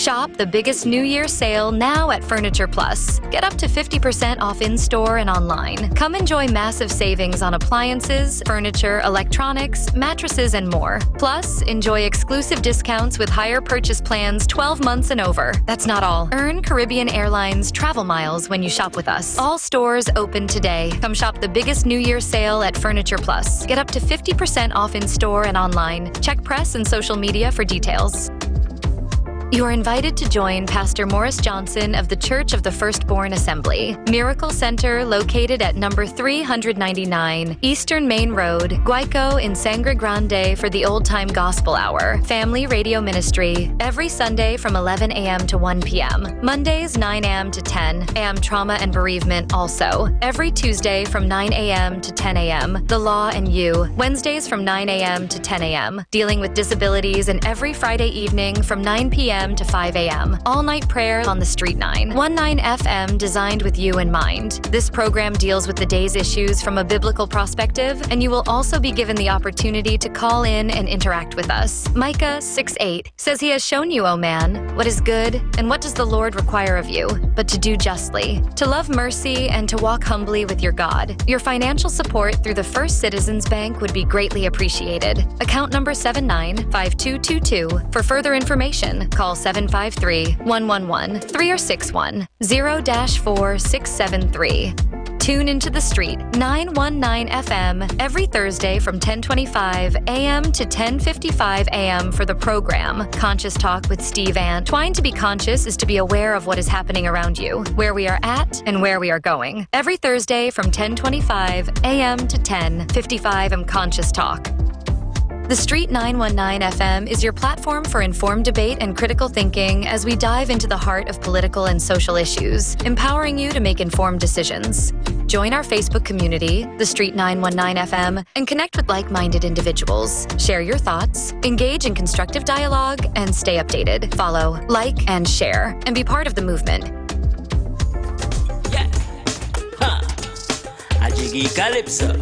Shop the biggest New Year sale now at Furniture Plus. Get up to 50% off in-store and online. Come enjoy massive savings on appliances, furniture, electronics, mattresses, and more. Plus, enjoy exclusive discounts with higher purchase plans 12 months and over. That's not all. Earn Caribbean Airlines travel miles when you shop with us. All stores open today. Come shop the biggest New Year sale at Furniture Plus. Get up to 50% off in-store and online. Check press and social media for details. You are invited to join Pastor Morris Johnson of the Church of the Firstborn Assembly, Miracle Center located at number 399 Eastern Main Road, Guayco in Sangre Grande for the Old Time Gospel Hour, Family Radio Ministry, every Sunday from 11 a.m. to 1 p.m. Mondays 9 a.m. to 10 a.m. Trauma and Bereavement also, every Tuesday from 9 a.m. to 10 a.m. The Law and You, Wednesdays from 9 a.m. to 10 a.m. Dealing with Disabilities, and every Friday evening from 9 p.m. to 5 a.m. All-night prayer on the Street 919 FM, designed with you in mind. This program deals with the day's issues from a biblical perspective, and you will also be given the opportunity to call in and interact with us. Micah 6:8 says, "He has shown you, O man, what is good, and what does the Lord require of you, but to do justly, to love mercy, and to walk humbly with your God." Your financial support through the First Citizens Bank would be greatly appreciated. Account number 795222. For further information, call 753-111-3 or 61-0-4673. Tune into The Street 919 FM every Thursday from 10:25 a.m. to 10:55 a.m. for the program Conscious Talk with Steve Ant. Trying to be conscious is to be aware of what is happening around you, where we are at, and where we are going. Every Thursday from 10:25 a.m. to 10:55 a.m. Conscious Talk. The Street 919 FM is your platform for informed debate and critical thinking as we dive into the heart of political and social issues, empowering you to make informed decisions. Join our Facebook community, The Street 919 FM, and connect with like-minded individuals. Share your thoughts, engage in constructive dialogue, and stay updated. Follow, like, and share, and be part of the movement. Yeah. Ha. Ajigi Calypso.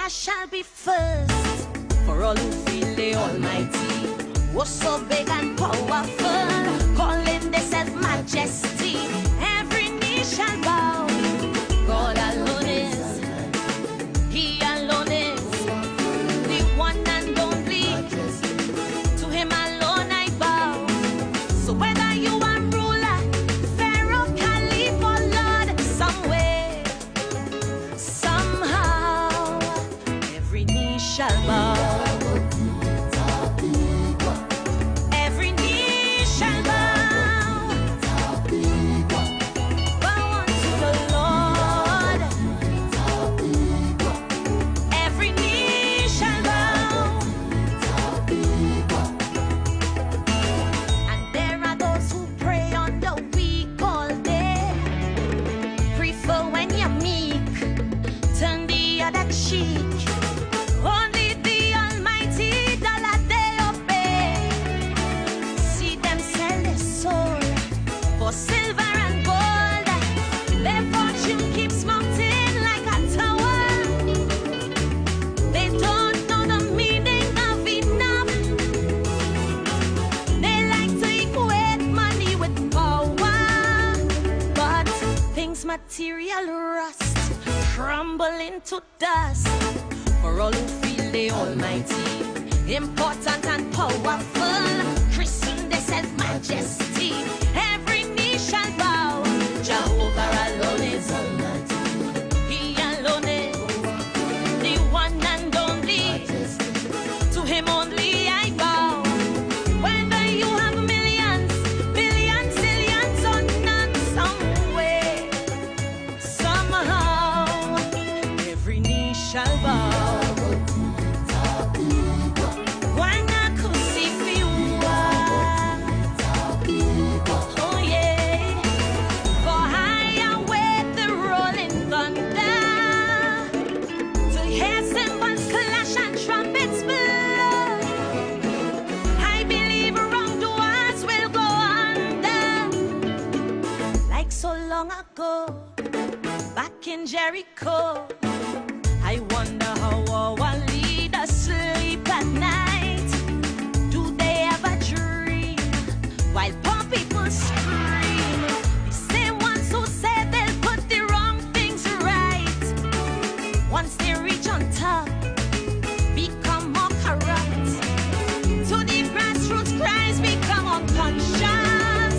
Shall be first for all who feel the Almighty was so big and powerful, calling themselves majesty. Every knee shall bow. God alone is, He alone is the one and only. To Him alone I bow. So whether you are ruler, Pharaoh, Caliph, or Lord, somewhere, somehow, every knee shall bow. Every knee shall bow. Bow unto the Lord. Every knee shall bow. And there are those who pray on the weak all day. Prefer when you're meek, turn the other cheek. Only the Almighty dollar they obey. See them sell their soul for silver and gold. Their fortune keeps mounting like a tower. They don't know the meaning of enough. They like to equate money with power. But things material rust, crumble into dust. For all who feel the Almighty, important and powerful, Christian Jericho. I wonder how our leaders sleep at night. Do they ever dream while poor people scream? The same ones who say they'll put the wrong things right, once they reach on top, become more corrupt. To the grassroots cries become unconscious,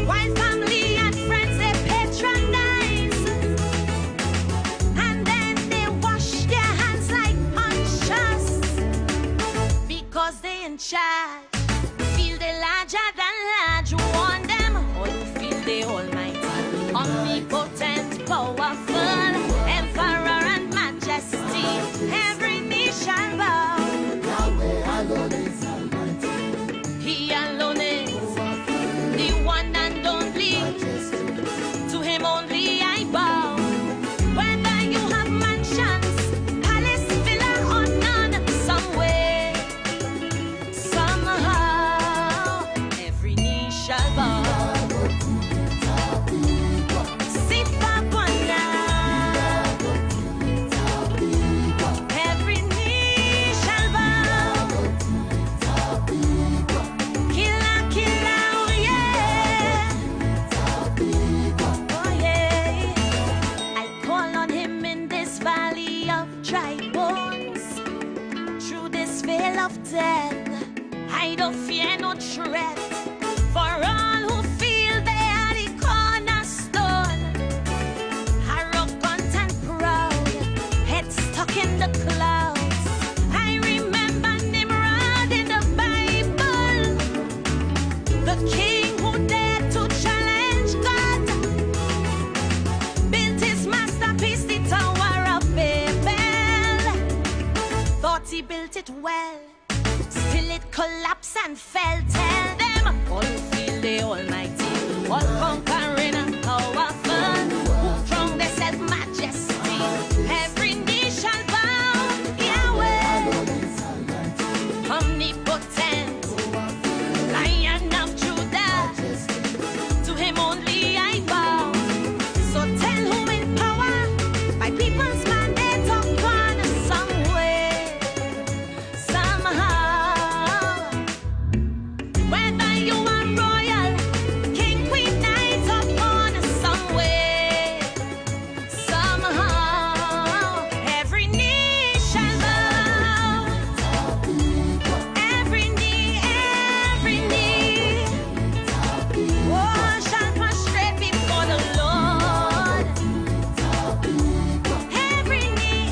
while family and friends they patronize, and then they wash their hands like unconscious, because they in charge. Feel they larger than large, warn them all who feel the almighty, omnipotent, powerful, emperor and majesty. Every knee shall bow. Yahweh alone is almighty. He alone is the one and only. To him only I bow. Whether you have mansions, palace, villa or none, somewhere, somehow, every knee shall bow. Sit back one now. Every knee shall bow. Killer, killer, oh yeah. Oh yeah. I call on him in this valley of dry bones, through this veil of death. I don't fear no threat, for all who feel they are the cornerstone, arrogant and proud, head stuck in the clouds. I remember Nimrod in the Bible, the king who dared to challenge God, built his masterpiece, the Tower of Babel. Thought he built it well, still it collapsed and fell. Tell them all who feel the almighty, all conquering and powerful, who crown themselves majesty. Every knee shall bow. Yahweh, omnipotent, Lion of Judah, to him only I bow. So tell who in power, by people's mandate upon, somewhere, somehow. Whether you are royal, king, queen, knight upon, somewhere, somehow, every knee shall bow. Every knee, oh, shall prostrate before the Lord. Every knee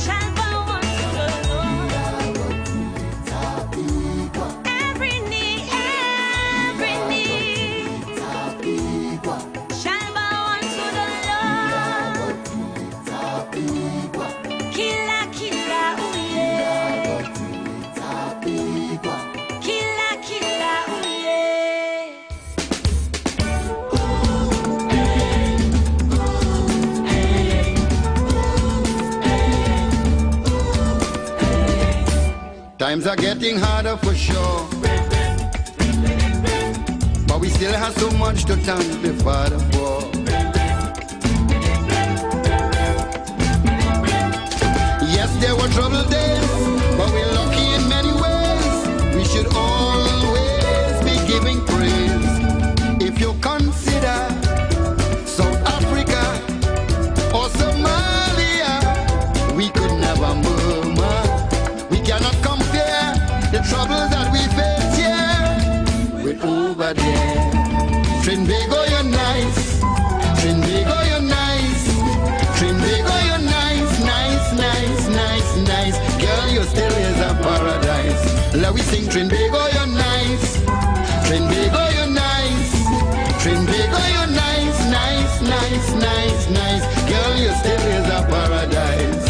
shall bow unto the Lord. Every knee shall bow unto the Lord. Killer, killer, oh yeah. Killer, killer, oh yeah. Times are getting harder for sure, but we still have so much to thank the Father for. Yes, there were troubled days, but we're lucky in many ways. We should always be giving praise. If you consider South Africa or Somalia, we could never murmur. We cannot compare the troubles that we face here with over there. Trinbago, you're nice. Trinbago, you're nice. Trinbago, you're nice, nice, nice, nice, nice. Girl, you still is a paradise. Let we sing Trinbago, you're nice. Trinbago, you're nice. Trinbago, you're nice, nice, nice, nice, nice. Girl, you still is a paradise.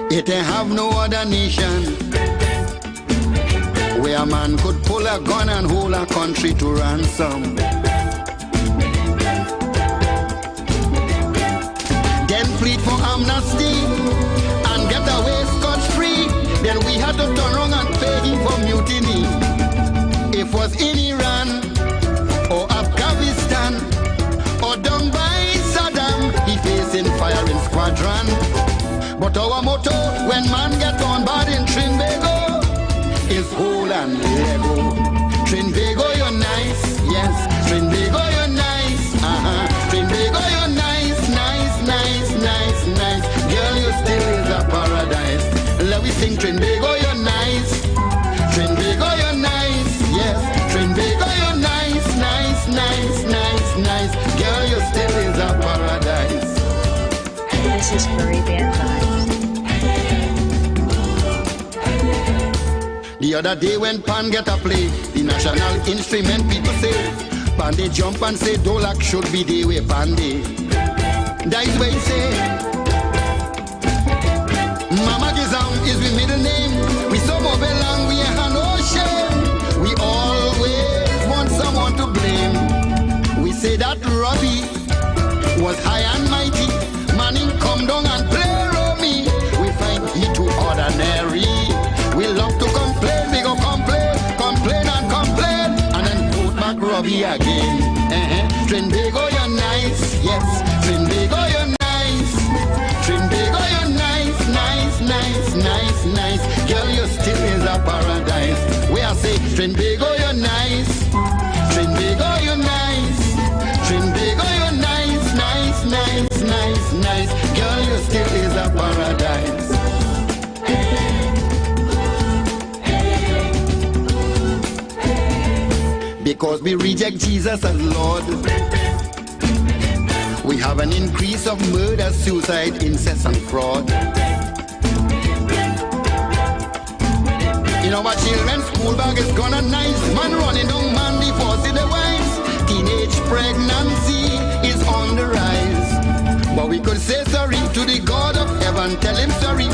It ain't have no other nation where a man could pull a gun and hold a country to ransom. Then plead for amnesty and get away scot-free. Then we had to turn around But our motto when man get on bad in Trinbago is hold and let go. Trinbago, you're nice, yes. Trinbago, you're nice, Trinbago, you're nice, nice, nice, nice, nice. Girl, you still is a paradise. Let me sing Trinbago, you're nice. Trinbago, you're nice, yes. Trinbago, you're nice, nice, nice, nice, nice. Girl, you still is a paradise. This is Caribbean Vibes. The other day when Pan get a play, the national instrument people say, Pan they jump and say Dolak should be the way Pan they. That is what he say. Mama Gizam is the middle name. We so move along, we have no shame. We always want someone to blame. We say that Robbie was high and mighty. Manning come down and play Romy. We find he too ordinary. We love to complain, we go complain, complain and complain, and then put back Robbie again. Trinbago, you're nice, yes. Trinbago, you're nice. Trinbago, you're nice, nice, nice, nice, nice. Girl, you still is a paradise. We are say, Trinbago, you're nice. Trinbago, you're nice. Trinbago, you're nice, nice, nice, nice, nice. Girl, you still is a paradise. Because we reject Jesus as Lord, we have an increase of murder, suicide, incest and fraud. In our children's school bag is gonna nice. Man running down man before see the wise. Teenage pregnancy is on the rise. But we could say sorry to the God of heaven, tell him sorry,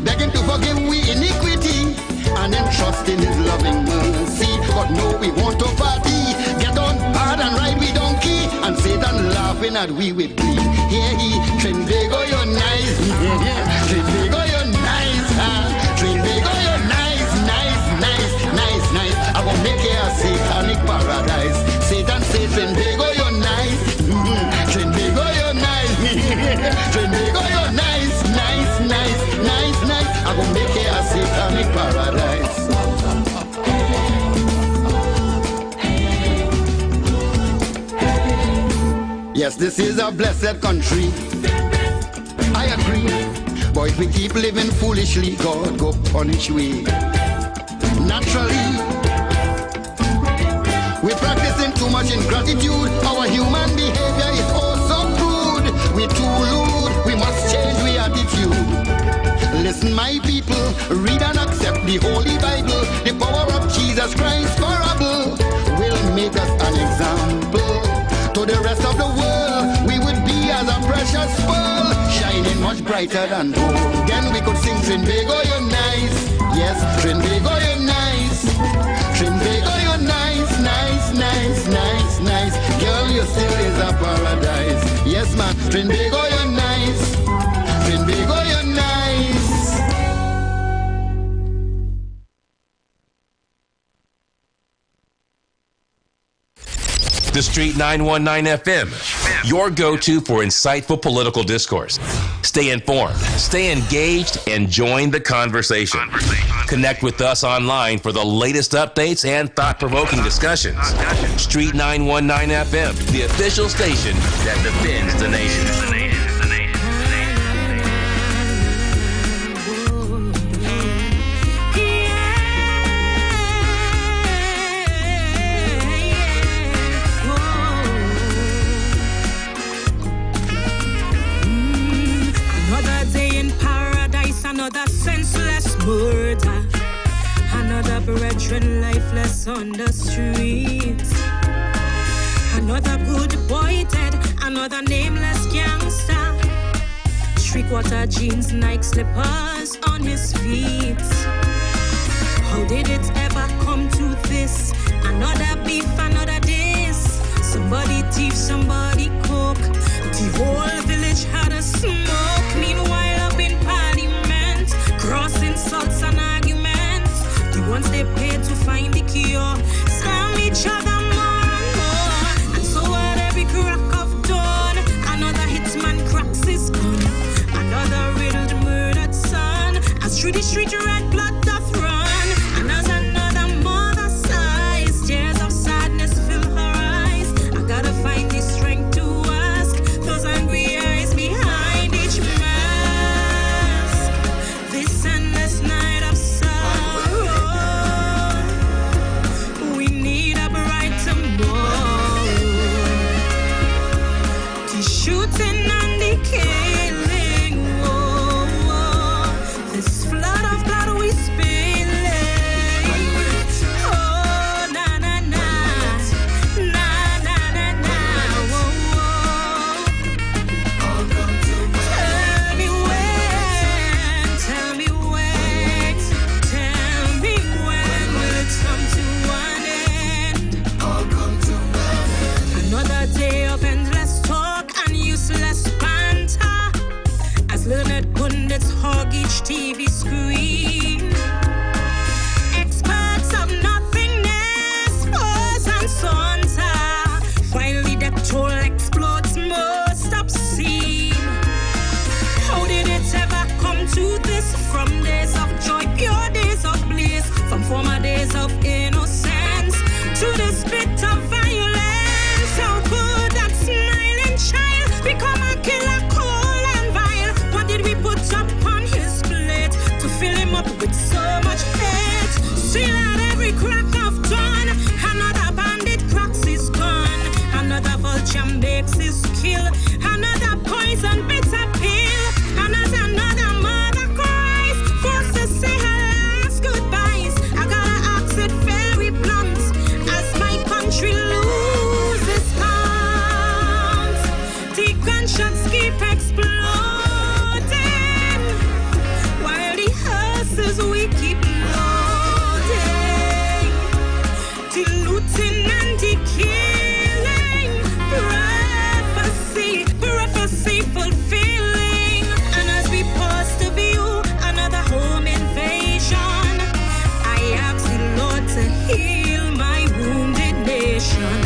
beg him to forgive we iniquity, and then trust in his loving mercy. But no, we want to party, get on hard and ride we donkey, and Satan laughing at we with glee. Here he, Trinbago, you're nice. Trinbago, you're nice. Trinbago, you're nice, nice, nice, nice, nice. I will make you a satanic paradise. Satan say, Trinbago, you're nice. Trinbago, you're nice. Trinbago, you're nice, nice, nice, nice, nice. I will make you a satanic paradise. Yes, this is a blessed country, I agree. But if we keep living foolishly, God go punish we. Naturally, we're practicing too much ingratitude. Our human behavior is oh so crude. We're too lewd, we must change we attitude. Listen my people, read and accept the Holy Bible. The power of Jesus Christ parable will make us an example to the rest of the world. We would be as a precious pearl, shining much brighter than gold. Then we could sing Trinbago, you're nice. Yes, Trinbago, you're nice. Trinbago, you're nice, nice, nice, nice, nice. Girl, you still is a paradise. Yes, man, Trinbago, you're nice. Trinbago, you're nice. The Street 919 FM, your go-to for insightful political discourse. Stay informed, stay engaged, and join the conversation. Connect with us online for the latest updates and thought-provoking discussions. Street 919 FM, the official station that defends the nation. Another senseless murder, another brethren lifeless on the streets, another good boy dead, another nameless gangster, Shrikwater jeans, Nike slippers on his feet. How did it ever come to this? Another beef, another diss. Somebody thief, somebody cook. The whole village had a smoke. Meanwhile up in Parliament, cross insults and arguments. The ones they paid to find the cure scam each other more and more. And so at every crack of dawn, another hitman cracks his gun. Another riddled murder Through the street, red blood doth run. And as another mother sighs, tears of sadness fill her eyes. I gotta find the strength to ask those angry eyes behind each mask. This endless night of sorrow, we need a bright tomorrow. The shooting and the killing, this flood of blood we spilling. Oh, na na na, na na na na. Tell me when, tell me when, tell me when will it come to an end? Another day of endless talk and useless banter, as learned pundits hog each TV screen. Experts of nothingness pose and saunter, while the death toll explodes most obscene. How did it ever come to this? From days of joy, pure days of bliss, from former days of innocence to the spit of violence. How could that smiling child become a killer, cold and vile? What did we put up on his plate to fill him up with so much hate? Still at every crack of dawn, another bandit cracks his gun, another vulture makes his kill, another poison bitter pill, and as another mother cries, forced to say her last goodbyes. I gotta ask it very blunt, as my country loses count. The gunshots keep exploding, while the hearses we keep loading. The looting and the killing, prophecy fulfilling. And as we pause to view another home invasion, I ask the Lord to heal my wounded nation.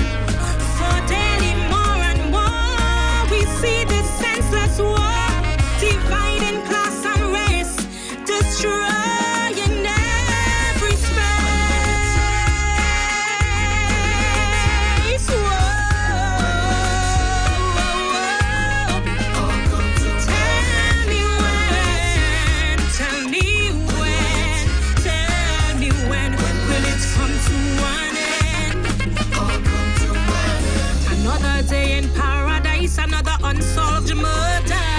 For daily more and more we see this senseless war, dividing class and race, destroying every space. Whoa. Tell me when, tell me when, tell me when will it come to an end? Another day in paradise, another unsolved murder,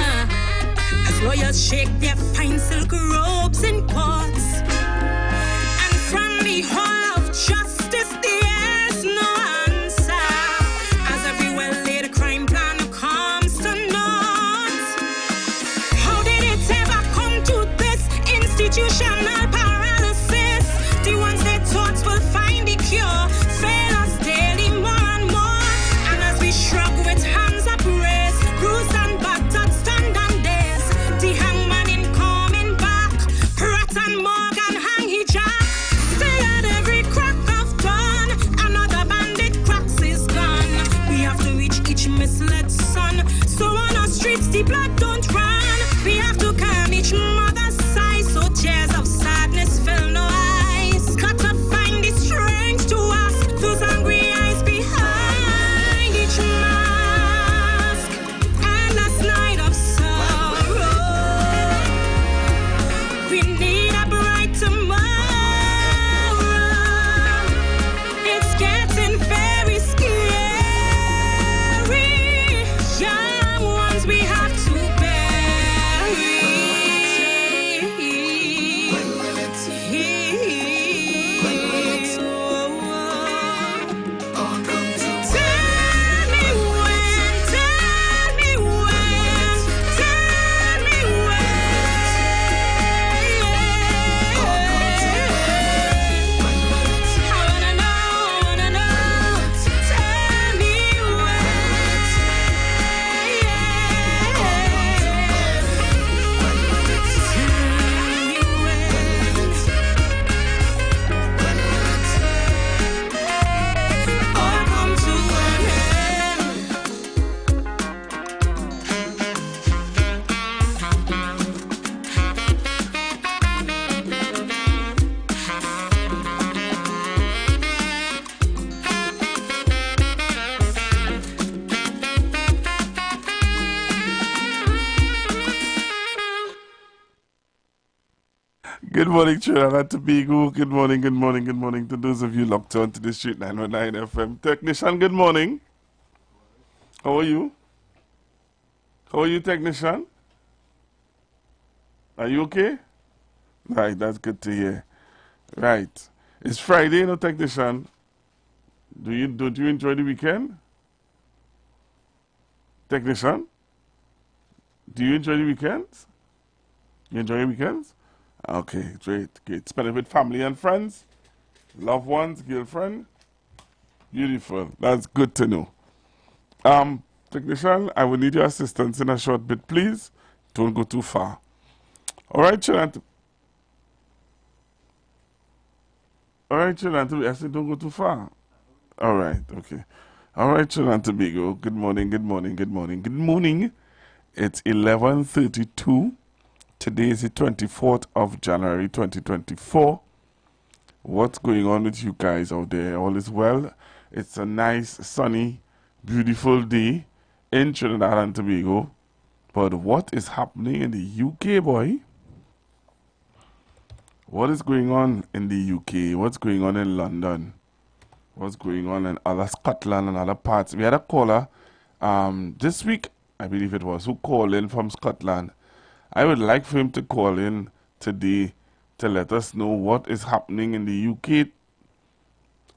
as lawyers shake their fine silk robes in courts, and from the hall of justice there's no answer, as every well-laid crime plan comes to naught. How did it ever come to this institutional paralysis? The ones they thought will find the cure fail us daily more and more, and as we shrug with hands upraised, bruised and battered, stand and days, the hangman in coming back, rat and more. Good morning, Trinidad and Tobago. Good morning, good morning, good morning to those of you locked on to the Street 919 FM. Technician, good morning. How are you? How are you, technician? Are you okay? Right, that's good to hear. Right. It's Friday, no technician. Don't you enjoy the weekend? Technician? Do you enjoy the weekends? You enjoy your weekends? Okay, great, great. Spend it with family and friends, loved ones, girlfriend. Beautiful. That's good to know. Technician, I will need your assistance in a short bit, please. Don't go too far. All right, children. All right, children. I said don't go too far. All right, okay. All right, children. Tobago. Good morning. Good morning. Good morning. Good morning. It's 11:32. Today is the 24th of January 2024. What's going on with you guys out there? All is well? It's a nice, sunny, beautiful day in Trinidad and Tobago. But what is happening in the UK, boy? What is going on in the UK? What's going on in London? What's going on in other Scotland and other parts? We had a caller this week, I believe it was, who called in from Scotland. I would like for him to call in today to let us know what is happening in the UK,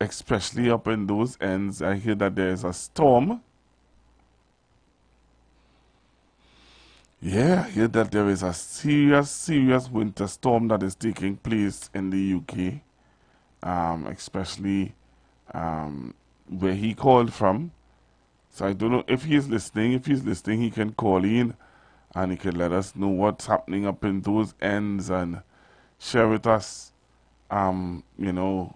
especially up in those ends. I hear that there is a storm. Yeah, I hear that there is a serious, serious winter storm that is taking place in the UK, especially where he called from. So I don't know if he is listening. If he's listening, he can call in and he can let us know what's happening up in those ends and share with us, you know,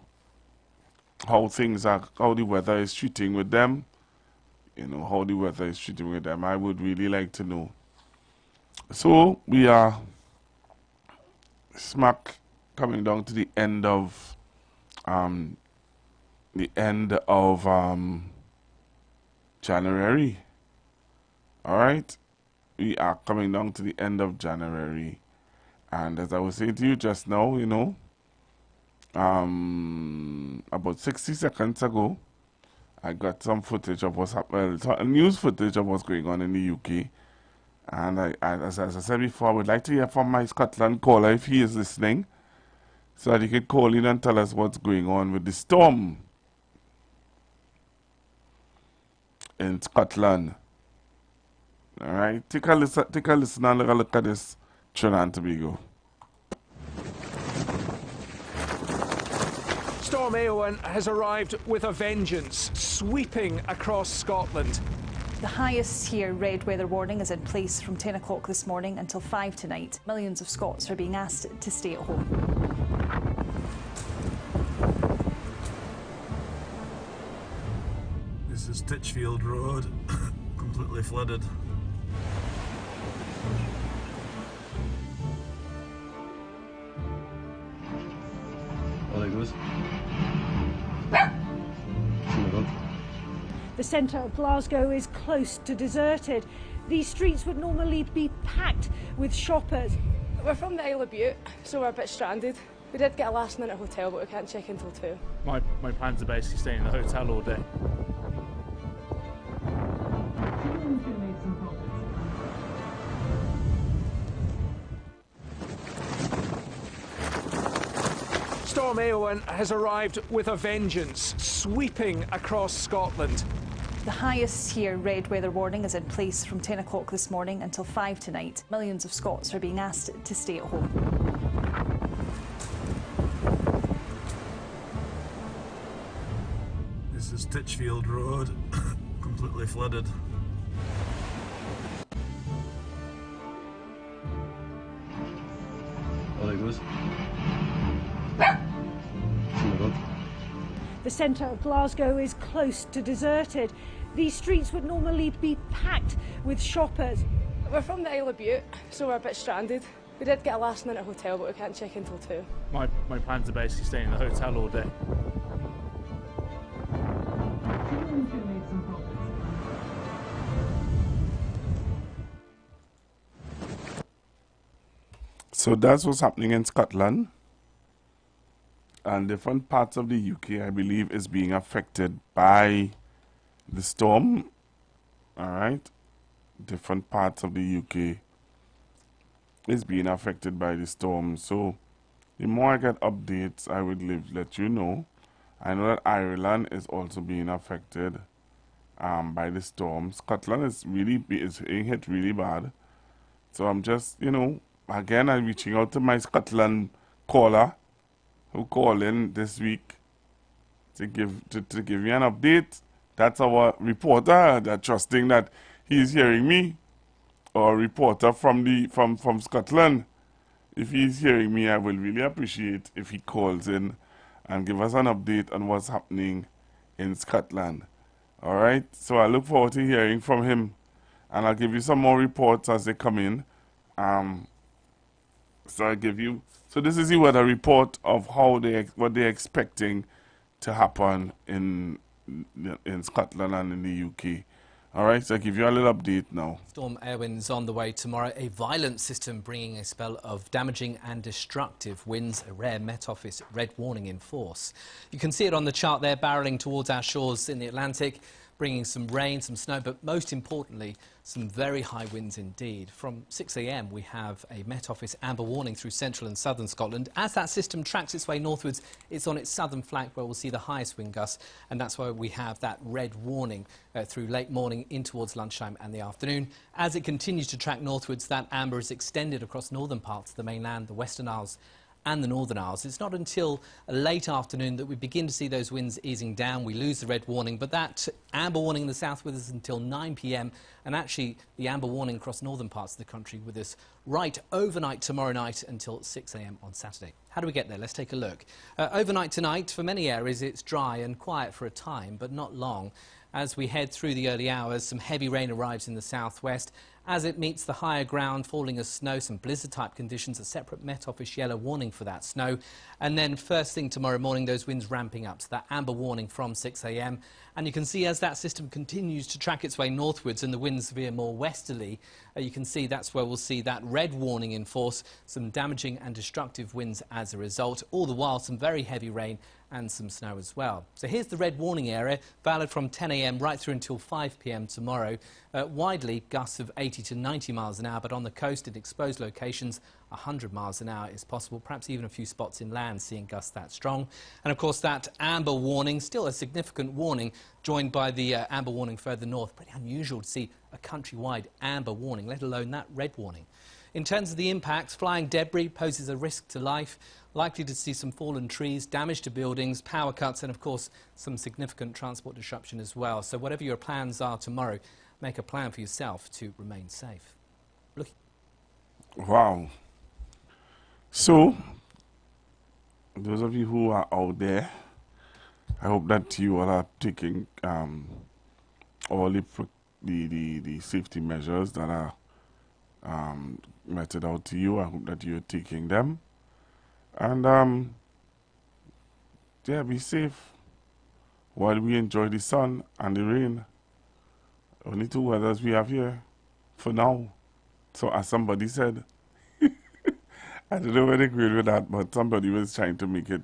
how things are, how the weather is treating with them. You know, how the weather is treating with them. I would really like to know. So we are smack coming down to the end of January. All right, we are coming down to the end of January, and as I was saying to you just now, you know, about 60 seconds ago, I got some footage of what's happening, news footage of what's going on in the UK. And as I said before, I would like to hear from my Scotland caller if he is listening, so that he could call in and tell us what's going on with the storm in Scotland. All right, take a listen and look at this Trinidad and Tobago. Storm Eowyn has arrived with a vengeance, sweeping across Scotland. The highest tier red weather warning is in place from 10 o'clock this morning until 5 tonight. Millions of Scots are being asked to stay at home. This is Titchfield Road, completely flooded. Oh, there goes. The centre of Glasgow is close to deserted. These streets would normally be packed with shoppers. We're from the Isle of Bute, so we're a bit stranded. We did get a last minute hotel, but we can't check in until 2. My plans are basically staying in the hotel all day. Storm Eowyn has arrived with a vengeance, sweeping across Scotland. The highest tier red weather warning is in place from 10 o'clock this morning until 5 tonight. Millions of Scots are being asked to stay at home. This is Titchfield Road, completely flooded. Oh, there goes. The centre of Glasgow is close to deserted. These streets would normally be packed with shoppers. We're from the Isle of Bute, so we're a bit stranded. We did get a last minute hotel, but we can't check in until 2. My plans are basically staying in the hotel all day. So that's what's happening in Scotland. And different parts of the UK, I believe, is being affected by the storm. All right. Different parts of the UK is being affected by the storm. So the more I get updates, I would let you know. I know that Ireland is also being affected by the storm. Scotland is being hit really bad. So I'm just, again, I'm reaching out to my Scotland caller who called in this week to give me an update. That's our reporter. They're trusting that he's hearing me, or a reporter from Scotland. If he's hearing me, I will really appreciate if he calls in and give us an update on what's happening in Scotland. All right. So I look forward to hearing from him, and I'll give you some more reports as they come in. So this is the weather report of what they're expecting to happen in Scotland and in the UK. All right, so I'll give you a little update now. Storm Airwinds on the way tomorrow. A violent system bringing a spell of damaging and destructive winds. A rare Met Office red warning in force. You can see it on the chart there, barreling towards our shores in the Atlantic, bringing some rain, some snow, but most importantly, some very high winds indeed. From 6 a.m. we have a Met Office amber warning through central and southern Scotland. As that system tracks its way northwards, it's on its southern flank where we'll see the highest wind gusts, and that's why we have that red warning through late morning in towards lunchtime and the afternoon. As it continues to track northwards, that amber is extended across northern parts of the mainland, the Western Isles and the Northern Isles. It's not until a late afternoon that we begin to see those winds easing down. We lose the red warning, but that amber warning in the south with us until 9 p.m. and actually the amber warning across northern parts of the country with us right overnight tomorrow night until 6 a.m. on Saturday. How do we get there? Let's take a look. Overnight tonight, for many areas, it's dry and quiet for a time, but not long. As we head through the early hours, some heavy rain arrives in the southwest. As it meets the higher ground, falling as snow, some blizzard-type conditions, a separate Met Office yellow warning for that snow. And then first thing tomorrow morning, those winds ramping up to that amber warning from 6 a.m. And you can see as that system continues to track its way northwards and the winds veer more westerly, you can see that's where we'll see that red warning in force, some damaging and destructive winds as a result. All the while, some very heavy rain and some snow as well. So here's the red warning area, valid from 10 a.m. right through until 5 p.m. tomorrow. Widely, gusts of 80 to 90 miles an hour, but on the coast in exposed locations, 100 miles an hour is possible, perhaps even a few spots inland seeing gusts that strong. And of course, that amber warning, still a significant warning, joined by the amber warning further north. Pretty unusual to see a countrywide amber warning, let alone that red warning. In terms of the impacts, flying debris poses a risk to life. Likely to see some fallen trees, damage to buildings, power cuts, and of course some significant transport disruption as well. So whatever your plans are tomorrow, make a plan for yourself to remain safe. Wow. So, those of you who are out there, I hope that you all are taking all the safety measures that are meted out to you. I hope that you're taking them. And yeah, be safe while we enjoy the sun and the rain. Only two weathers we have here for now. So as somebody said, I don't know where they agree with that, but somebody was trying to make it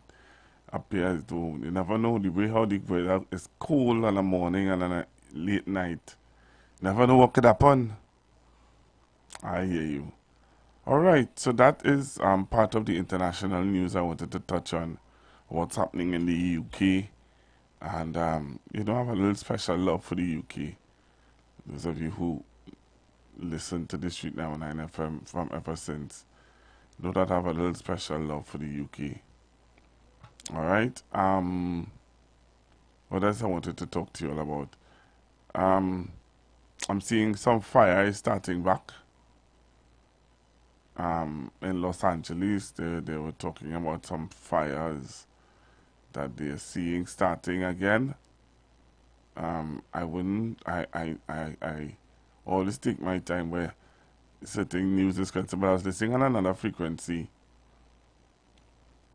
appear as though you never know the way how the weather is cold in the morning and in a late night. Never know what could happen. I hear you. All right, so that is part of the international news I wanted to touch on, what's happening in the UK. And, I have a little special love for the UK. Those of you who listen to the Street 99 FM from ever since know that I have a little special love for the UK. All right. What else I wanted to talk to you all about? I'm seeing some fires starting back. In Los Angeles, they were talking about some fires that they're seeing starting again. I always take my time where certain news is concerned, but I was listening on another frequency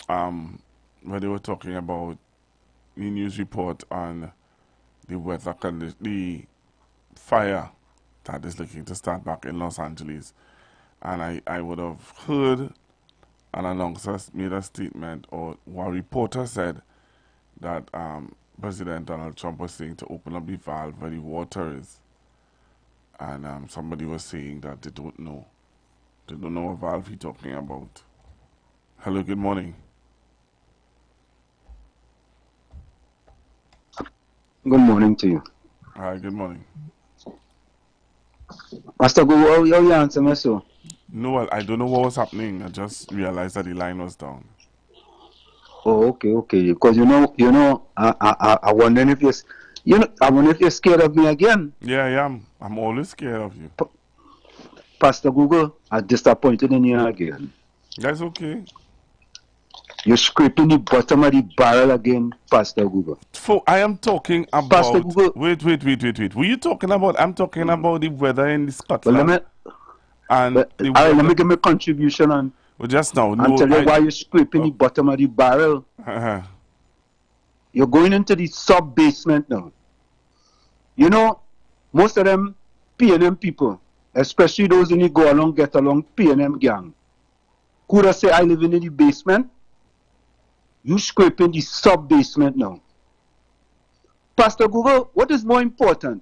where they were talking about the news report on the weather condition, the fire that is looking to start back in Los Angeles. And I would have heard an announcer made a statement, or one reporter said that President Donald Trump was saying to open up the valve where the water is. And somebody was saying that they don't know. They don't know what valve he's talking about. Hello, good morning. Good morning to you. Hi, good morning. Pastor Go, how you answer me so? No, I don't know what was happening. I just realized that the line was down. Oh, okay. Because I wondering if I wonder if you're scared of me again. Yeah, I am. I'm always scared of you. Pastor Google, I'm disappointed in you again. That's okay. You're scraping the bottom of the barrel again, Pastor Google. I am talking about... Pastor Google. Wait. Were you talking about... I'm talking about the weather in Scotland. Let me give my contribution on... Well, just now. And tell you why you're scraping the bottom of the barrel. You're going into the sub-basement now. You know, most of them P&M people, especially those who go along, get along, P&M gang, could I say I live in the basement? You scraping the sub-basement now. Pastor Google, what is more important?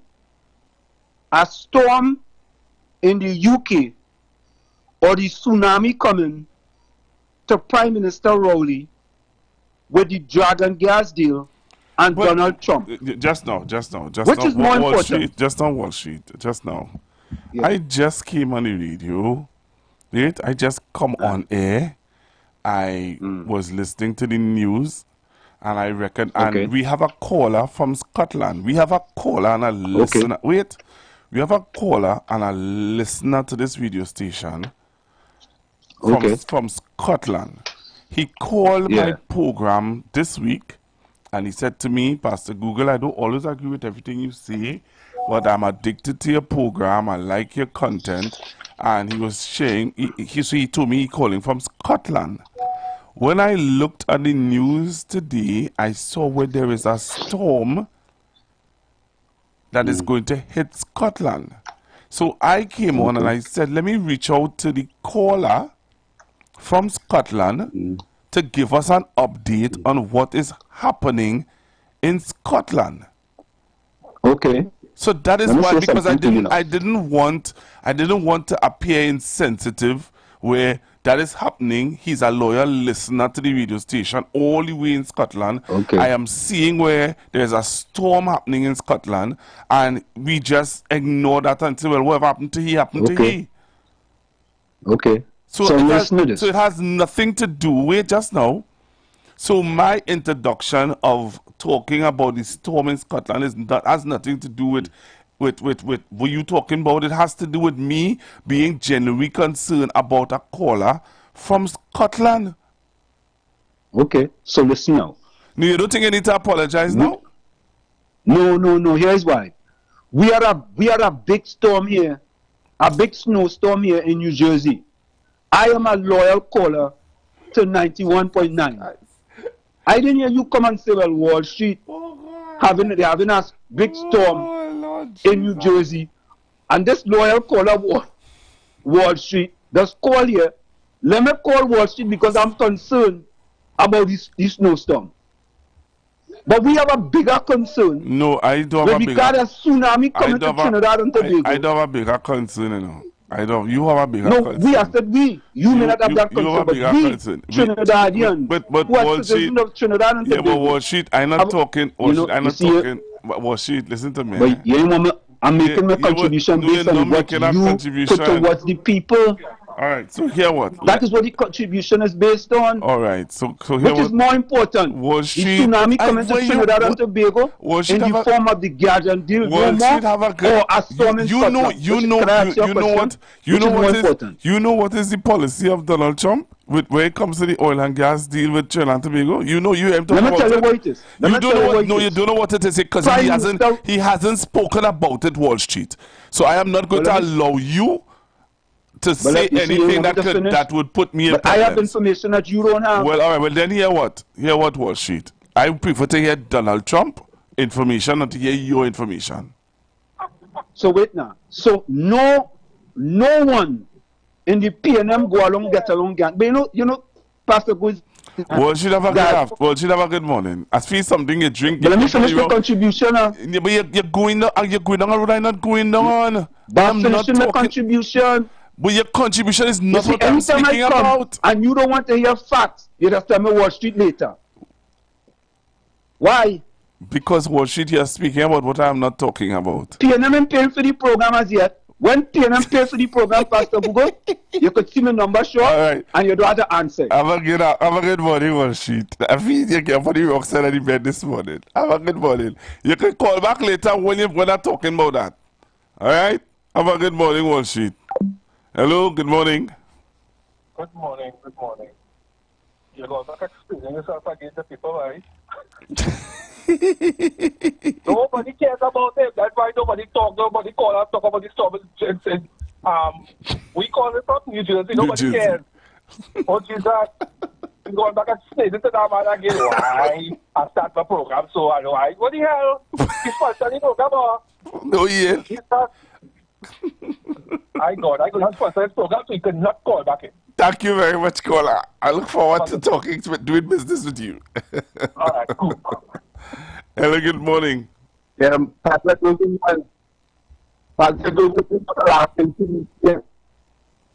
A storm in the UK or the tsunami coming to Prime Minister Rowley with the Dragon gas deal and Donald Trump? Just now. Which is more important? Just on Wall Street, just now. Yeah. I just came on the radio. Right? I just come on air. I was listening to the news, and I reckon, and we have a caller from Scotland. We have a caller and a listener. Wait, we have a caller and a listener to this radio station from Scotland. He called my program this week, and he said to me, Pastor Google, I don't always agree with everything you say, but I'm addicted to your program. I like your content. And he was sharing, he told me he calling from Scotland. When I looked at the news today, I saw where there is a storm that is going to hit Scotland. So I came on and I said, let me reach out to the caller from Scotland to give us an update on what is happening in Scotland. Okay. So that is why, because I didn't want to appear insensitive where that is happening. He's a loyal listener to the radio station all the way in Scotland. I am seeing where there's a storm happening in Scotland, and we just ignore that and say, well, whatever happened to he happened to he. So it has nothing to do with just now. So my introduction of talking about the storm in Scotland has nothing to do with what you talking about. It has to do with me being genuinely concerned about a caller from Scotland. Okay, so listen now. No, you don't think you need to apologize now? No. Here's why. We had a big storm here, a big snowstorm here in New Jersey. I am a loyal caller to 91.9. I didn't hear you come and say, well, Wall Street having a big storm in New Jersey, and this loyal caller Wall Street does call here. Let me call Wall Street because I'm concerned about this snowstorm. But we have a bigger concern. No, I don't have a bigger. We got a tsunami coming to Trinidad and Tobago. I don't have a bigger concern, you know. You have a bigger concern. No, I said we. You may not have that concern, but we, Trinidadian, but who are citizens of Trinidad and Tobago. Yeah, but Wall Street, I'm not talking. Wall Street, listen to me. But you ain't want me, I'm making my contribution based on what you put towards the people. All right, so here what? That is what the contribution is based on. All right, so here which is more important? Wall Street, the tsunami coming to Trinidad and Tobago in the form of the Guardian deal, Wall Street have a good, or a storm in Scotland. You know what is the policy of Donald Trump when it comes to the oil and gas deal with Trinidad and Tobago? You know you have to. Let me tell you what it is. You don't know what it is because he hasn't spoken about it, Wall Street. So I am not going to allow you to say anything that would put me in problems. I have information that you don't have. Well, all right. Well, then hear what? Hear what, Wall Street? I prefer to hear Donald Trump information than to hear your information. So wait now. So no one in the PNM go along, get along gang. But you know, Pastor goes. Well, she never good morning. I feel something you drink. But let me finish my contribution. Yeah, but you're going down. You're going down. I'm not going down. But I'm finishing my contribution. But your contribution is not see, what I'm speaking about. And you don't want to hear facts. You just tell me Wall Street later. Why? Because Wall Street, you're speaking about what I'm not talking about. PNM ain't paying for the program as yet. When PNM pay for the program, Pastor Google, you could see my number show up and you don't have to answer. Have a good morning, Wall Street. I feel you came for the rock side of the bed this morning. Have a good morning. You can call back later when you're talking about that. All right? Have a good morning, Wall Street. Hello, good morning. Good morning, good morning. You're going to explain yourself again to people, right? Nobody cares about it. That's why nobody talk, nobody call us, talk about this stuff. We call it from New Jersey, nobody cares. Oh, Jesus. You're going back and explain it to that man again. Why? I start my program, so I know why. What the hell? He's sponsoring the program, or? No, yeah. I got to sponsor this program, so you cannot call back in. Thank you very much, caller. I look forward to doing business with you. All right, cool. Hello, good morning. Pastor Google, Pastor Google,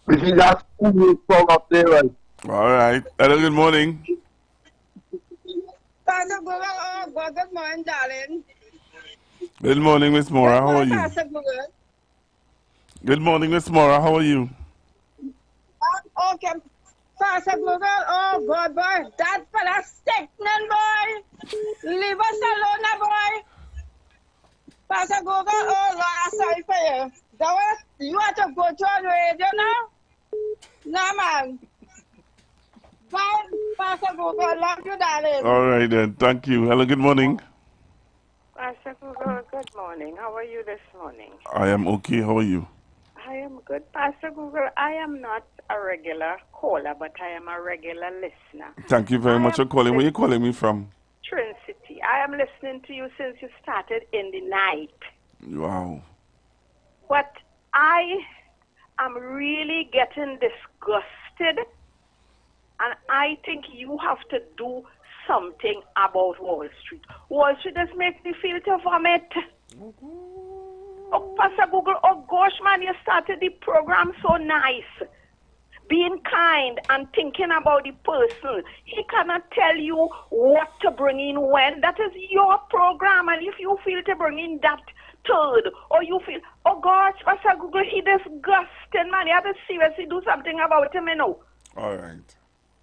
which is that school from up there, right? All right. Hello, good morning. Pastor Google, oh, God, good morning, darling. Good morning, Miss Mora. How are you? Pastor Google. Good morning, Miss Mora. How are you? Okay, Pastor Google, oh God, boy, that fella sickening, boy. Leave us alone, boy. Pastor Google, oh Lord, I'm sorry for you. That was, you have to go to on radio now? No, man. Bye, Pastor Google, love you, darling. All right, then. Thank you. Hello, good morning. Pastor Google, good morning. How are you this morning? I am okay. How are you? I am good, Pastor Google. I am not a regular caller, but I am a regular listener. Thank you very much for calling. Where are you calling me from? Trinity. I am listening to you since you started in the night. Wow. But I am really getting disgusted, and I think you have to do something about Wall Street. Wall Street just makes me feel to vomit. Oh, Pastor Google, oh gosh, man, you started the program so nice. Being kind and thinking about the person. He cannot tell you what to bring in when. That is your program. And if you feel to bring in that third, or you feel, oh gosh, Pastor Google, he disgusting, man. You have to seriously do something about him, you know. All right.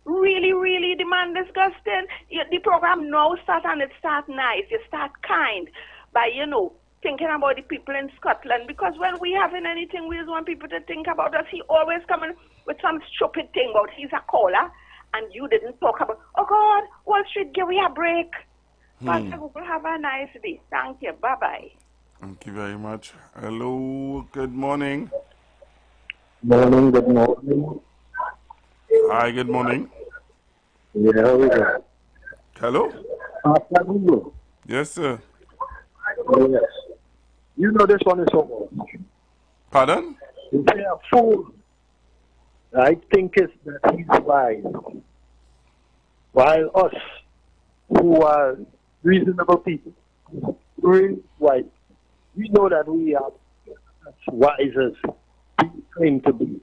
Really, really, the man disgusting. The program now starts and it starts nice. You start kind by, you know, thinking about the people in Scotland, because when we having anything, we just want people to think about us. He always coming with some stupid thing about he's a caller, and you didn't talk about, oh God, Wall Street, give me a break. Pastor Google, have a nice day. Thank you. Bye-bye. Thank you very much. Hello, good morning. Morning, good morning. Hi, good morning. Yeah, hello? Pastor Google. Yes, sir. Yes. You know this one is so much. Pardon? If they are fool, I think it's that he's wise. While us, who are reasonable people, really wise, we know that we are as wise as we claim to be.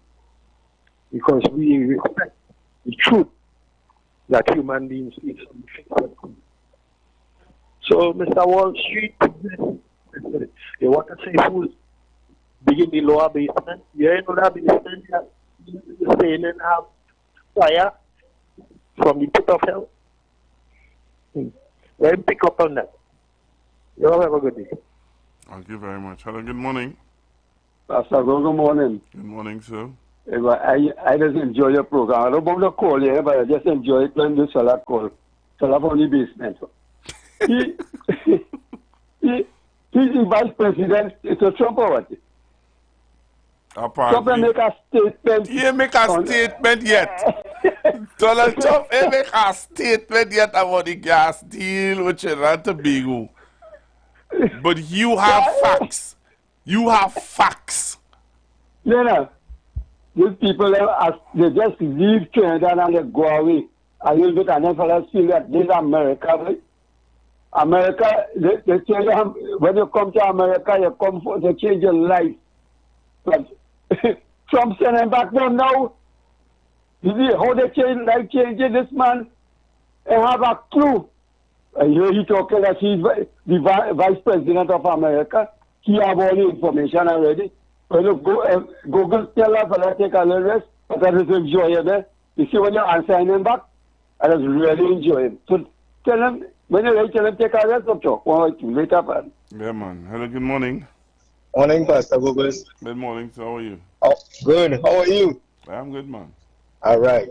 Because we respect the truth that human beings speak from the faith. So, Mr. Wall Street, you want to say fools, begin the lower basement. You ain't know that basement, you're staying in fire from the pit of hell. Let him pick up on that. You all have a good day. Thank you very much. Hello, good morning. Pastor, good morning. Good morning, sir. I just enjoy your program. I don't want to call you, but I just enjoy it when the salad call. Salad from the basement. He's the vice president. It's a Trump or what? Trump make a statement. He ain't make a statement yet. Donald Trump ain't make a statement yet about the gas deal with Trinidad and Tobago. But you have facts. You have facts. No. These people, they just leave Trinidad and they go away. a little bit, and then fellas feel that this is America, right? America, they tell you, when you come to America, you come for to change your life. But Trump sending back them now. You see how they changing this man and have a clue. I hear he talking that he's the vice president of America. He have all the information already. When you go, Google tell us, but I take a little rest, but I just enjoy it. You see when you're answering him back, I just really enjoy him. So tell him, when you tell him take a rest, up talk. Later, man. Yeah, man. Hello, good morning. Morning, Pastor Googles. Good morning, so how are you? Oh, good. How are you? I'm good, man. All right.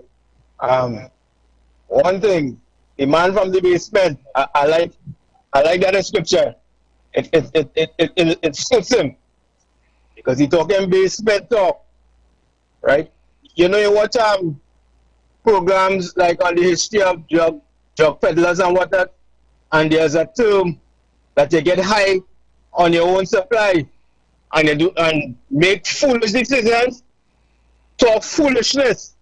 One thing, the man from the basement, I like that scripture. It suits him because he talking basement talk, right? You know, you watch programs like on the history of drug peddlers and whatnot, and there's a term that you get high on your own supply, and you do and make foolish decisions, talk foolishness,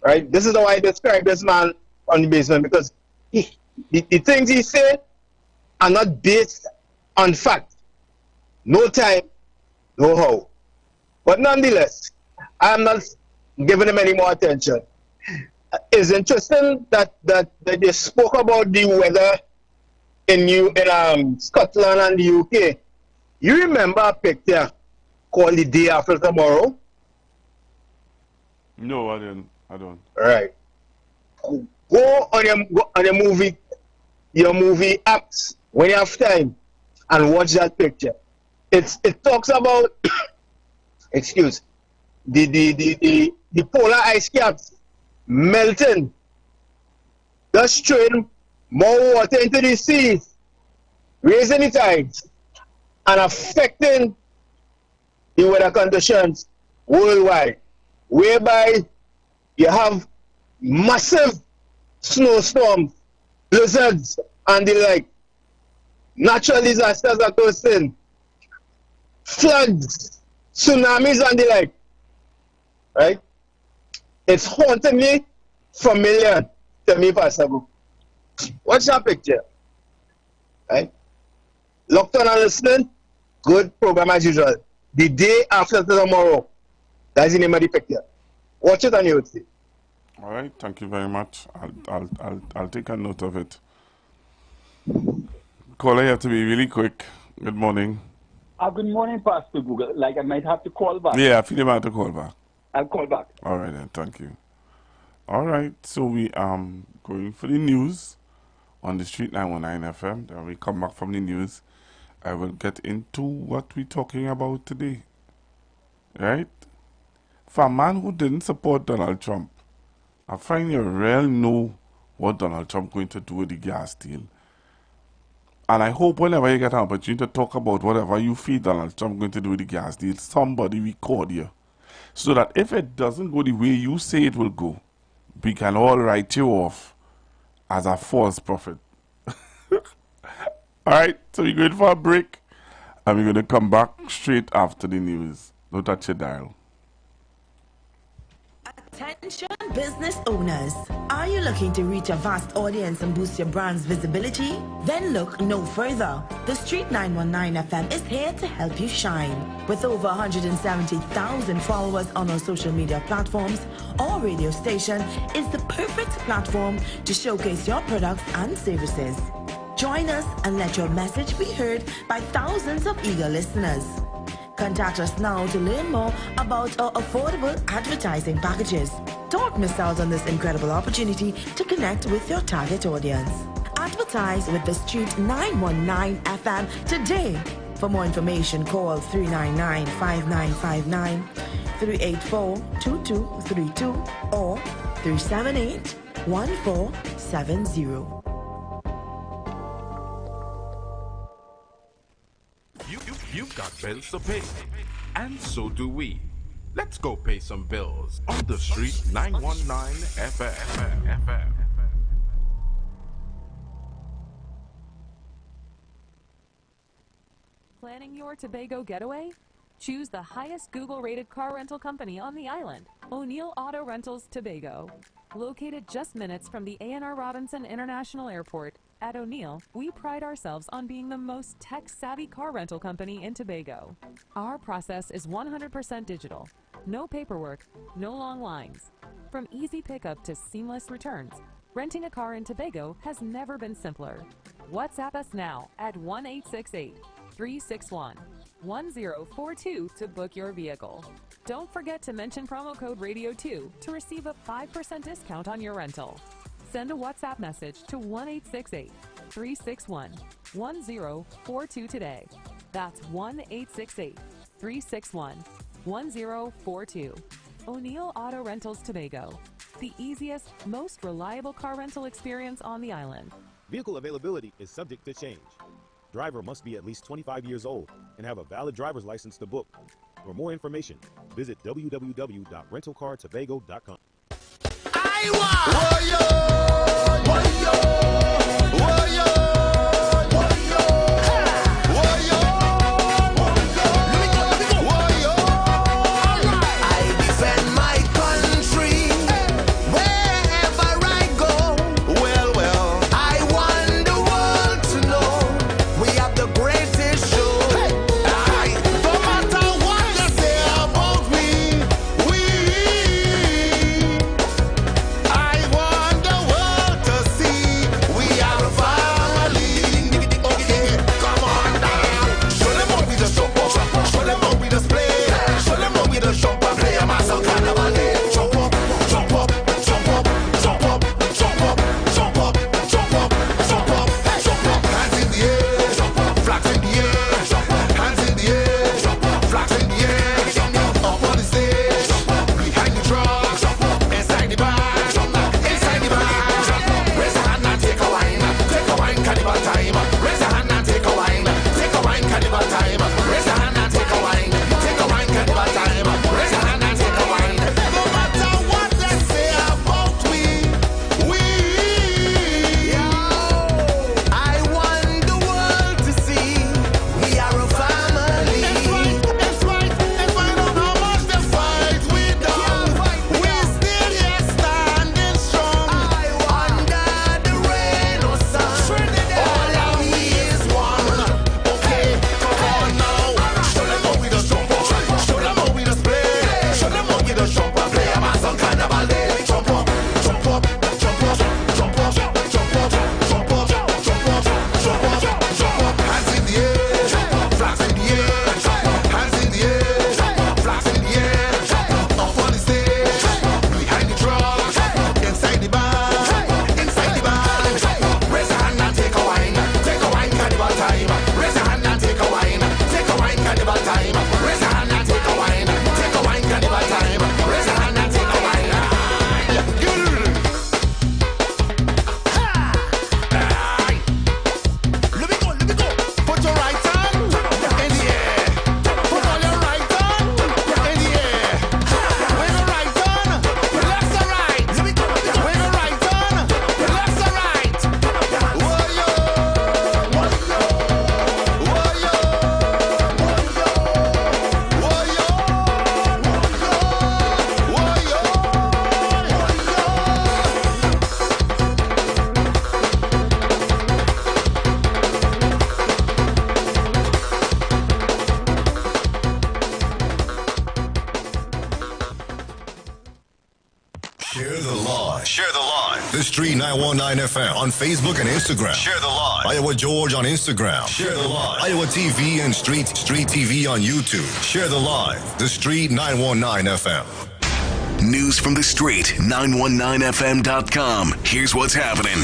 right? This is how I describe this man on the basement, because the things he said are not based on fact. No time, no how. But nonetheless, I'm not giving him any more attention. It's interesting that they spoke about the weather in Scotland and the UK. You remember a picture called The Day After Tomorrow? No, I don't. All right. Go on your movie apps when you have time and watch that picture. It talks about the polar ice caps melting, thus throwing more water into the seas, raising the tides, and affecting the weather conditions worldwide, whereby you have massive snowstorms, blizzards, and the like, natural disasters occurring, floods, tsunamis, and the like, right? It's hauntingly familiar to me, Pastor Gu. Watch that picture, right? Locked on and listening, good program as usual. The Day After Tomorrow, that's the name of the picture. Watch it and you will see. All right, thank you very much. I'll take a note of it. Caller, you have to be really quick. Good morning. Good morning, Pastor Google. Like I might have to call back. Yeah, I feel you might have to call back. I'll call back. All right then, thank you. All right, so we going for the news on the Street 919 FM. Then we come back from the news. I will get into what we're talking about today. Right? For a man who didn't support Donald Trump, I find you really know what Donald Trump going to do with the gas deal. And I hope whenever you get an opportunity to talk about whatever you feel Donald Trump going to do with the gas deal, somebody record you. So that if it doesn't go the way you say it will go, we can all write you off as a false prophet. Alright, so we're going for a break. And we're going to come back straight after the news. Don't touch your dial. Attention business owners. Are you looking to reach a vast audience and boost your brand's visibility? Then look no further. The Street 919 FM is here to help you shine. With over 170,000 followers on our social media platforms, our radio station is the perfect platform to showcase your products and services. Join us and let your message be heard by thousands of eager listeners. Contact us now to learn more about our affordable advertising packages. Don't miss out on this incredible opportunity to connect with your target audience. Advertise with the Street 919 FM today. For more information, call 399-5959, 384-2232, or 378-1470. You've got bills to pay, and so do we. Let's go pay some bills on the Street 919 FM. Planning your Tobago getaway? Choose the highest Google-rated car rental company on the island, O'Neill Auto Rentals Tobago. Located just minutes from the A.N.R. Robinson International Airport, at O'Neill, we pride ourselves on being the most tech-savvy car rental company in Tobago. Our process is 100% digital. No paperwork, no long lines. From easy pickup to seamless returns, renting a car in Tobago has never been simpler. WhatsApp us now at 1-868-361-1042 to book your vehicle. Don't forget to mention promo code RADIO2 to receive a 5% discount on your rental. Send a WhatsApp message to 1-868-361-1042 today. That's 1-868-361-1042. O'Neill Auto Rentals Tobago, the easiest, most reliable car rental experience on the island. Vehicle availability is subject to change. Driver must be at least 25 years old and have a valid driver's license to book. For more information, visit www.rentalcartobago.com. The Street 919 FM on Facebook and Instagram. Share the live. Iowa George on Instagram. Share the live. Iowa TV and Street TV on YouTube. Share the live. The Street 919 FM. News from the Street, 919fm.com. Here's what's happening.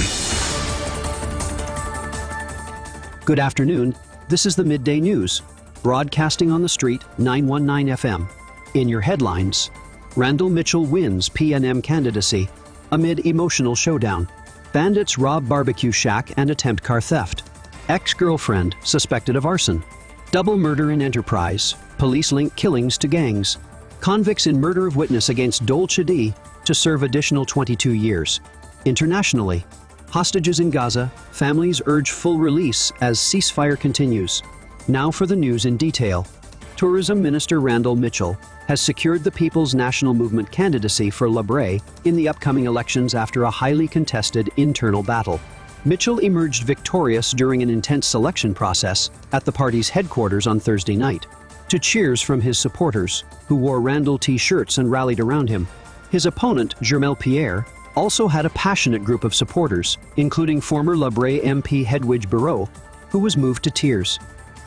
Good afternoon. This is the Midday News, broadcasting on the Street 919 FM. In your headlines, Randall Mitchell wins PNM candidacy amid emotional showdown. Bandits rob barbecue shack and attempt car theft. Ex-girlfriend suspected of arson. Double murder in Enterprise. Police link killings to gangs. Convicts in murder of witness against Dole Chedi to serve additional 22 years. Internationally, hostages in Gaza, families urge full release as ceasefire continues. Now for the news in detail. Tourism Minister Randall Mitchell has secured the People's National Movement candidacy for La Brea in the upcoming elections after a highly contested internal battle. Mitchell emerged victorious during an intense selection process at the party's headquarters on Thursday night, to cheers from his supporters, who wore Randall T-shirts and rallied around him. His opponent, Jermel Pierre, also had a passionate group of supporters, including former La Brea MP Hedwige Barreau, who was moved to tears.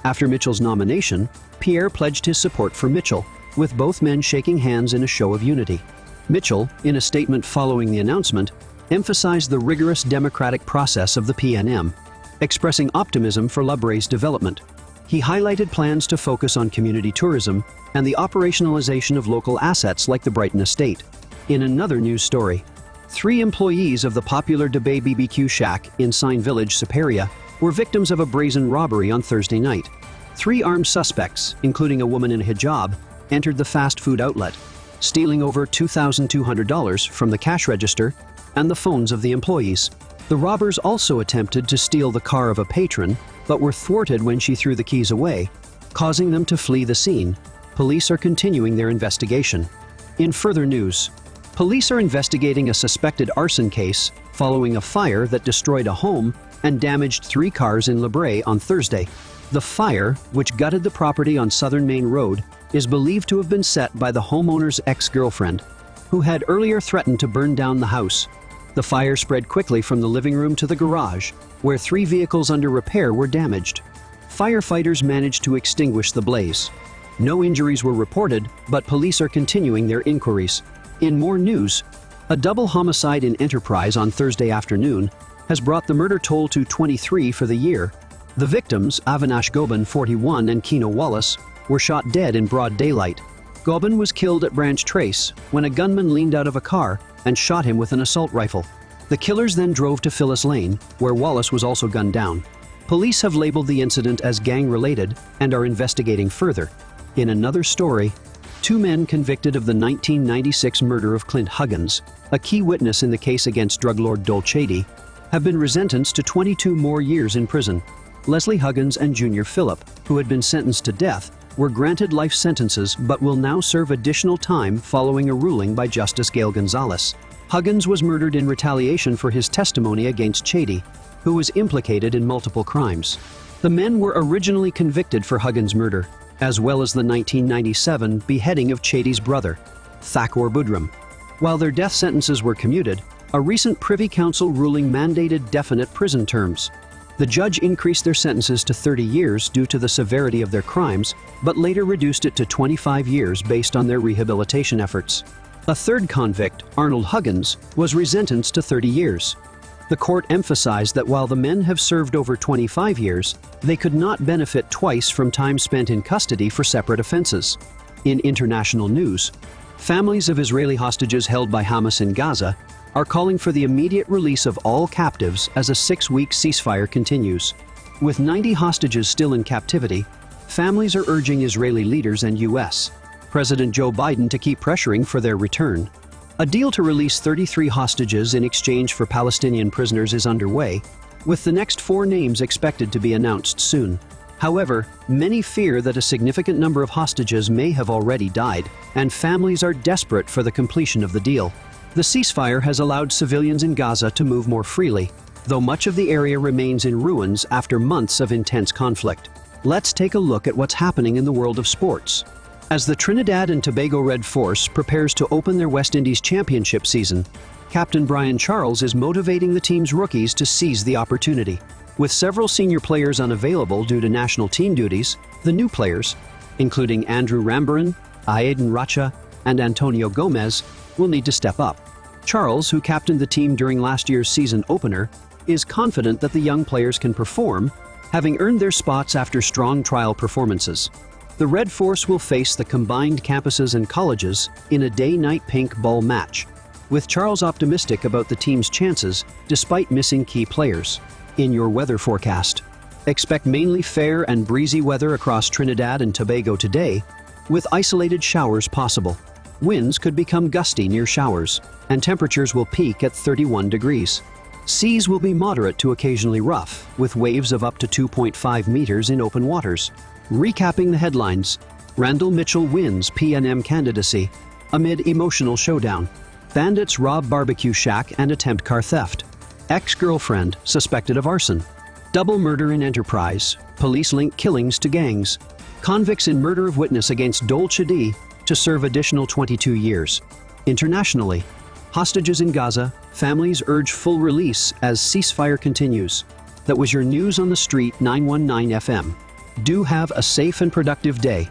After Mitchell's nomination, Pierre pledged his support for Mitchell, with both men shaking hands in a show of unity. Mitchell, in a statement following the announcement, emphasized the rigorous democratic process of the PNM, expressing optimism for La Brea's development. He highlighted plans to focus on community tourism and the operationalization of local assets like the Brighton Estate. In another news story, 3 employees of the popular Debay BBQ Shack in Sign Village, Superior, were victims of a brazen robbery on Thursday night. 3 armed suspects, including a woman in a hijab, entered the fast food outlet, stealing over $2,200 from the cash register and the phones of the employees. The robbers also attempted to steal the car of a patron, but were thwarted when she threw the keys away, causing them to flee the scene. Police are continuing their investigation. In further news, police are investigating a suspected arson case following a fire that destroyed a home and damaged 3 cars in La Brea on Thursday. The fire, which gutted the property on Southern Main Road, is believed to have been set by the homeowner's ex-girlfriend, who had earlier threatened to burn down the house. The fire spread quickly from the living room to the garage, where 3 vehicles under repair were damaged. Firefighters managed to extinguish the blaze. No injuries were reported, but police are continuing their inquiries. In more news, a double homicide in Enterprise on Thursday afternoon has brought the murder toll to 23 for the year. The victims, Avinash Gobin, 41, and Keno Wallace, were shot dead in broad daylight. Gobin was killed at Branch Trace when a gunman leaned out of a car and shot him with an assault rifle. The killers then drove to Phyllis Lane, where Wallace was also gunned down. Police have labeled the incident as gang-related and are investigating further. In another story, 2 men convicted of the 1996 murder of Clint Huggins, a key witness in the case against drug lord Dole Chady, have been sentenced to 22 more years in prison. Leslie Huggins and Junior Phillip, who had been sentenced to death, were granted life sentences but will now serve additional time following a ruling by Justice Gail Gonzalez. Huggins was murdered in retaliation for his testimony against Chady, who was implicated in multiple crimes. The men were originally convicted for Huggins' murder, as well as the 1997 beheading of Chady's brother, Thakur Budram. While their death sentences were commuted, a recent Privy Council ruling mandated definite prison terms. The judge increased their sentences to 30 years due to the severity of their crimes, but later reduced it to 25 years based on their rehabilitation efforts. A third convict, Arnold Huggins, was resentenced to 30 years. The court emphasized that while the men have served over 25 years, they could not benefit twice from time spent in custody for separate offenses. In international news, families of Israeli hostages held by Hamas in Gaza are calling for the immediate release of all captives as a 6-week ceasefire continues. With 90 hostages still in captivity, families are urging Israeli leaders and U.S. President Joe Biden to keep pressuring for their return. A deal to release 33 hostages in exchange for Palestinian prisoners is underway, with the next 4 names expected to be announced soon. However, many fear that a significant number of hostages may have already died, and families are desperate for the completion of the deal. The ceasefire has allowed civilians in Gaza to move more freely, though much of the area remains in ruins after months of intense conflict. Let's take a look at what's happening in the world of sports. As the Trinidad and Tobago Red Force prepares to open their West Indies Championship season, Captain Brian Charles is motivating the team's rookies to seize the opportunity. With several senior players unavailable due to national team duties, the new players, including Andrew Rambaran, Aiden Racha, and Antonio Gomez, will need to step up. Charles, who captained the team during last year's season opener, is confident that the young players can perform, having earned their spots after strong trial performances. The Red Force will face the combined campuses and colleges in a day-night pink ball match, with Charles optimistic about the team's chances despite missing key players. In your weather forecast, expect mainly fair and breezy weather across Trinidad and Tobago today, with isolated showers possible. Winds could become gusty near showers, and temperatures will peak at 31 degrees. Seas will be moderate to occasionally rough, with waves of up to 2.5 meters in open waters. Recapping the headlines, Randall Mitchell wins PNM candidacy amid emotional showdown. Bandits rob barbecue shack and attempt car theft. Ex-girlfriend suspected of arson. Double murder in Enterprise. Police link killings to gangs. Convicts in murder of witness against Dole Chedi to serve additional 22 years. Internationally, hostages in Gaza, families urge full release as ceasefire continues. That was your News on the Street 919 FM. Do have a safe and productive day.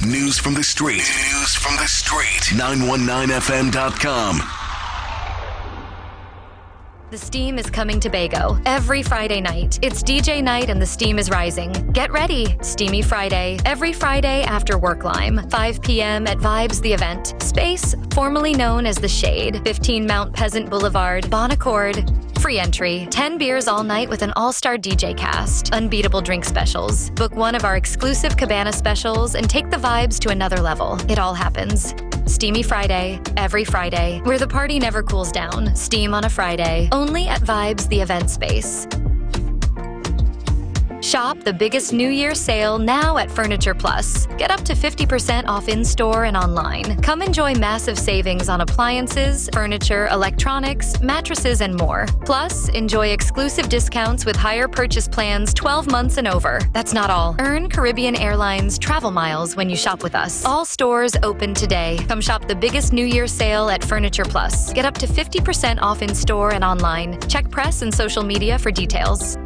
News from the street. News from the street. 919fm.com. The Steam is coming to Bago every Friday night. It's DJ night and the steam is rising. Get ready. Steamy Friday. Every Friday after Work Lime. 5 p.m. at Vibes the Event. Space, formerly known as The Shade. 15 Mount Pleasant Boulevard, Bon Accord. Free entry. 10 beers all night with an all-star DJ cast. Unbeatable drink specials. Book one of our exclusive Cabana specials and take the vibes to another level. It all happens. Steamy Friday, every Friday, where the party never cools down. Steam on a Friday, only at Vibes the Event Space. Shop the biggest New Year sale now at Furniture Plus. Get up to 50% off in-store and online. Come enjoy massive savings on appliances, furniture, electronics, mattresses, and more. Plus, enjoy exclusive discounts with higher purchase plans 12 months and over. That's not all. Earn Caribbean Airlines travel miles when you shop with us. All stores open today. Come shop the biggest New Year sale at Furniture Plus. Get up to 50% off in-store and online. Check press and social media for details.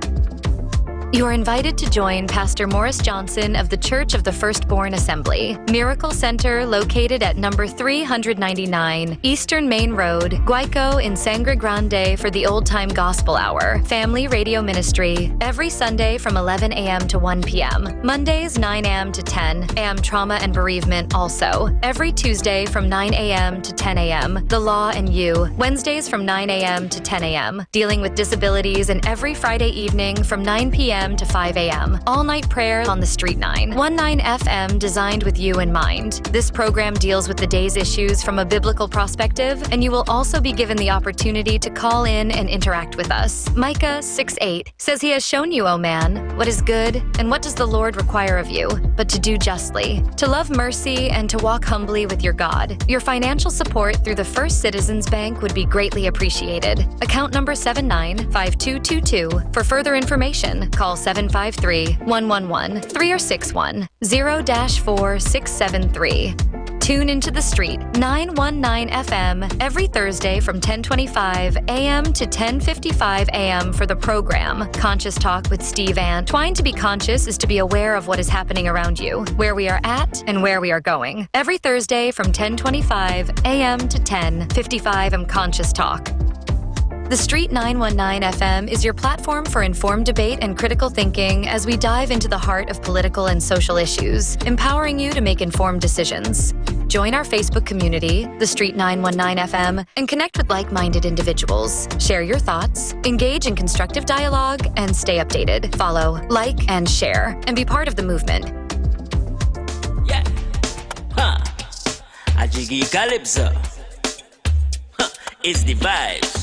You are invited to join Pastor Morris Johnson of the Church of the Firstborn Assembly, Miracle Center located at number 399 Eastern Main Road, Guayco in Sangre Grande for the Old Time Gospel Hour, Family Radio Ministry, every Sunday from 11 a.m. to 1 p.m., Mondays 9 a.m. to 10 a.m. Trauma and Bereavement also, every Tuesday from 9 a.m. to 10 a.m., The Law and You, Wednesdays from 9 a.m. to 10 a.m., Dealing with Disabilities, and every Friday evening from 9 p.m. to 5 a.m. All-night prayer on the Street 919 FM, designed with you in mind. This program deals with the day's issues from a biblical perspective, and you will also be given the opportunity to call in and interact with us. Micah 6:8 says he has shown you, O man, what is good and what does the Lord require of you, but to do justly, to love mercy, and to walk humbly with your God. Your financial support through the First Citizens Bank would be greatly appreciated. Account number 795222. For further information, call 753-111-3 or 61 0-4673. Tune into the Street 919 FM every Thursday from 10:25 a.m. to 10:55 a.m. for the program Conscious Talk with Steve Ant. Trying to be conscious is to be aware of what is happening around you, where we are at, and where we are going. Every Thursday from 10:25 a.m. to 10:55 am Conscious Talk. The Street 919 FM is your platform for informed debate and critical thinking as we dive into the heart of political and social issues, empowering you to make informed decisions. Join our Facebook community, The Street 919 FM, and connect with like-minded individuals. Share your thoughts, engage in constructive dialogue, and stay updated. Follow, like, and share, and be part of the movement. Yeah. Huh. A jiggy calypso. Huh. It's the vibes.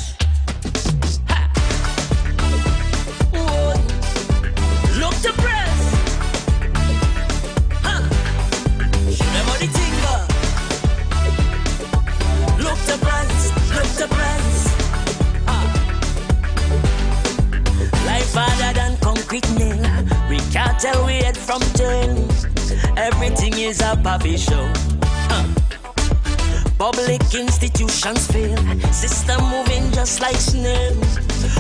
Look to press. Huh. Show them all the tingle. Look to press. Look to press. Huh. Life harder than concrete nail. We can't tell we head from tail. Everything is a puppy show. Huh. Public institutions fail. System moving just like snail.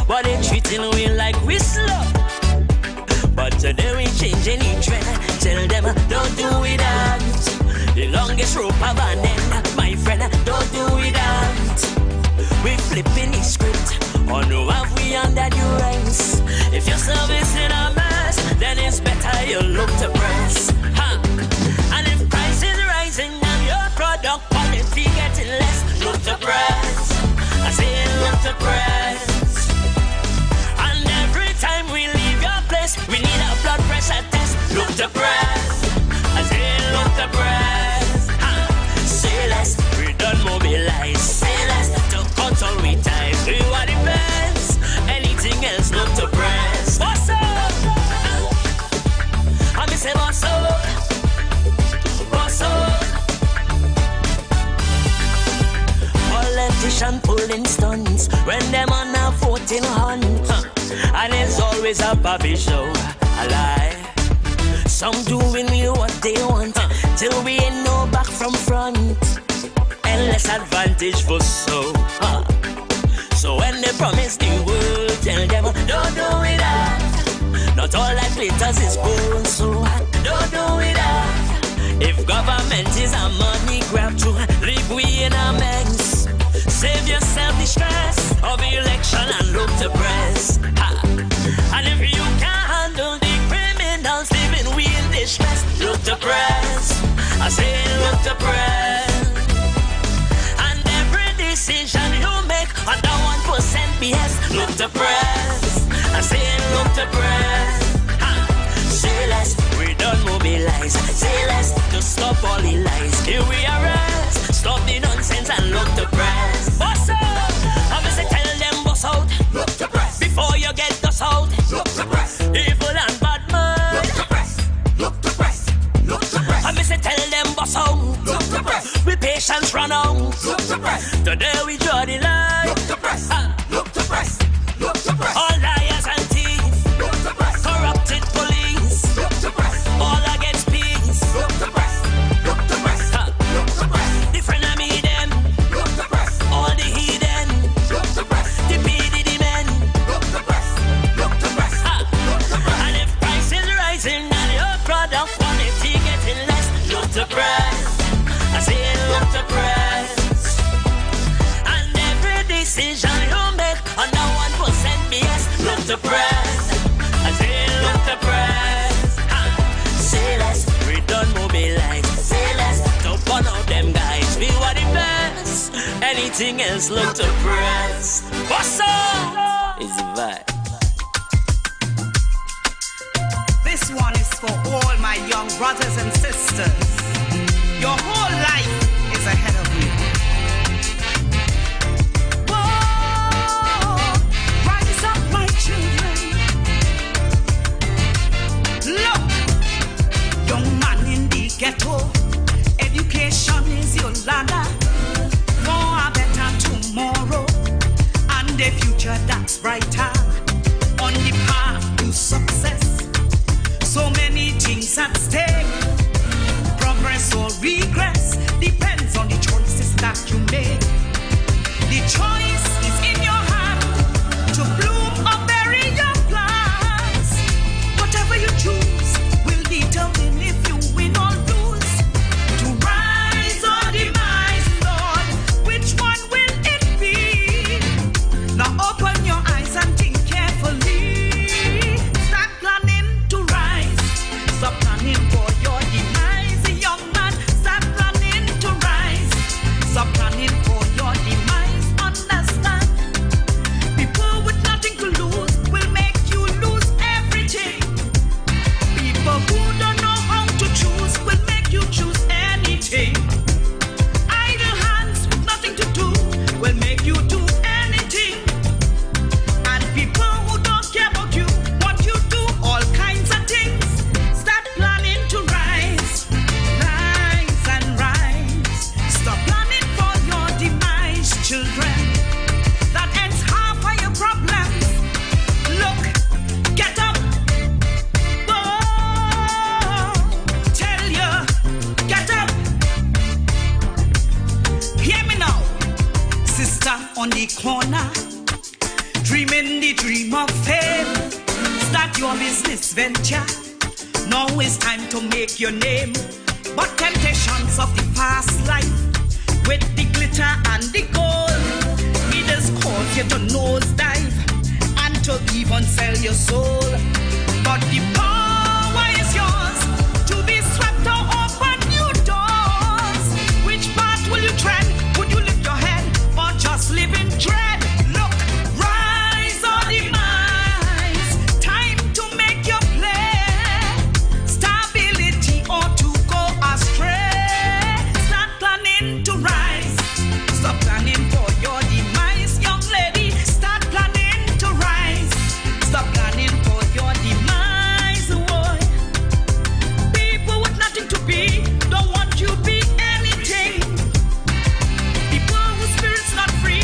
But they treating we like we slow. But today we change any trend. Tell them don't do without the longest rope of an end. My friend, don't do without. We flipping the script. Oh no, have we under duress? If your service in a mess, then it's better you look to press. Huh. And if price is rising and your product quality getting less, look to press. I say look to press. And every time we leave your place, we need a blood pressure test. Look to press. I say look to press. Say less, we don't mobilize. Say less, to cut all we ties. We want the best. Anything else, look to press. What's up? I say what's up? politician pulling stunts when them on a voting hunt. And there's always a puppy show, a lie. Some doing what they want till we ain't no back from front. Endless advantage for so. So when they promise the world, tell them don't do it that. Not all that glitters is gold, so don't do it that. If government is a money grab to leave we in a mess, save yourself the stress of the election and look to press. And if you can't handle the criminals living we in distress, look to press. I say look to press. And every decision you make under 1% BS, look to press. I say look to press. Say less, we don't mobilize. Say less, to stop all the lies. Here we arrest, stop the nonsense and look to press. Boss out, I must tell them boss out. Look to press. Before you get us out. Look to press. Evil and bad man. Look to press. Look to press. Look to press. I must tell them boss out. Look to press. With patience run out. Look to press. Today we draw the line. Look to press. Look to press. Look to press. All liars and thieves. Look to press. Corrupted police. Look to press. All against peace. Look to press. Look to press. Look to press. The friend of me them. Look to press. All the heathen. Look to press. The PDD men. Look to press. Look to press. Look to press. And if price is rising and your product quality getting less, look to press. I say look to press. And every decision you make under 1% BS, look to press. I say look to press. Say less, we don't mobilize. Say less, don't burn out them guys. We want the best. Anything else, look to press. What's up? Is it vibe? This one is for all my young brothers and sisters. Your whole life is ahead of you. Whoa, rise up, my children. Look, young man in the ghetto, education is your ladder for a better tomorrow and a future that's brighter on the path to success. So many things at stake. Progress or regress depends on the choices that you make. The choice is in your hand to bloom or bury your plans. Whatever you choose will determine if you win or lose. To rise or demise, Lord, which one will it be? Now open your eyes and think carefully. Start planning to rise. Stop planning for your demise, young man. Start planning to rise. Stop planning for your demise. Understand? People with nothing to lose will make you lose everything. People who don't know how to choose will make you choose anything. Idle hands with nothing to do will make you do anything. And people who don't care about you want you do all kinds of things. Start planning to rise, rise and rise. Stop planning for your demise, children. That ends half of your problems. Look, get up. Whoa, tell you, get up. Hear me now, sister on the corner, dreaming the dream of fame. Start your business venture. Now it's time to make your name. But temptations of the past life, with the glitter and the gold, leaders cause you to nosedive and to even sell your soul. But the power is yours to be swept or open new doors. Which path will you tread? Would you lift your head or just live in dread? Look, rise or demise. Time to make your play. Stability or to go astray. Start planning to rise. Stop planning for your demise, young lady. Start planning to rise. Stop planning for your demise, boy. People with nothing to be don't want you to be anything. People whose spirit's not free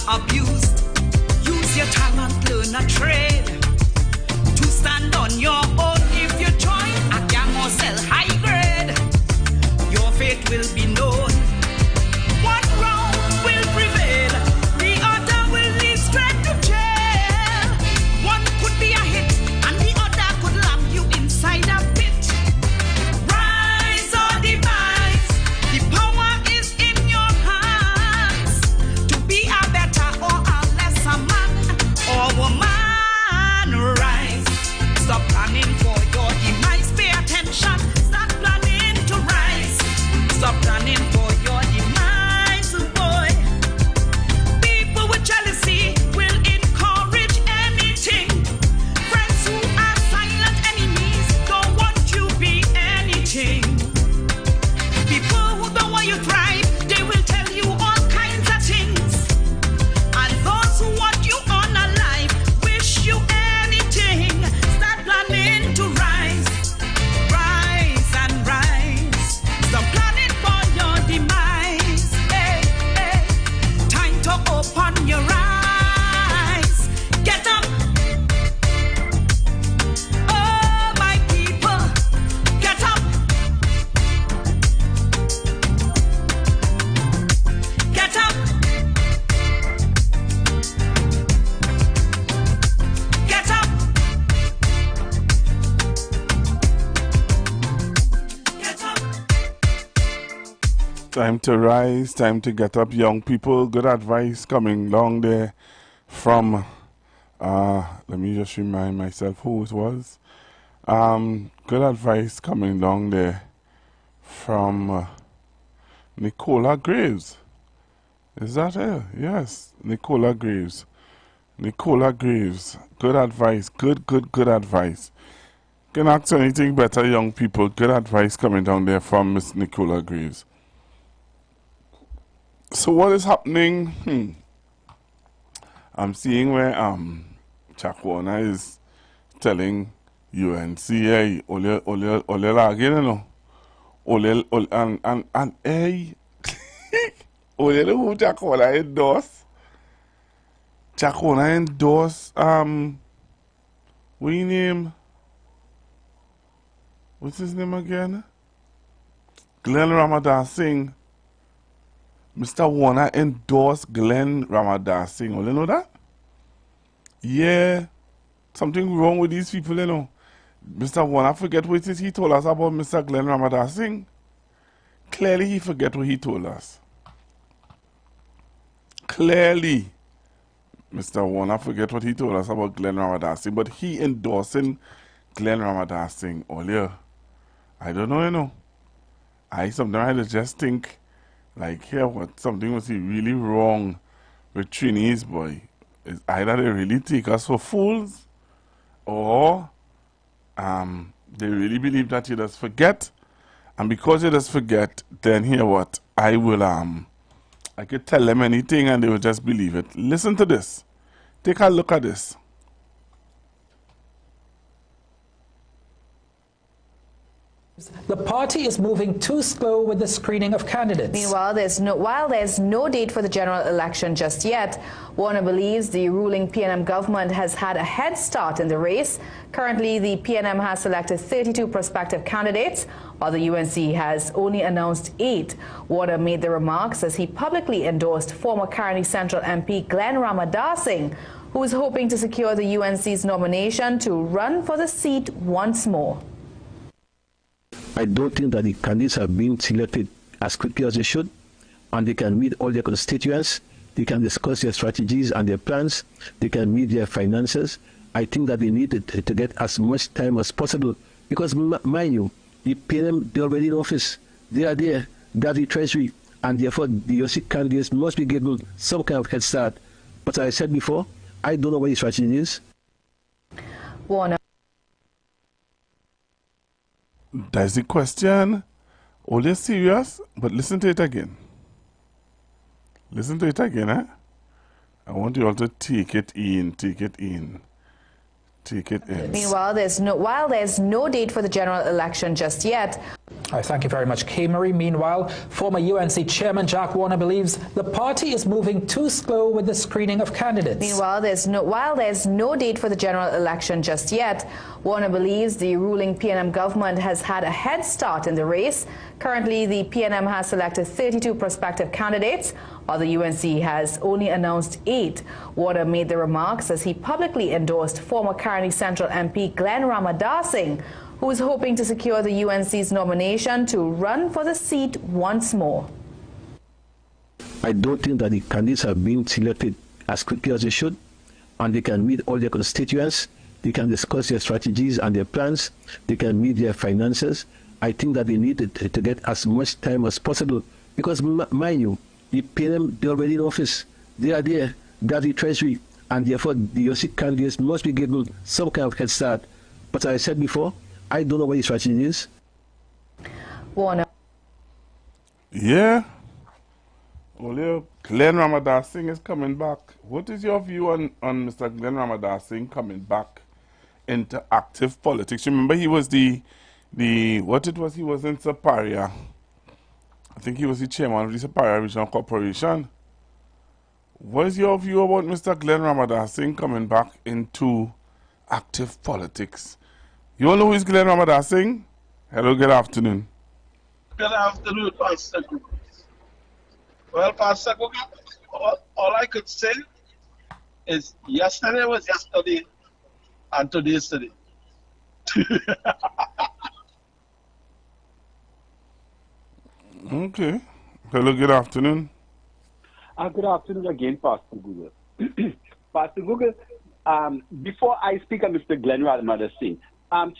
abused. Use your talent, learn a trade. To stand on your own, if you join a gang or sell high grade, your fate will be known. One round will prevail, the other will lead straight to jail. One could be a hit, and the other could lock you inside a pit. Rise or demise, the power is in your hands. To be a better or a lesser man or woman, rise. Stop planning for your demise, pay attention. Start planning to rise. Stop planning for your demise, boy. People with jealousy will encourage anything. Friends who are silent enemies don't want you be anything. People who don't want you thrive, they will tell you all kinds of things. And those who want you unalive wish you anything. Start planning to rise, rise and rise. Stop planning for your demise. Hey, hey. Time to open your eyes. Get up. Oh, my people, get up. Get up. Get up. Get up. Time to rise, time to get up, young people. Good advice coming along there from, let me just remind myself who it was. Good advice coming along there from Nicola Graves. Is that her? Yes, Nicola Graves. Nicola Graves. Good advice. Good advice. Can ask anything better, young people. Good advice coming down there from Miss Nicola Graves. So what is happening? I'm seeing where Chakwana is telling UNC, hey, ole lagi, you know. Ole and hey, ole who Chakwana endorse. Chakwana endorse what you name? What's his name again? Glenn Ramadan Singh. Mr. Warner endorsed Glenn Ramadan Singh. You know that? Yeah. Something wrong with these people, you know. Mr. Warner forget what it is he told us about Mr. Glenn Ramadan Singh. Clearly he forget what he told us. Clearly Mr. Warner forget what he told us about Glenn Ramadan Singh. But he endorsing Glenn Ramadan Singh earlier. I don't know, you know. Sometimes I just think, like, here, what something was really wrong with Trini's boy. It's either they really take us for fools, or they really believe that you just forget. And because you just forget, then here what? I will, I could tell them anything and they will just believe it. Listen to this. Take a look at this. The party is moving too slow with the screening of candidates. Meanwhile, while there's no date for the general election just yet, Warner believes the ruling PNM government has had a head start in the race. Currently, the PNM has selected 32 prospective candidates, while the UNC has only announced 8. Warner made the remarks as he publicly endorsed former Caroni Central MP Glenn Ramadan Singh, who is hoping to secure the UNC's nomination to run for the seat once more. I don't think that the candidates have been selected as quickly as they should, and they can meet all their constituents, they can discuss their strategies and their plans, they can meet their finances. I think that they need to get as much time as possible, because mind you, the PNM, they're already in office, they are there, they are the treasury, and therefore the UNC candidates must be given some kind of head start. But as I said before, I don't know what the strategy is. Warner. That's the question. Only serious, but listen to it again. Listen to it again, eh? I want you all to take it in, take it in. take it in. Meanwhile, while there's no date for the general election just yet. Thank you very much, Kay Marie. Meanwhile, former UNC Chairman Jack Warner believes the party is moving too slow with the screening of candidates. Meanwhile, while there's no date for the general election just yet, Warner believes the ruling PNM government has had a head start in the race. Currently, the PNM has selected 32 prospective candidates, while the UNC has only announced 8. Warner made the remarks as he publicly endorsed former Caroni Central MP Glenn Ramadasinghe, who is hoping to secure the UNC's nomination to run for the seat once more. I don't think that the candidates are being selected as quickly as they should, and they can meet all their constituents, they can discuss their strategies and their plans, they can meet their finances. I think that they need to get as much time as possible, because mind you, the PNM, they're already in office, they are there, they are the treasury, and therefore the UNC candidates must be given some kind of head start. But as I said before, I don't know what the strategy is. Warner. Yeah. Well, Glenn Ramadasinghe is coming back. What is your view on Mr. Glenn Ramadasinghe coming back into active politics? Remember, he was he was in Saparia. I think he was the chairman of the Saparia Regional Corporation. What is your view about Mr. Glenn Ramadasinghe coming back into active politics? You all know who is Glenn Ramadasinghe? Hello, good afternoon. Good afternoon, Pastor Google. Well, Pastor Google, all I could say is yesterday was yesterday and today is today. Okay. Hello, good afternoon. Good afternoon again, Pastor Google. Pastor Google, before I speak on Mr. Glenn Ramadasinghe,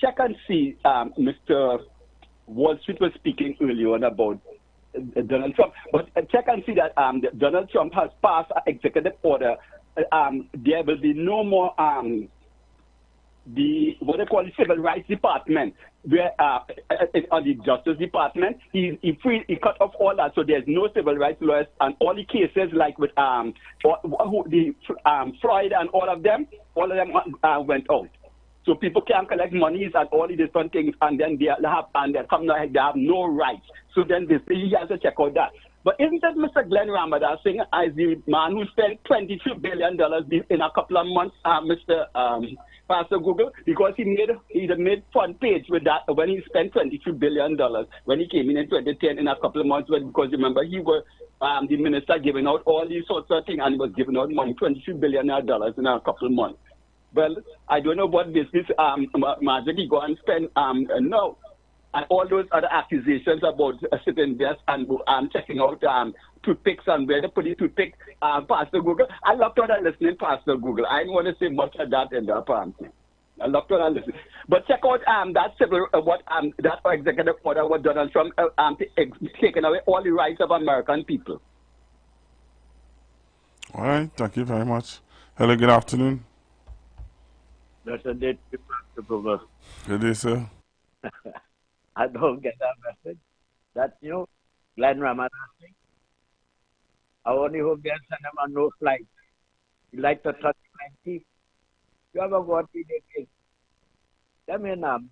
check and see, Mr. Wall Street was speaking earlier on about Donald Trump, but check and see that Donald Trump has passed an executive order. There will be no more what they call the Civil Rights Department, where on the Justice Department, he cut off all that, so there's no civil rights lawyers, and all the cases like with Floyd and all of them went out. So people can't collect monies and all the different things, and then they have no rights. So then he has to check out that. But isn't it Mr. Glenn Ramadasinghe as the man who spent $22 billion in a couple of months, Mr. Pastor Google? Because he made front page with that when he spent $22 billion when he came in 2010 in a couple of months. Because remember, he was the minister giving out all these sorts of things, and he was giving out money, $22 billion in a couple of months. Well, I don't know what business magic he go and spend no. And all those other accusations about sitting there and checking out toothpicks and where to put the toothpick, Pastor Google. I love to listening, Pastor Google. I don't want to say much of that in the apparently. I love to listen. But check out that executive order what Donald Trump taking away all the rights of American people. All right, thank you very much. Hello, good afternoon. That's a day to Pastor Google. Good day, sir. I don't get that message. That, Glenn Ramadasinghe, I only hope they send him on no flight. He like to touch my teeth. You ever go to the kids? Them in and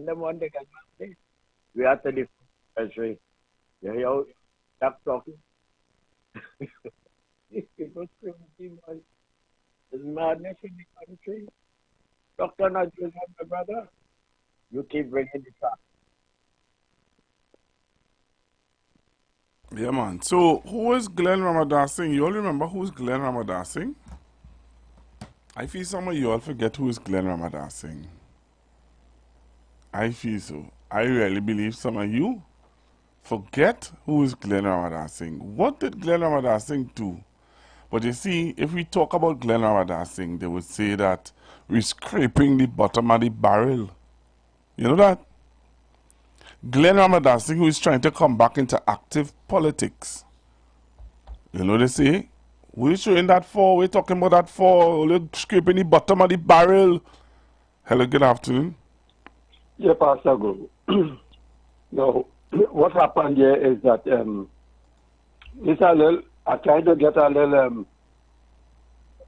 them one they get message. We have to live country. You hear how stop talking? These people screaming, there's madness in the country. Dr. Najul, my brother, you keep bringing the truck. Yeah, man. So, who is Glenn Ramadasinghe? You all remember who is Glenn Ramadasinghe? I feel some of you all forget who is Glenn Ramadasinghe. I feel so. I really believe some of you forget who is Glenn Ramadasinghe. What did Glenn Ramadasinghe do? But you see, if we talk about Glenn Ramadasinghe, they would say that we're scraping the bottom of the barrel. You know that? Glenn Ramadasinghe, who is trying to come back into active politics. You know they say, we're showing that for, we're talking about that for, we're scraping the bottom of the barrel. Hello, good afternoon. Yeah, Pastor Go. Now, what happened here is that it's a little, I tried to get a little,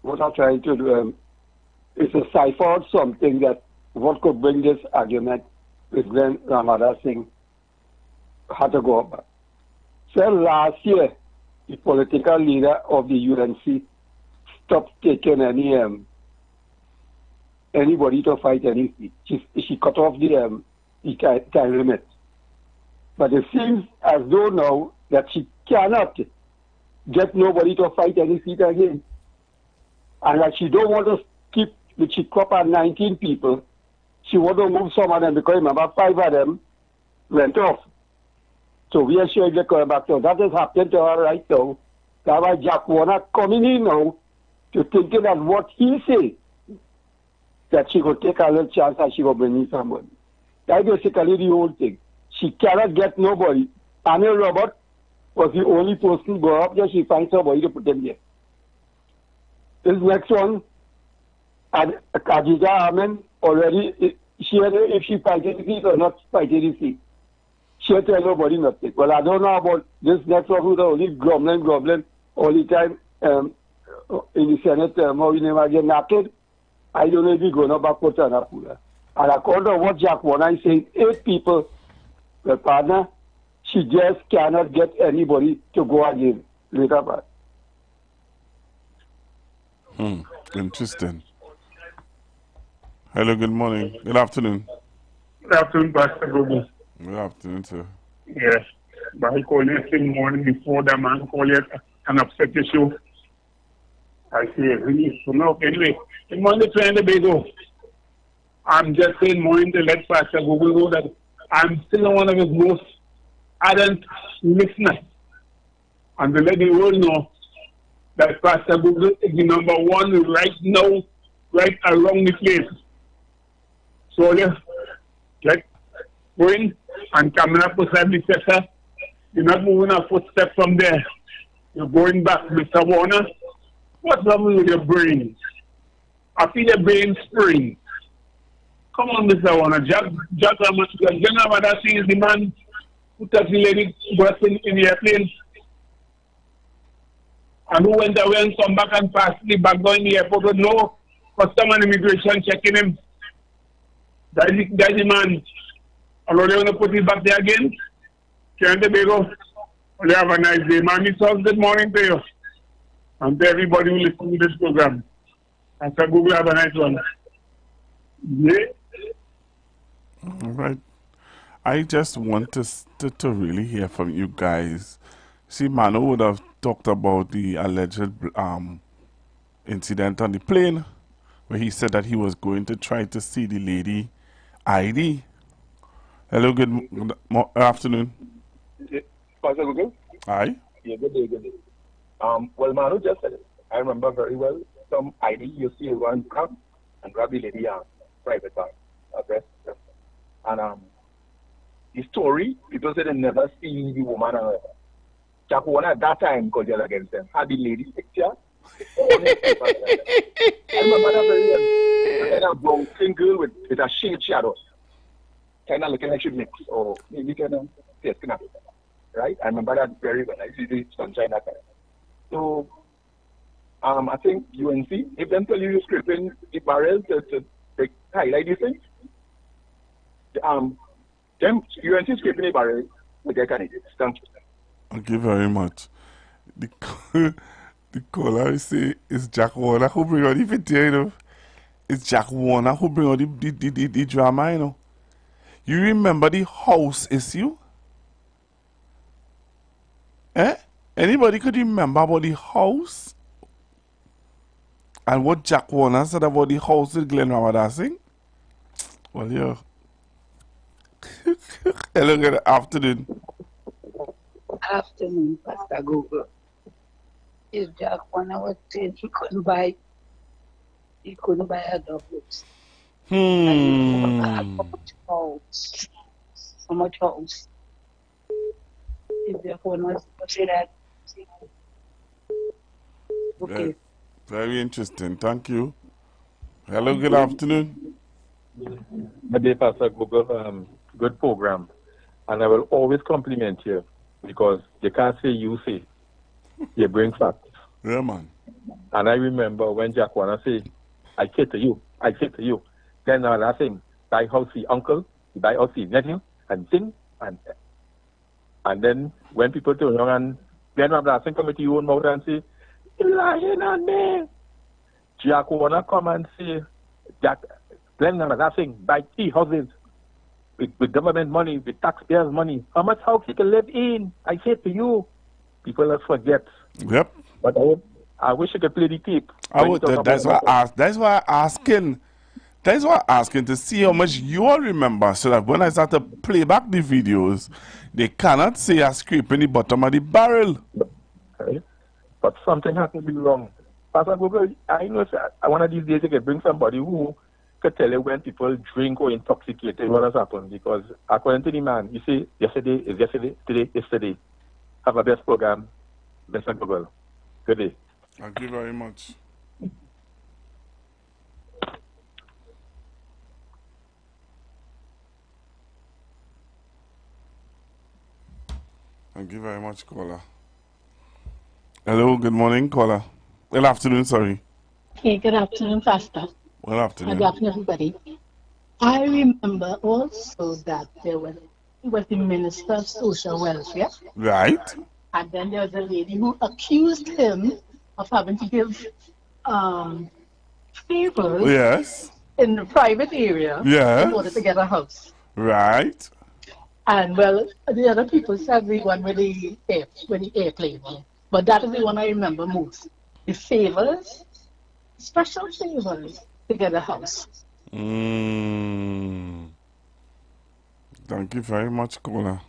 what I'm trying to do, it's a cipher or something that what could bring this argument with Glenn Ramada Singh had to go back. So last year, the political leader of the UNC stopped taking anybody to fight any seat. She cut off the time limit. But it seems as though now that she cannot get nobody to fight any seat again. And that she don't want to keep the crop at 19 people. She want to move some of them because remember 5 of them went off. So we are sure they're coming back. So that is happening to her right now. That's why Jack Warner coming in now to thinking that what he say, that she could take a little chance and she will bring in somebody. That's basically the whole thing. She cannot get nobody. Annie Robert was the only person go up there. She finds somebody to put them there. This next one, Khadija Amen already, she had, if she fighting the seat or not fighting the seat. She'll tell nobody nothing. Well, I don't know about this next one who's only grumbling all the time in the Senate, how you name again, naked. I don't know if he's going to back put on a cooler. And according to what Jack Warner is saying, 8 people, the partner, she just cannot get anybody to go again later back. Interesting. Hello, good morning. Good afternoon. Good afternoon, Pastor Google. Good afternoon, sir. Yes. But I called yesterday morning before that man called you an upset issue. I say, really? So no, anyway, in Monday, Trinidad and Tobago, I'm just saying morning to let Pastor Google know that I'm still one of his most ardent listeners. And to let the world know that Pastor Google is the #1 right now, right around the place. So let's go in and coming up with the sector. You're not moving a footstep from there. You're going back, Mr. Warner. What's wrong with your brain? I feel your brain spring. Come on, Mr. Warner. Jack Ramada Singh is the man who touched the lady in the airplane. And who went away and come back and passed the back door in the airport with no custom and immigration checking him. That's the man. And they want to put it back there again. Trinidad and Tobago. You have a nice day. Mammy Sauce, good morning to you. And to everybody who listens to this program. And so Google, have a nice one. Yeah. All right. I just want to really hear from you guys. See, Mano would have talked about the alleged incident on the plane where he said that he was going to try to see the lady ID. Hello, good afternoon. Pastor Google? Hi. Yeah, good day. Well, Manu just said it. I remember very well some ID you see one come and grab the lady private address. And the story, people said they never seen the woman. Jack Warner at that time got yelled against them. Had the lady picture. I remember that very well. And a brown skin girl with a shade shadow. Kind of looking like she mix or maybe kind of tasting up. Right? I remember that very well. I see the sunshine that time. So, I think UNC, if them tell you're scraping the barrel to highlight these things, them UNC scraping the barrel with their candidates. Thank you. Thank you very much. The caller say it's Jack Warner who bring out the video, you know. It's Jack Warner who bring out the drama, you know. You remember the house issue? Anybody could remember about the house? And what Jack Warner said about the house with Glenn Ramada Singh? Well, yeah. Hello, good afternoon. Afternoon, Pastor Google. If Jack Warner was saying he couldn't buy a dog books. How much house? If Jack Warner was to say that. Okay. Very interesting. Thank you. Hello, good afternoon. Good day, Pastor Google. Good program. And I will always compliment you because you can't say you say. You bring facts. Yeah, man. And I remember when Jack Warner said, I say to you, I say to you, then another thing, buy house for uncle, you buy house for nephew, and thing, and then when people turn around and then I'm laughing, come to your own mouth and say, you're lying on me. Jack wanna come and say that then another thing, buy 3 houses with government money, with taxpayers' money. How much house you can live in? I say to you, people let's forget. Yep. But I wish I could play the tape. That's why I'm asking. That's why I'm asking to see how much you all remember, so that when I start to play back the videos, they cannot say I scraping the bottom of the barrel. Okay. But something has to be wrong. Pastor Google, I know one of these days you can bring somebody who could tell you when people drink or intoxicated what has happened. Because according to the man, you say yesterday is yesterday, today is today. Have a best program, Mr. Google. Good day. Thank you very much. Thank you very much, caller. Hello, good morning, caller. Good afternoon, sorry. Hey, good afternoon, Pastor. Good afternoon. Good afternoon, everybody. I remember also that there was the Minister of Social Welfare. Right. And then there was a lady who accused him of having to give favors Yes. in the private area Yes. in order to get a house. Right. And well, the other people said the one with the airplane. But that is the one I remember most. The favors, special favors to get a house. Thank you very much, caller.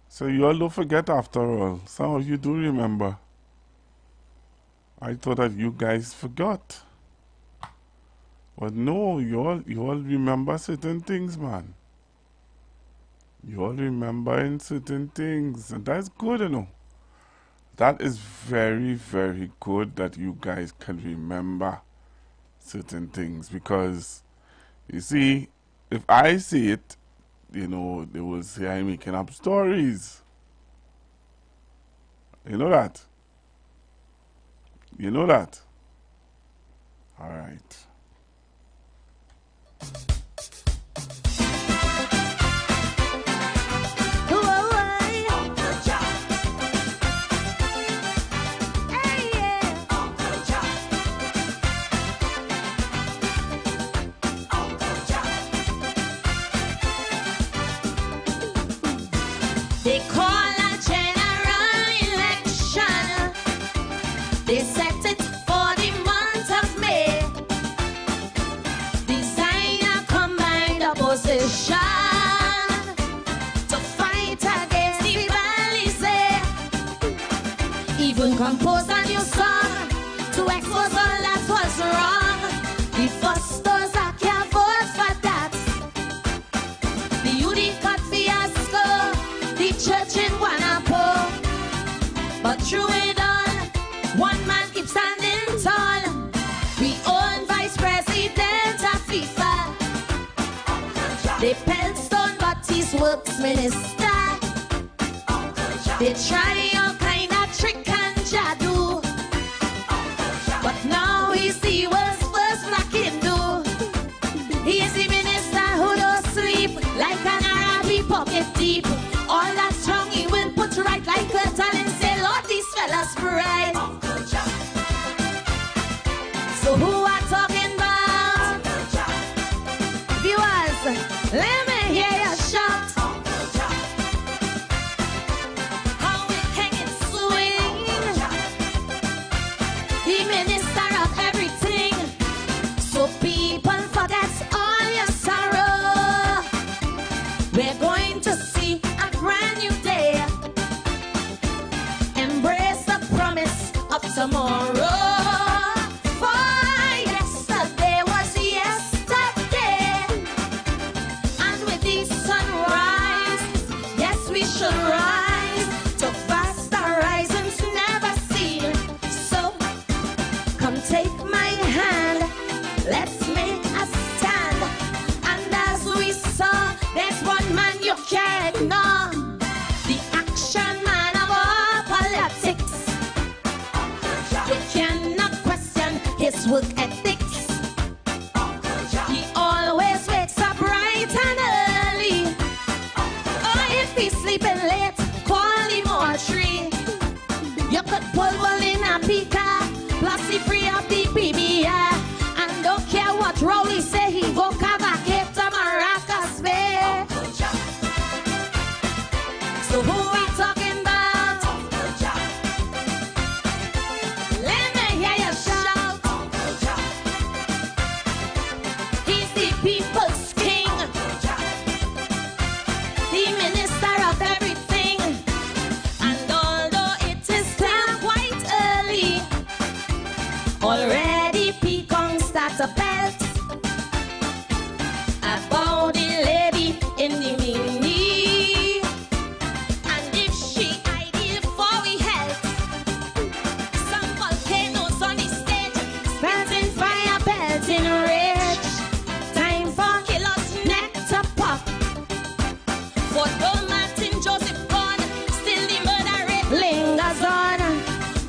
So you all don't forget after all. Some of you do remember. I thought that you guys forgot. But no, you all remember certain things, man. You all remembering certain things. And that's good, you know. That is very, very good that you guys can remember certain things. Because, you see, if I see it, you know, they will say I'm making up stories. You know that? You know that? All right. They call a general election. They set it for the month of May. Design a combined opposition to fight against the Balizé. Even compose a new song to expose all that was wrong. The fosters I can't vote for that. The UD cut fiasco, the church in Guanapo. But through it all, one man keeps standing tall. We own Vice President of FIFA. They pelt stone, but he's works minister. They try all kind of trick and jadoo. But now he's the worst black Hindu. He is the minister who don't sleep like an Arabic pocket deep. All that strong he will put right like a talent. Say, Lord, these fellas bright. So who are talking about? Viewers, let me hear your shout. How we can it swing. The minister of everything. So people forget all your sorrow. We're going to see a brand new day. Embrace the promise of tomorrow. For yesterday was yesterday. And with the sunrise, yes, we should rise to vast horizons never seen. So come take my hand, let's make a stand. And as we saw, there's one man you can't ignore. The action man of all politics. You cannot question his work ethics. Pika, plus he free up the PBI. And don't care what Rowley say, he go cover Cape to Maracas Bay. So who we talking about? Let me hear you shout. He's the people's king, the minister of everything. And although it is still quite early, already Pekong start to belt about the lady in the mini. And if she ideal for we help, some volcanoes on the stage, spouting fire, belting rage. Time for killers neck to pop. For though Martin Joseph gone, still the murder rate lingers on.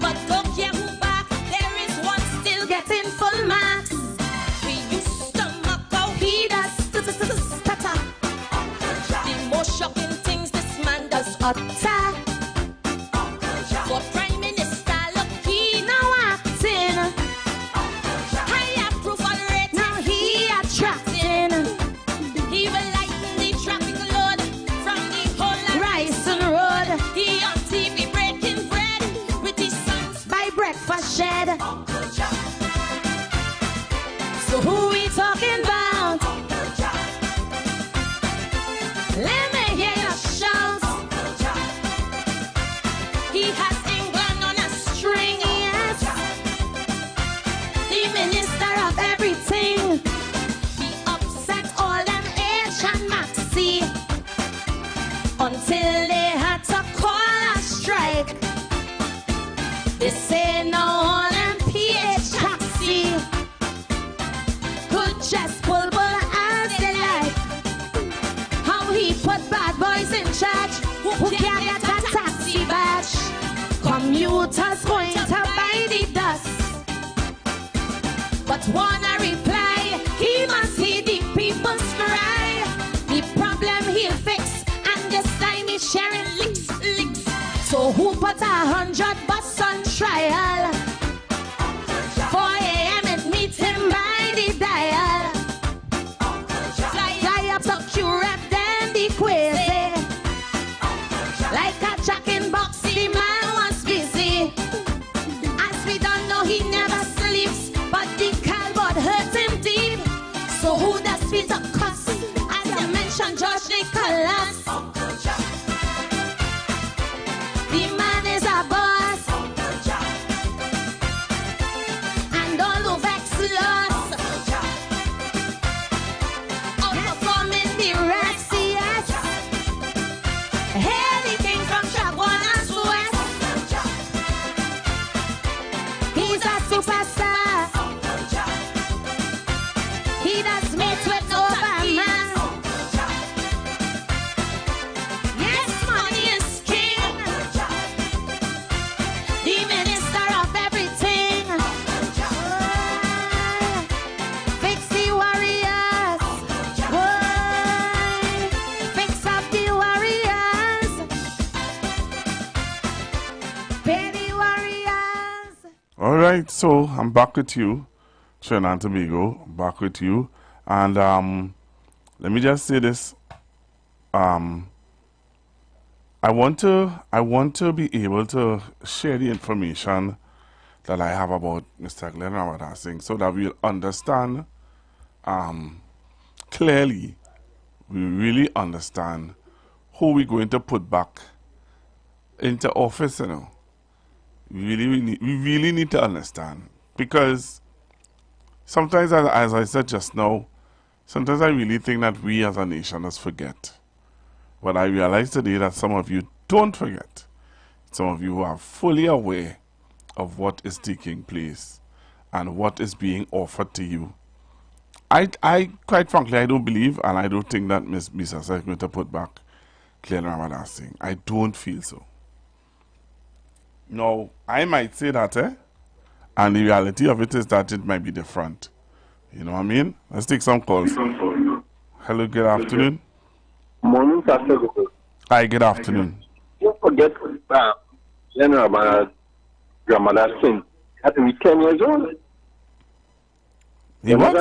But go care who back, there is one still getting full marks. We used to mock how he does stutter. The most shocking things this man does utter. For Prime Minister, look, he now acting. Higher proof on rate, now he attracting. He will lighten the traffic load from the whole of Ryson Road. He on TV breaking bread with his sons by breakfast shed. So who we talking about? Let me hear your shout. He has England on a string, yes. The minister of everything. He upset all them H and Maxi until they had to call a strike. They say no all them PH taxi could just pull as they like. How he put bad boys in charge who can't get a taxi badge. Commuters going to buy the dust. But wanna reply, he must hear the people's cry. The problem he'll fix, and this time he's sharing licks. So who put 100 bucks on trial? 4 a.m. and meet him by the dial. Fly up to Curab, then the Quasi. Like a jack in box, the man was busy. As we don't know, he never sleeps, but the cardboard hurts him deep. So who does fit a cuss? As you mentioned, George Nicholas. The man is a boss, and all who vex lost. Outperforming the rest, yes. Hail the king from Chaguanas West. He's a superstar. He does meet with Obama. Yes, money is king. The minister of everything. Fix the warriors. Fix up the warriors. Pay the warriors. All right, so I'm back with you, Trinidad and Tobago, back with you. And let me just say this. I want to be able to share the information that I have about Mr. Glenn Ramadan Singh so that we'll understand clearly, we really understand who we're going to put back into office, you know. We really need to understand, because sometimes, as I said just now, sometimes I really think that we as a nation just forget. But I realize today that some of you don't forget. Some of you are fully aware of what is taking place and what is being offered to you. I quite frankly, I don't believe, and I don't think that Ms. Bisasa is going to put back Glenn Ramadan Singh. I don't feel so. No, I might say that, and the reality of it is that it might be different. You know what I mean? Let's take some calls. Hello, good afternoon. Morning, Pastor. Hi, good afternoon. Don't forget, General, grandmother sing. Had to be 10 years old. You what?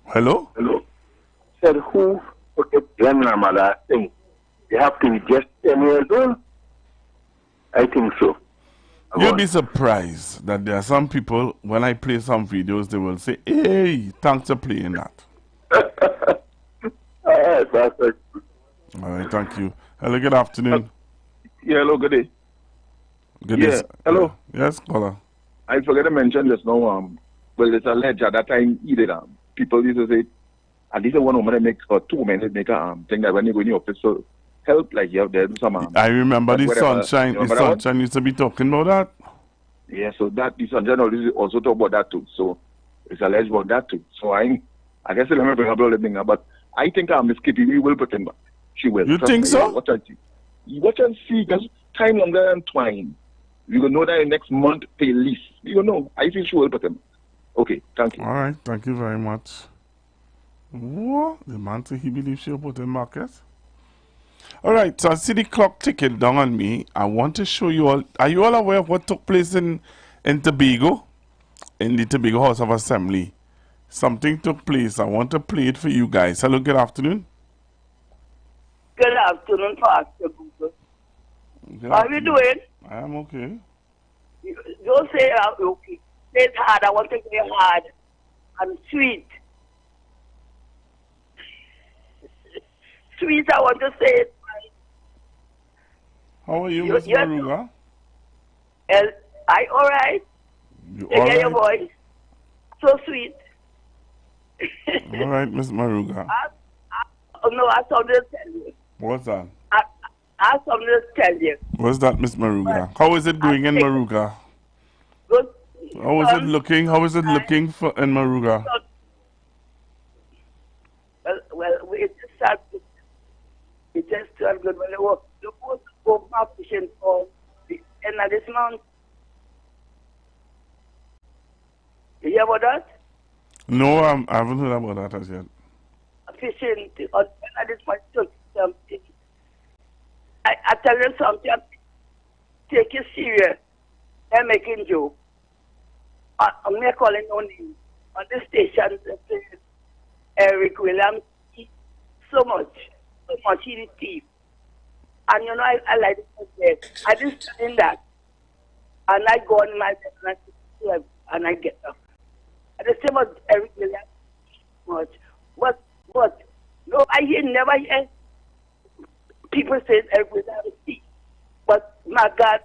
Hello? Hello. Said who put the grandmother sing? You have to be just 10 years old? I think so. You'll be surprised that there are some people, when I play some videos, they will say, hey, thanks for playing that. Alright, perfect. All right, thank you. Hello, good afternoon. Yeah, hello, good day. Good yeah, day. hello. Yes, caller. I forgot to mention just now, well, it's alleged at that time, he did, people used to say, at least one woman makes, or two women make a thing that when you go in the office, so help, like you have there do some. I remember the sunshine. The sunshine used to be talking about that. Yeah, so that the sunshine also talk about that too. So it's alleged about that too. So I guess let me bring up all the thing. But I think Miss Kitty we will put him back. She will. You think so? Watch and see, because time longer than twine. We will know that in next month pay lease. We will know. I feel she will put him. Okay, thank you. All right, thank you very much. What? The man said he believes she'll put him back, yes? All right, so I see the clock ticking down on me. I want to show you all. Are you all aware of what took place in Tobago? In the Tobago House of Assembly. Something took place. I want to play it for you guys. Hello, good afternoon. Good afternoon, Pastor Google. How are you doing? I am okay. Don't say okay. Say it hard. I want to say hard and sweet. Sweet, I want to say it. How are you, Miss Maruga? I all right? You all right? Your voice. So sweet. All right, Miss Maruga. No, I something to tell you. What's that? I have something to tell you. What's that, Miss Maruga? How is it going in Maruga? Good. How is it looking? How is it looking in Maruga? Well, it's just sad. It's just good. Well, we're supposed to go fishing for the end of this month. You hear about that? No, I haven't heard about that as yet. Fishing on the end of this month. I tell you something. Take it serious. They're making joke. I'm not calling no name. On the station, Eric Williams, so much he is thief. And you know, I like it. I just studying that. And I go on my bed and I get up. And the same as Eric Williams, much. But, no, I never hear people say Eric Williams is thief. But my God,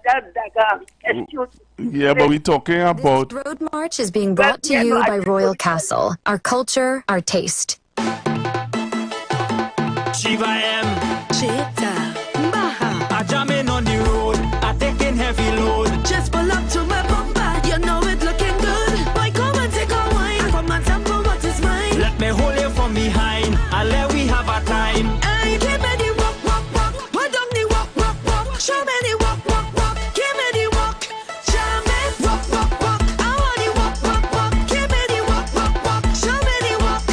excuse me. Yeah, but we're talking about... This road march is being brought to you by Royal Castle. Our culture, our taste. Shiva M. Cheta. Maha. I jamming on the road. I taking heavy load. Just pull up to my bumper. You know it looking good. Boy, come and take a wine. Come and sample what is mine. Let me hold you from behind. And let we have a time. Hey, give me the walk, walk, walk. What don't the walk, walk, walk. Show me the walk, walk, walk. Give me the walk. Jam it, walk, walk, walk. I want the walk, walk, walk. Give me the walk, walk, walk. Show me the walk.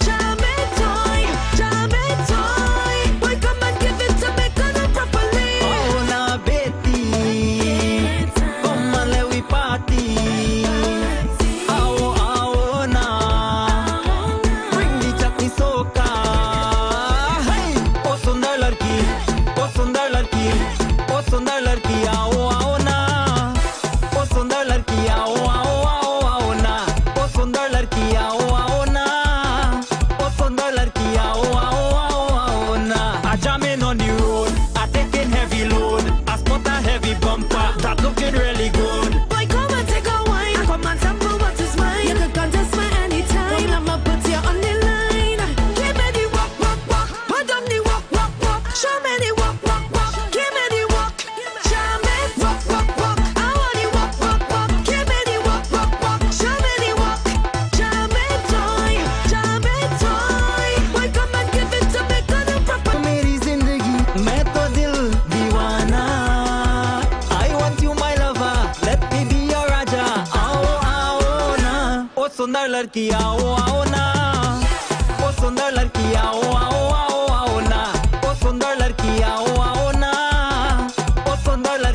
Jam it, toy. Jam it, toy. Boy, come and give it to me, cause I'm properly. Oh, now, Betty. Come and let we party. Oh, now. Bring the chutney soca. Hey, oh, sundar ladki. Oh, sundar ladki. Oh, sundar ladki. आओ ना. Oh, sundar ladki. आओ ना. Oh, sundar ladki. आओ ना. Oh, sundar ladki. आओ ना. I jamming on the road. I taking heavy load. I spot a heavy bumper. That looking really good. Boy, come and take a wine. Come and sample what is mine. You can contest me anytime. I'ma put you on the line. Give me the walk, walk, walk. Put on the walk, walk, walk. Show me the walk, walk, walk. Give me the walk. Jam it, walk, walk, walk. I want the walk, walk, walk. Give me the walk, walk, walk. Show me the walk. Jam it, toy. Jam it, toy. Boy, come and give it to me, cause I'm proper. मेरी जिंदगी मैं तो दिल दीवाना. I want you my lover. Let me be your raja. आओ ना. ओ सुंदर लड़की आओ ना. ओ सुंदर लड़की आओ ना. ओ सुंदर लड़की आओ ना. ओ सुंदर लड़की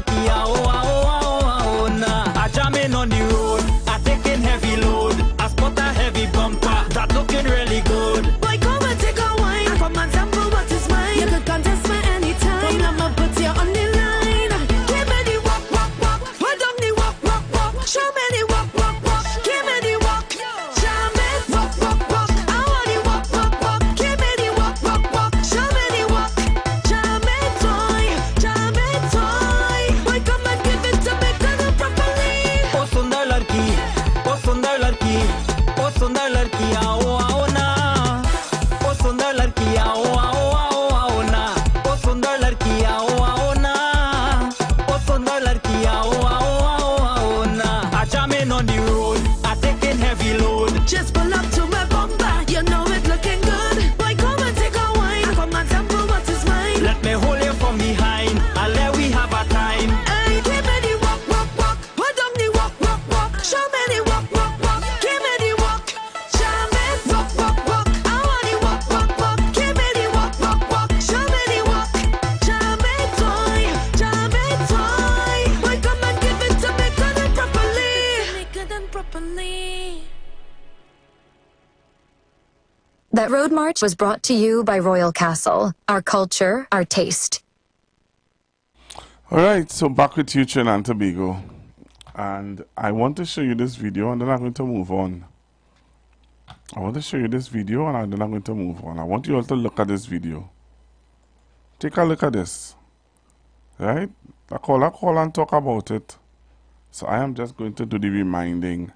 Just pull up to my bumper, you know it looking good. Boy, come and take a wine. Come and tell me what is mine. Let me hold you from behind, and let we have a time. Hey, give me the walk, walk, walk. What on the walk, walk, walk. Show me the walk, walk, walk. Give me the walk. Show me walk, walk, walk. I want the walk, walk, walk. Give me the walk, walk, walk. Show me the walk. Show me toy, show me toy. Boy, come and give it to me good and properly. Good and properly. That road march was brought to you by Royal Castle. Our culture, our taste. All right, so back with you, Trinidad and Tobago. And I want to show you this video, and then I'm going to move on. I want to show you this video, and then I'm going to move on. I want you all to look at this video. Take a look at this. Right? I call and talk about it. So I am just going to do the reminding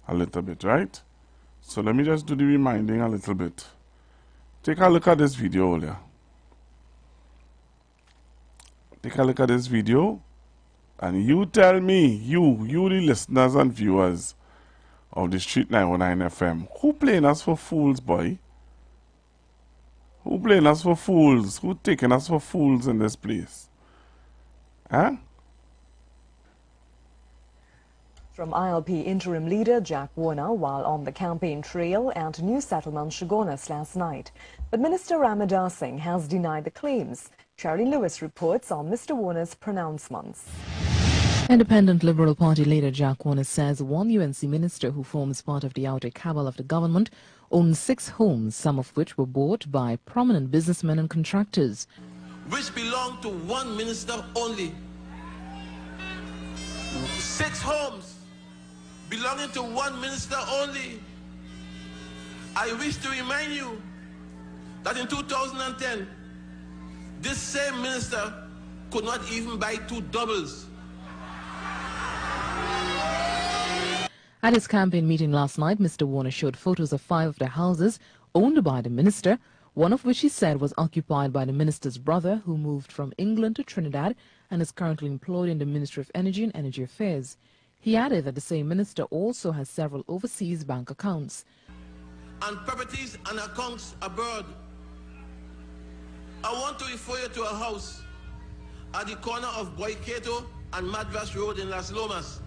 a little bit, right? So let me just do the reminding a little bit. Take a look at this video earlier. Take a look at this video, and you tell me, you the listeners and viewers of the Street 919 FM, who playing us for fools, boy? Who playing us for fools? Who taking us for fools in this place? Huh? From ILP interim leader Jack Warner while on the campaign trail at New Settlement, Shogunas last night. But Minister Ramadar Singh has denied the claims. Charlie Lewis reports on Mr. Warner's pronouncements. Independent Liberal Party leader Jack Warner says one UNC minister who forms part of the outer cabal of the government owns 6 homes, some of which were bought by prominent businessmen and contractors. Which belong to one minister only. 6 homes belonging to one minister only. I wish to remind you that in 2010, this same minister could not even buy 2 doubles. At his campaign meeting last night, Mr. Warner showed photos of 5 of the houses owned by the minister, one of which he said was occupied by the minister's brother, who moved from England to Trinidad and is currently employed in the Ministry of Energy and Energy Affairs. He added that the same minister also has several overseas bank accounts. And properties and accounts abroad. I want to refer you to a house at the corner of Boykato and Madras Road in Las Lomas.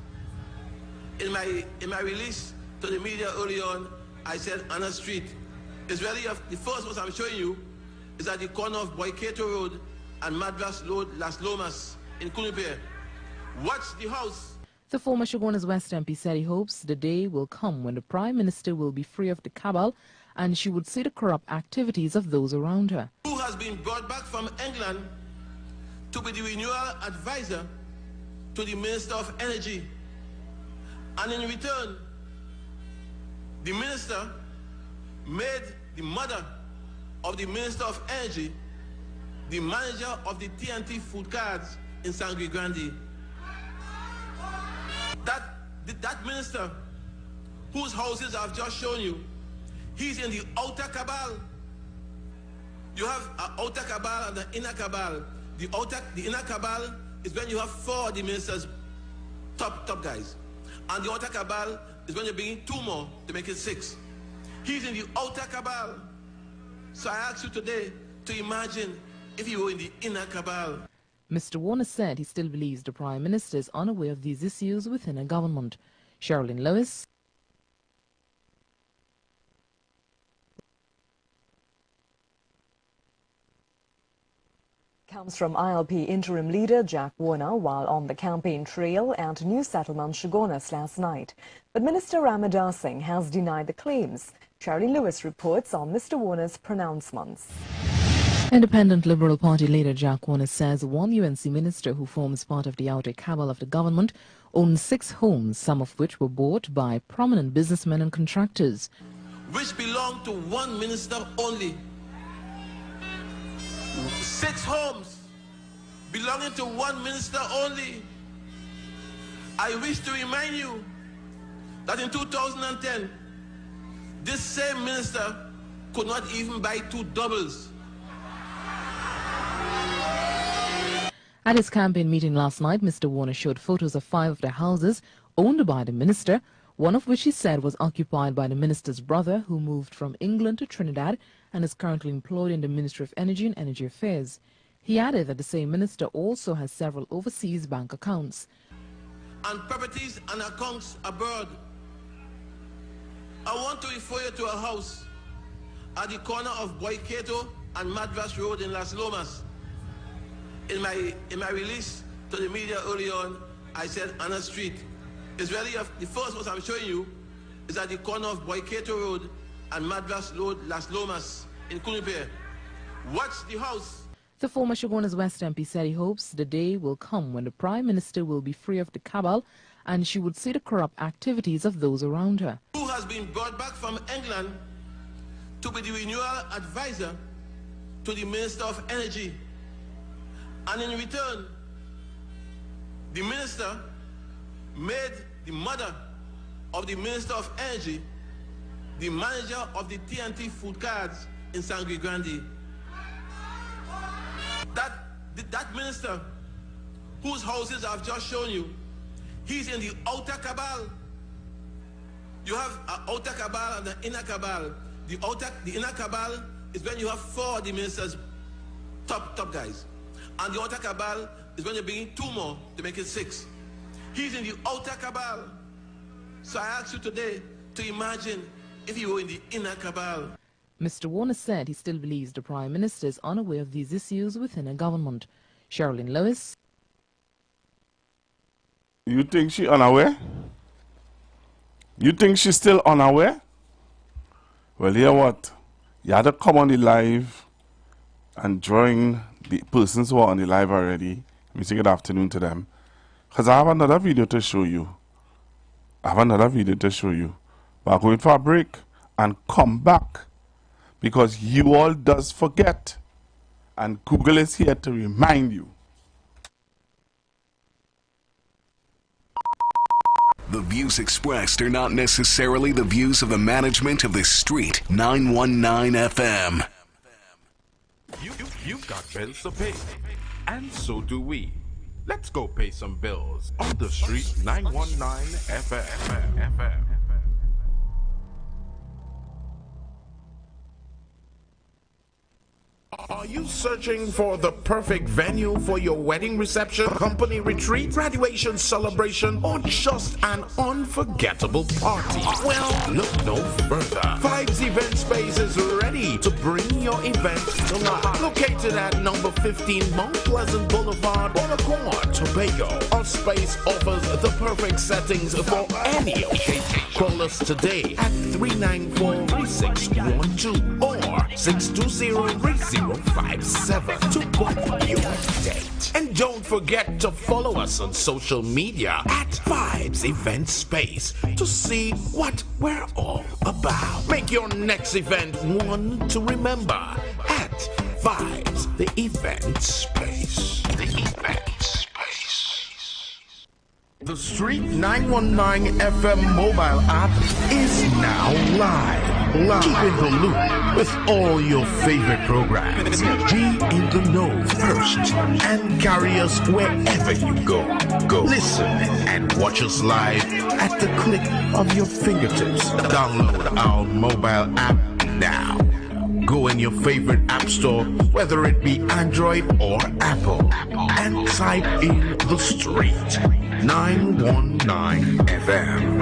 In my release to the media early on, I said Anna Street. It's really the first house I'm showing you is at the corner of Boykato Road and Madras Road, Las Lomas in Kunupir. Watch the house. The former Shogunas West MP said he hopes the day will come when the Prime Minister will be free of the cabal and she would see the corrupt activities of those around her. Who has been brought back from England to be the renewal advisor to the Minister of Energy. And in return, the minister made the mother of the Minister of Energy the manager of the TNT food cards in Sangre Grande. That minister, whose houses I've just shown you, he's in the outer cabal. You have an outer cabal and an inner cabal. The inner cabal is when you have 4 of the minister's top guys. And the outer cabal is when you bring in 2 more to make it 6. He's in the outer cabal. So I ask you today to imagine if you were in the inner cabal. Mr. Warner said he still believes the Prime Minister is unaware of these issues within a government. Sherilyn Lewis. Comes from ILP interim leader Jack Warner while on the campaign trail at New Settlement, Shogunas last night. But Minister Ramadar Singh has denied the claims. Charlie Lewis reports on Mr. Warner's pronouncements. Independent Liberal Party leader Jack Warner says one UNC minister who forms part of the outer cabal of the government owns 6 homes, some of which were bought by prominent businessmen and contractors. Which belong to one minister only. 6 homes belonging to one minister only. I wish to remind you that in 2010, this same minister could not even buy 2 doubles. At his campaign meeting last night, Mr. Warner showed photos of 5 of the houses owned by the minister, one of which he said was occupied by the minister's brother, who moved from England to Trinidad and is currently employed in the Ministry of Energy and Energy Affairs. He added that the same minister also has several overseas bank accounts. And properties and accounts abroad. I want to refer you to a house at the corner of Boykato and Madras Road in Las Lomas. In my release to the media early on, I said Anna Street. It's really the first house I'm showing you is at the corner of Boykato Road and Madras Road, Las Lomas in Kunipir. Watch the house. The former Shogunas West MP said he hopes the day will come when the Prime Minister will be free of the cabal and she would see the corrupt activities of those around her. Who has been brought back from England to be the renewal advisor to the Minister of Energy. And in return, the minister made the mother of the Minister of Energy the manager of the TNT food cards in Sangre Grande. That minister, whose houses I've just shown you, he's in the outer cabal. You have an outer cabal and an inner cabal. The inner cabal is when you have 4 of the minister's top guys. And the outer cabal is when you bring in 2 more to make it 6. He's in the outer cabal. So I ask you today to imagine if you were in the inner cabal. Mr. Warner said he still believes the Prime Minister is unaware of these issues within a government. Sherilyn Lewis. You think she unaware? You think she's still unaware? Well, hear what? You had to come on the live and join the persons who are on the live already. Let me say good afternoon to them. Because I have another video to show you. But I'm going for a break and come back. Because you all does forget. And Google is here to remind you. The views expressed are not necessarily the views of the management of The Street 919 FM. You've got bills to pay, and so do we. Let's go pay some bills on The Street 919 FM. Are you searching for the perfect venue for your wedding reception, company retreat, graduation celebration, or just an unforgettable party? Well, look no further. Vibes Event Space is ready to bring your event to life. Located at number 15 Mount Pleasant Boulevard, Bonaccord, Tobago. Our space offers the perfect settings for any occasion. Call us today at 394-3612 or 620-3057 to book your date. And don't forget to follow us on social media at Vibes Event Space to see what we're all about. Make your next event one to remember at Vibes the Event Space. The Street 919 FM mobile app is now live. Keep in the loop with all your favorite programs. Be in the know first and carry us wherever you go. Listen and watch us live at the click of your fingertips. Download our mobile app now. Go in your favorite app store, whether it be Android or Apple, and type in The Street 919 FM.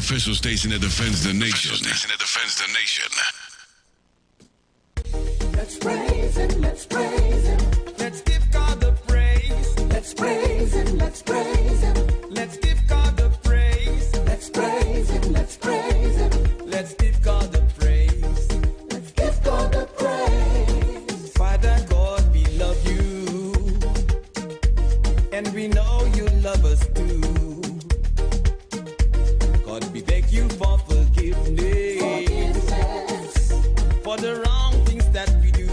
official station that defends the nation. Let's praise him, let's praise him. Let's give God the praise. Let's praise him, let's praise him. Let's give God the praise. Let's praise him, let's praise him. Let's give God the praise. Let's give God the praise. Father God, we love you. And we know you love us too. God, we beg you for forgiveness. For the wrong things that we do.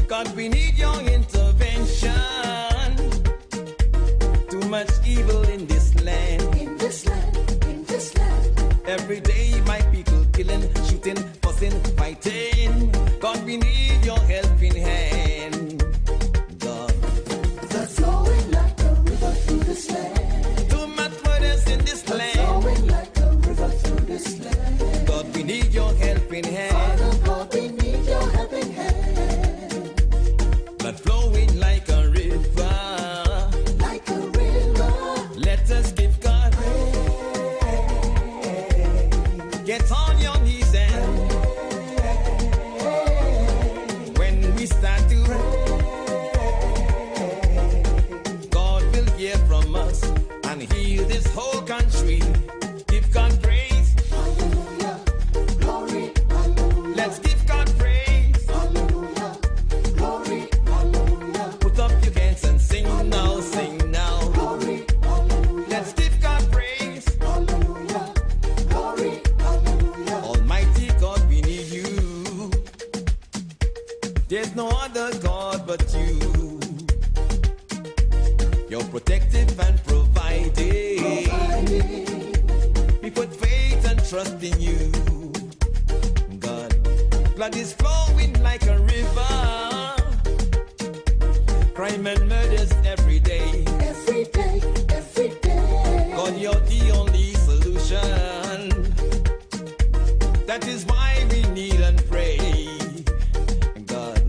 God, we need your intervention. Too much evil in this land. In this land, in this land. Every day my people killing, shooting, fussing, fighting. God, we need your helping hand. God, that's flowing like a river through this land. Too much murders in this land. Flowing like a river through this land. God, we need your helping hand. Father God, we need your helping hand. Blood flowing like a river. Like a river. Let us give God praise. Get on your knees and when we start to God will hear from us and heal this whole country. Give God praise. Hallelujah. Glory. Hallelujah. Let's give God praise. Hallelujah. Glory. Hallelujah. Put up your hands and sing now, sing now. Glory. Hallelujah. Let's give God praise. Hallelujah. Glory. Hallelujah. Almighty God, we need you. There's no other God but you. You're protective and providing. We put faith and trust in you. God, blood is flowing like a river. Crime and murders every day. Every day, every day. God, you're the only solution. That is why we kneel and pray. God,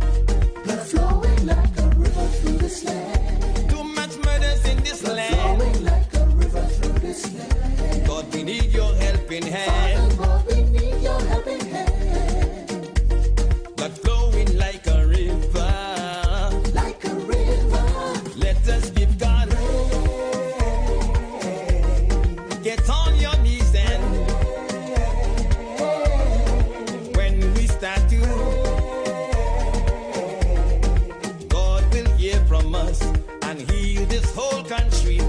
blood flowing like a river through this land. Too much murders in this land. Flowing like a river through this land. God, we need your helping hand. Father God, we need your helping hand. Blood flowing like a river. Like a river. Let us give God praise. Get on your knees and when we start to God will hear from us and heal this whole country.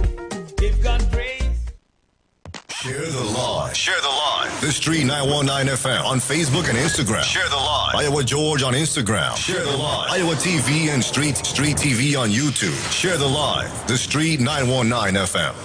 Give God praise. Share the live. Share the live. The Street 919 FM on Facebook and Instagram. Share the live. Iowa George on Instagram. Share the live. Iowa TV and Street TV on YouTube. Share the live. The Street 919 FM.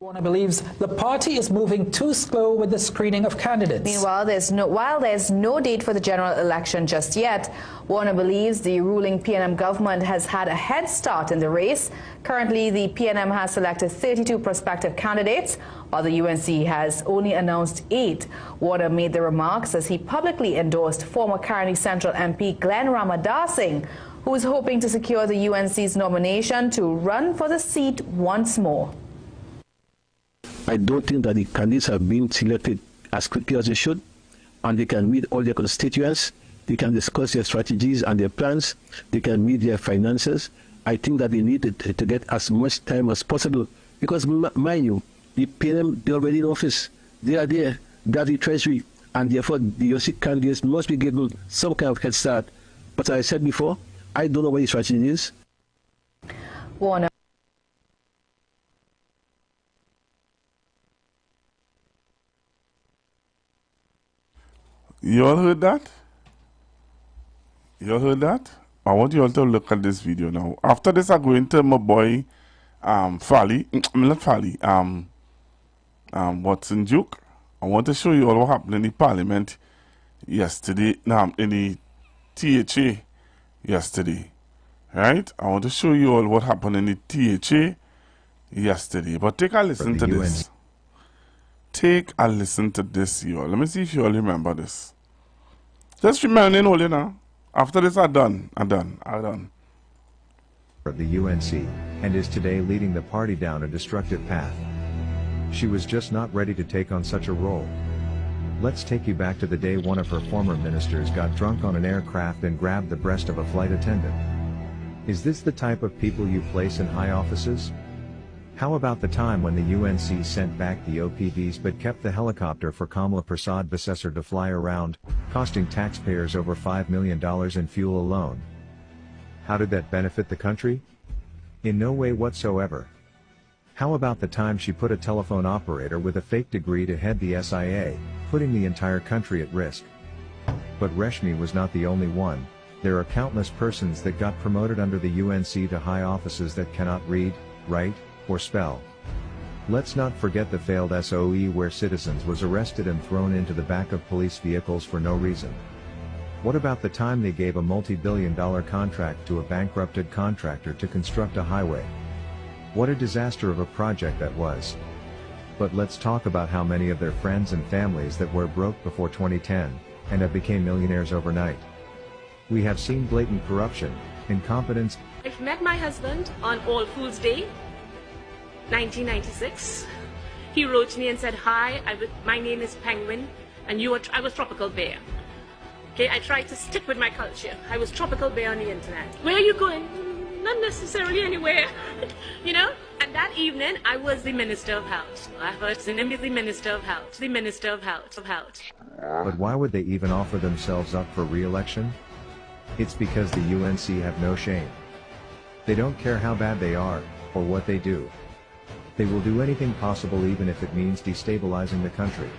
Warner believes the party is moving too slow with the screening of candidates. Meanwhile, while there's no date for the general election just yet, Warner believes the ruling PNM government has had a head start in the race. Currently, the PNM has selected 32 prospective candidates, while the UNC has only announced 8. Warner made the remarks as he publicly endorsed former Caroni Central MP Glenn Ramadasing, who is hoping to secure the UNC's nomination to run for the seat once more. I don't think that the candidates have been selected as quickly as they should, and they can meet all their constituents, they can discuss their strategies and their plans, they can meet their finances. I think that they need to get as much time as possible, because mind you, the PNM, they're already in office, they are there, they're the treasury, and therefore the UC candidates must be given some kind of head start. But as I said before, I don't know what the strategy is. Warner. You all heard that? You all heard that? I want you all to look at this video now. After this, I'm going to my boy, Fally, not Fally, Watson Duke. I want to show you all what happened in the parliament yesterday, in the THA yesterday. Right? I want to show you all what happened in the THA yesterday. But take a listen to this. Take a listen to this, you all. Let me see if you all remember this. Just remember, you know. After this, I'm done. of the UNC, and is today leading the party down a destructive path. She was just not ready to take on such a role. Let's take you back to the day one of her former ministers got drunk on an aircraft and grabbed the breast of a flight attendant. Is this the type of people you place in high offices? How about the time when the UNC sent back the OPVs but kept the helicopter for Kamala Prasad Besessar to fly around, costing taxpayers over $5 million in fuel alone? How did that benefit the country? In no way whatsoever. How about the time she put a telephone operator with a fake degree to head the SIA, putting the entire country at risk? But Reshmi was not the only one. There are countless persons that got promoted under the UNC to high offices that cannot read, write, or spell. Let's not forget the failed SOE where citizens was arrested and thrown into the back of police vehicles for no reason. What about the time they gave a multi-billion-dollar contract to a bankrupted contractor to construct a highway? What a disaster of a project that was. But let's talk about how many of their friends and families that were broke before 2010, and have became millionaires overnight. We have seen blatant corruption, incompetence. I met my husband on All Fools Day, 1996. He wrote me and said, "Hi, my name is Penguin, and I was Tropical Bear." Okay, I tried to stick with my culture. I was Tropical Bear on the internet. Where are you going? Not necessarily anywhere, you know? And that evening, I was the Minister of Health. I heard the name is the Minister of Health. The Minister of Health. But why would they even offer themselves up for re-election? It's because the UNC have no shame. They don't care how bad they are, or what they do. They will do anything possible even if it means destabilizing the country.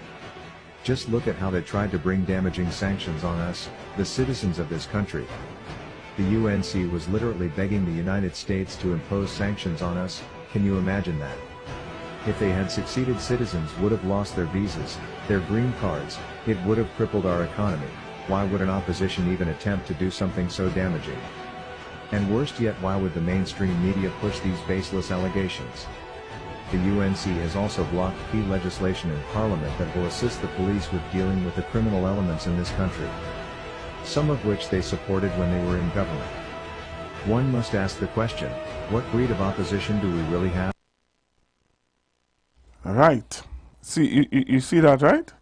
Just look at how they tried to bring damaging sanctions on us, the citizens of this country. The UNC was literally begging the United States to impose sanctions on us. Can you imagine that? If they had succeeded, citizens would have lost their visas, their green cards, it would have crippled our economy. Why would an opposition even attempt to do something so damaging? And worst yet, why would the mainstream media push these baseless allegations? The UNC has also blocked key legislation in Parliament that will assist the police with dealing with the criminal elements in this country. Some of which they supported when they were in government. One must ask the question, what breed of opposition do we really have? Right. See, you see that, right?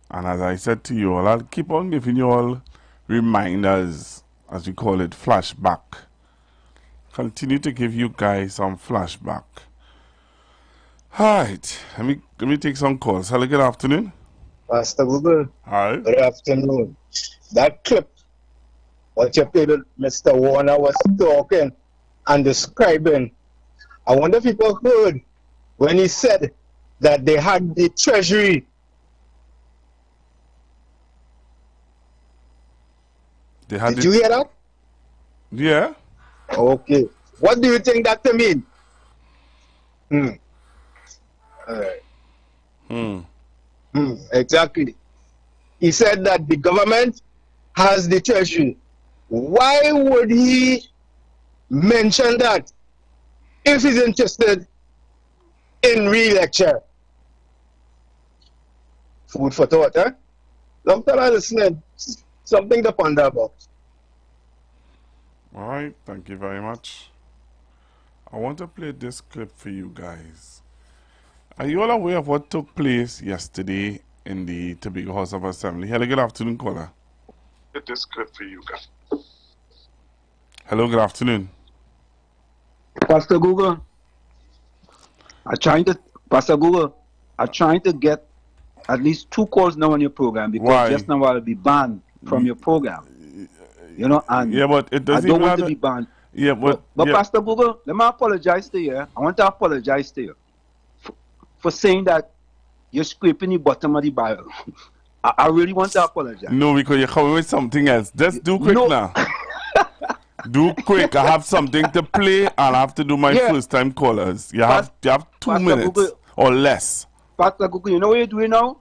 And as I said to you all, I'll keep on giving you all reminders, as we call it, flashback. Continue to give you guys some flashback. Alright, let me take some calls. Hello, good afternoon. Pastor Google. Hi. Good afternoon. That clip, what you played with Mr. Warner was talking and describing. I wonder if people heard when he said that they had the treasury. Did you hear that? Yeah. Okay. What do you think that to mean? Exactly. He said that the government has the treasury. Why would he mention that if he's interested in re-election? Food for thought, huh? Long time I listening. Something to ponder about. All right, thank you very much. I want to play this clip for you guys. Are you all aware of what took place yesterday in the Tobago House of Assembly? Hello, good afternoon, caller. This clip for you guys. Hello, good afternoon. Pastor Google, Pastor Google, I'm trying to get at least 2 calls now on your program because just now I'll be banned from your program. You know, and yeah, but it doesn't I don't want to be banned. Yeah, but Pastor Google, let me apologize to you. I want to apologize to you for saying that you're scraping the bottom of the barrel. I really want to apologize. No, because you're coming with something else. Just do quick now. Do quick. I have something to play and I have to do my first time callers. You have 2 minutes Google, or less. Pastor Google, you know what you're doing now?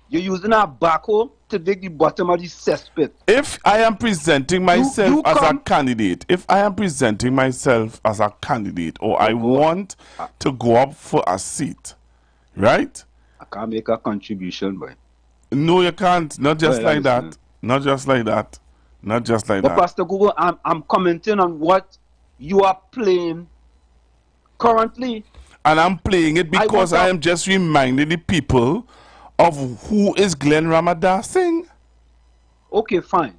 You're using a backhoe to dig the bottom of the cesspit. If I am presenting myself as a candidate, or I want to go up for a seat, right? I can't make a contribution, boy. No, you can't. Not just like that. Not just like that. Not just like that. But Pastor Google, I'm commenting on what you are playing currently. And I'm playing it because I am just reminding the people of who is Glenn Ramadas Singh. Okay, fine.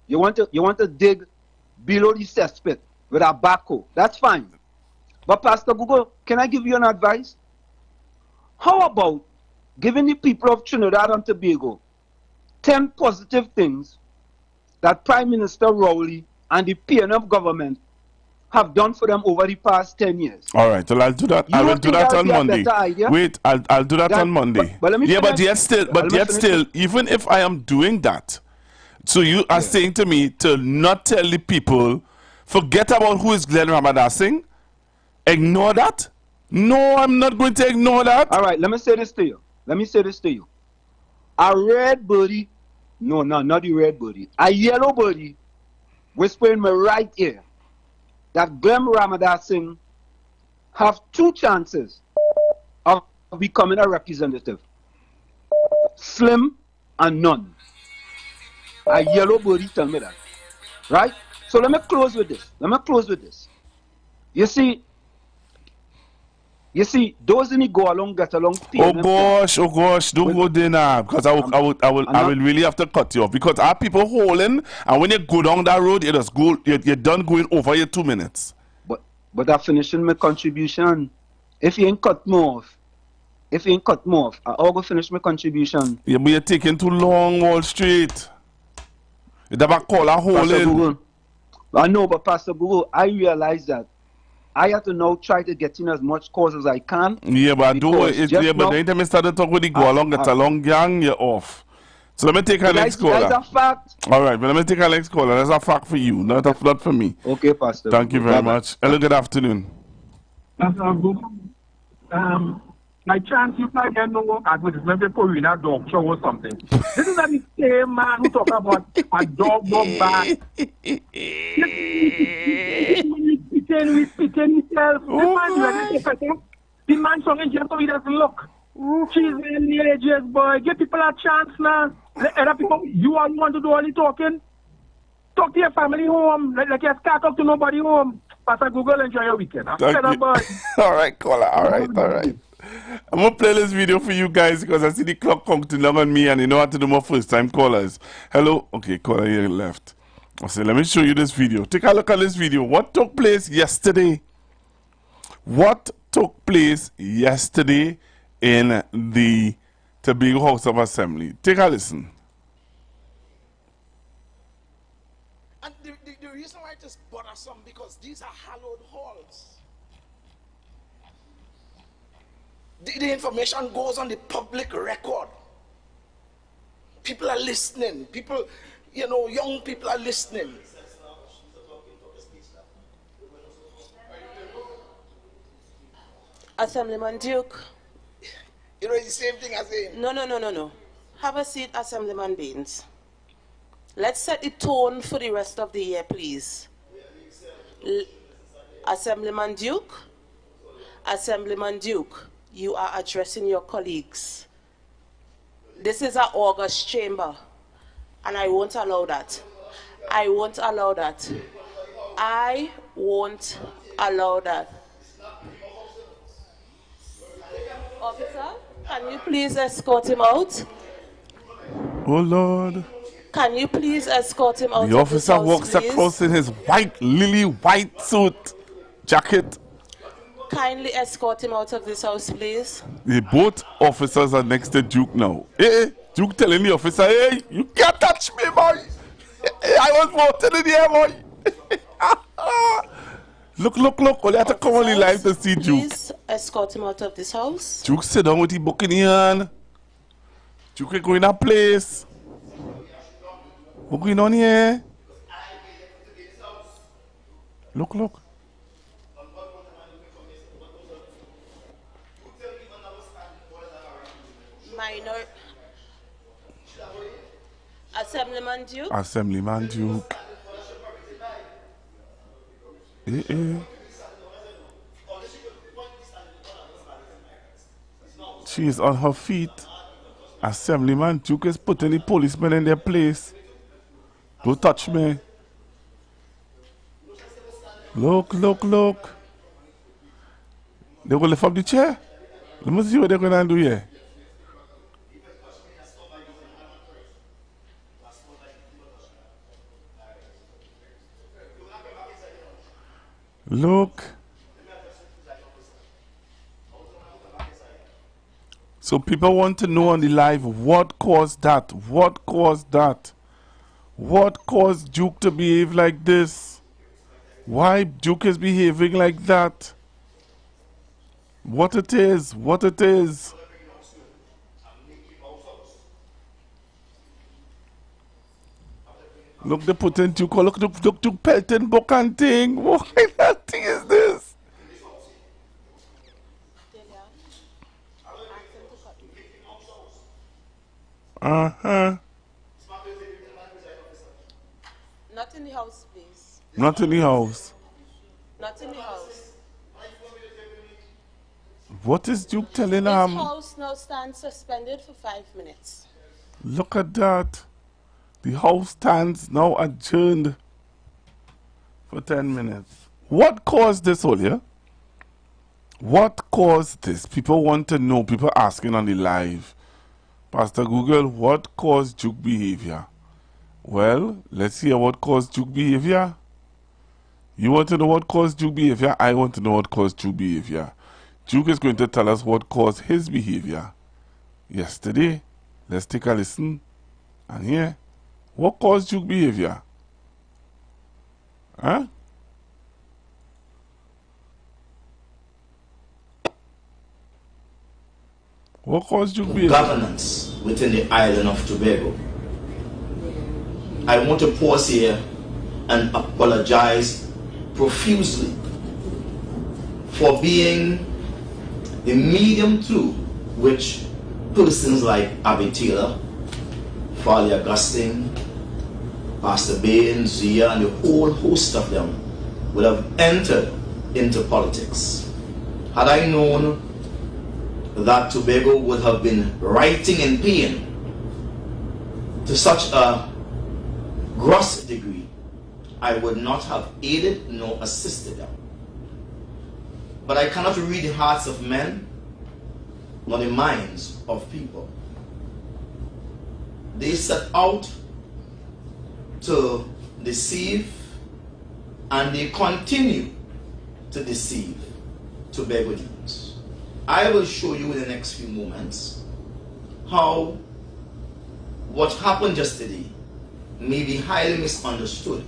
You want to dig below the cesspit with a backhoe. That's fine. But Pastor Google, can I give you an advice? How about giving the people of Trinidad and Tobago 10 positive things that Prime Minister Rowley and the PNF government have done for them over the past 10 years? All right, well, I'll do that. I will do that on Monday. Wait, I'll do that on Monday. But let me but yet still, even if I am doing that, so you are saying to me to not tell the people, forget about who is Glenn Ramadas Singh, ignore that? No, I'm not going to ignore that. All right, let me say this to you. A red birdie, no, not the red birdie, a yellow birdie whisper in my right ear that Glenn Ramadas Singh have 2 chances of becoming a representative. Slim and none. A yellow birdie tell me that. Right? So let me close with this. You see, those in the go along, get along. Oh gosh, don't go there now, because I will really have to cut you off, because our people holding, and when you go down that road, you just go, you're done going over your 2 minutes. But I'm finishing my contribution. If you ain't cut me off, I'll go finish my contribution. Yeah, but you're taking too long, Wall Street. You never call a holding. I know, but Pastor Google, I realize that I have to now try to get in as much calls as I can. Yeah, but but the anytime I started talking with the go along, it's a long gang, you're off. So let me take our next caller. That's a fact. All right, but let me take our next caller. That's a fact for you, not for me. Okay, Pastor. Thank you very much. Hello, good afternoon. Pastor Google, my chance if I get no work advertisement before in a dog show or something. This is the same man who talk about a dog bad. We pretend himself. The man song in jail so he doesn't look. She's in the ages, boy. Give people a chance now. Let other people, you all want to do all the talking. Talk to your family home. Like you can't talk to nobody home. Pastor Google, enjoy your weekend. All right, caller. All right. I'm going to play this video for you guys because I see the clock counting down on me and you know how to do my first time callers. Hello. Okay, caller here left. I said, let me show you this video. Take a look at this video. What took place yesterday? In the Tobago House of Assembly? Take a listen. And the reason why it is bothersome because these are hallowed halls. The information goes on the public record. People are listening. People, young people are listening. Assemblyman Duke. It's the same thing as him. No. Have a seat, Assemblyman Baines. Let's set the tone for the rest of the year, please. Assemblyman Duke, you are addressing your colleagues. This is an August chamber, and I won't allow that. I won't allow that. Officer, can you please escort him out? Oh, Lord. Can you please escort him out? The officer walks across in his lily white suit jacket. Kindly escort him out of this house, please. Both officers are next to Duke now. Hey, Duke telling the officer, hey, you can't touch me, boy. I was voted in the air, boy. Look. Only have to come only live to see Duke. Please escort him out of this house. Duke sit down with the book in hand. Duke is going to place. What's going on here? Look. Assemblyman Duke. She is on her feet. Assemblyman Duke is putting the policemen in their place. Don't touch me. Look, look, look. They will lift up the chair. Let me see what they're going to do here. Look. So people want to know on the live what caused that? What caused that? What caused Duke to behave like this? Why Duke is behaving like that? What it is? What it is? Look, they put in Duke. Look, Duke pelting book and thing. What kind of thing is this? Uh-huh. Not in the house, please. Not in the house. Not in the house. What is Duke telling This house now stands suspended for 5 minutes. Look at that. The house stands now adjourned for 10 minutes. What caused this, Olia? What caused this? People want to know. People asking on the live. Pastor Google, what caused Duke behavior? Well, let's hear what caused Duke behavior. You want to know what caused Duke behavior? I want to know what caused Duke behavior. Duke is going to tell us what caused his behavior yesterday. Let's take a listen and hear what caused Duke behavior. Huh? What caused Duke behavior? Governance within the island of Tobago. I want to pause here and apologize profusely for being the medium through which persons like Abby Taylor, Farley Augustine, Pastor Bain, Zia, and the whole host of them would have entered into politics. Had I known that Tobago would have been writing in pain to such a gross degree, I would not have aided nor assisted them. But I cannot read the hearts of men nor the minds of people. They set out to deceive, and they continue to deceive Tobagonians. I will show you in the next few moments how what happened yesterday may be highly misunderstood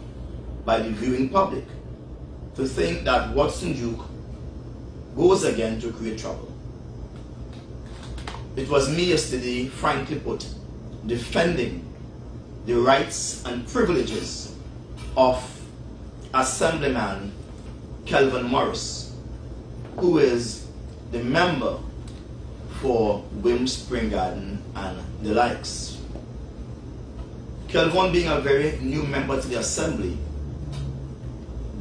by the viewing public to think that Watson Duke goes again to create trouble. It was me yesterday, frankly put, defending the rights and privileges of Assemblyman Kelvin Morris, who is the member for Wim Spring Garden and the likes. Kelvin, being a very new member to the Assembly,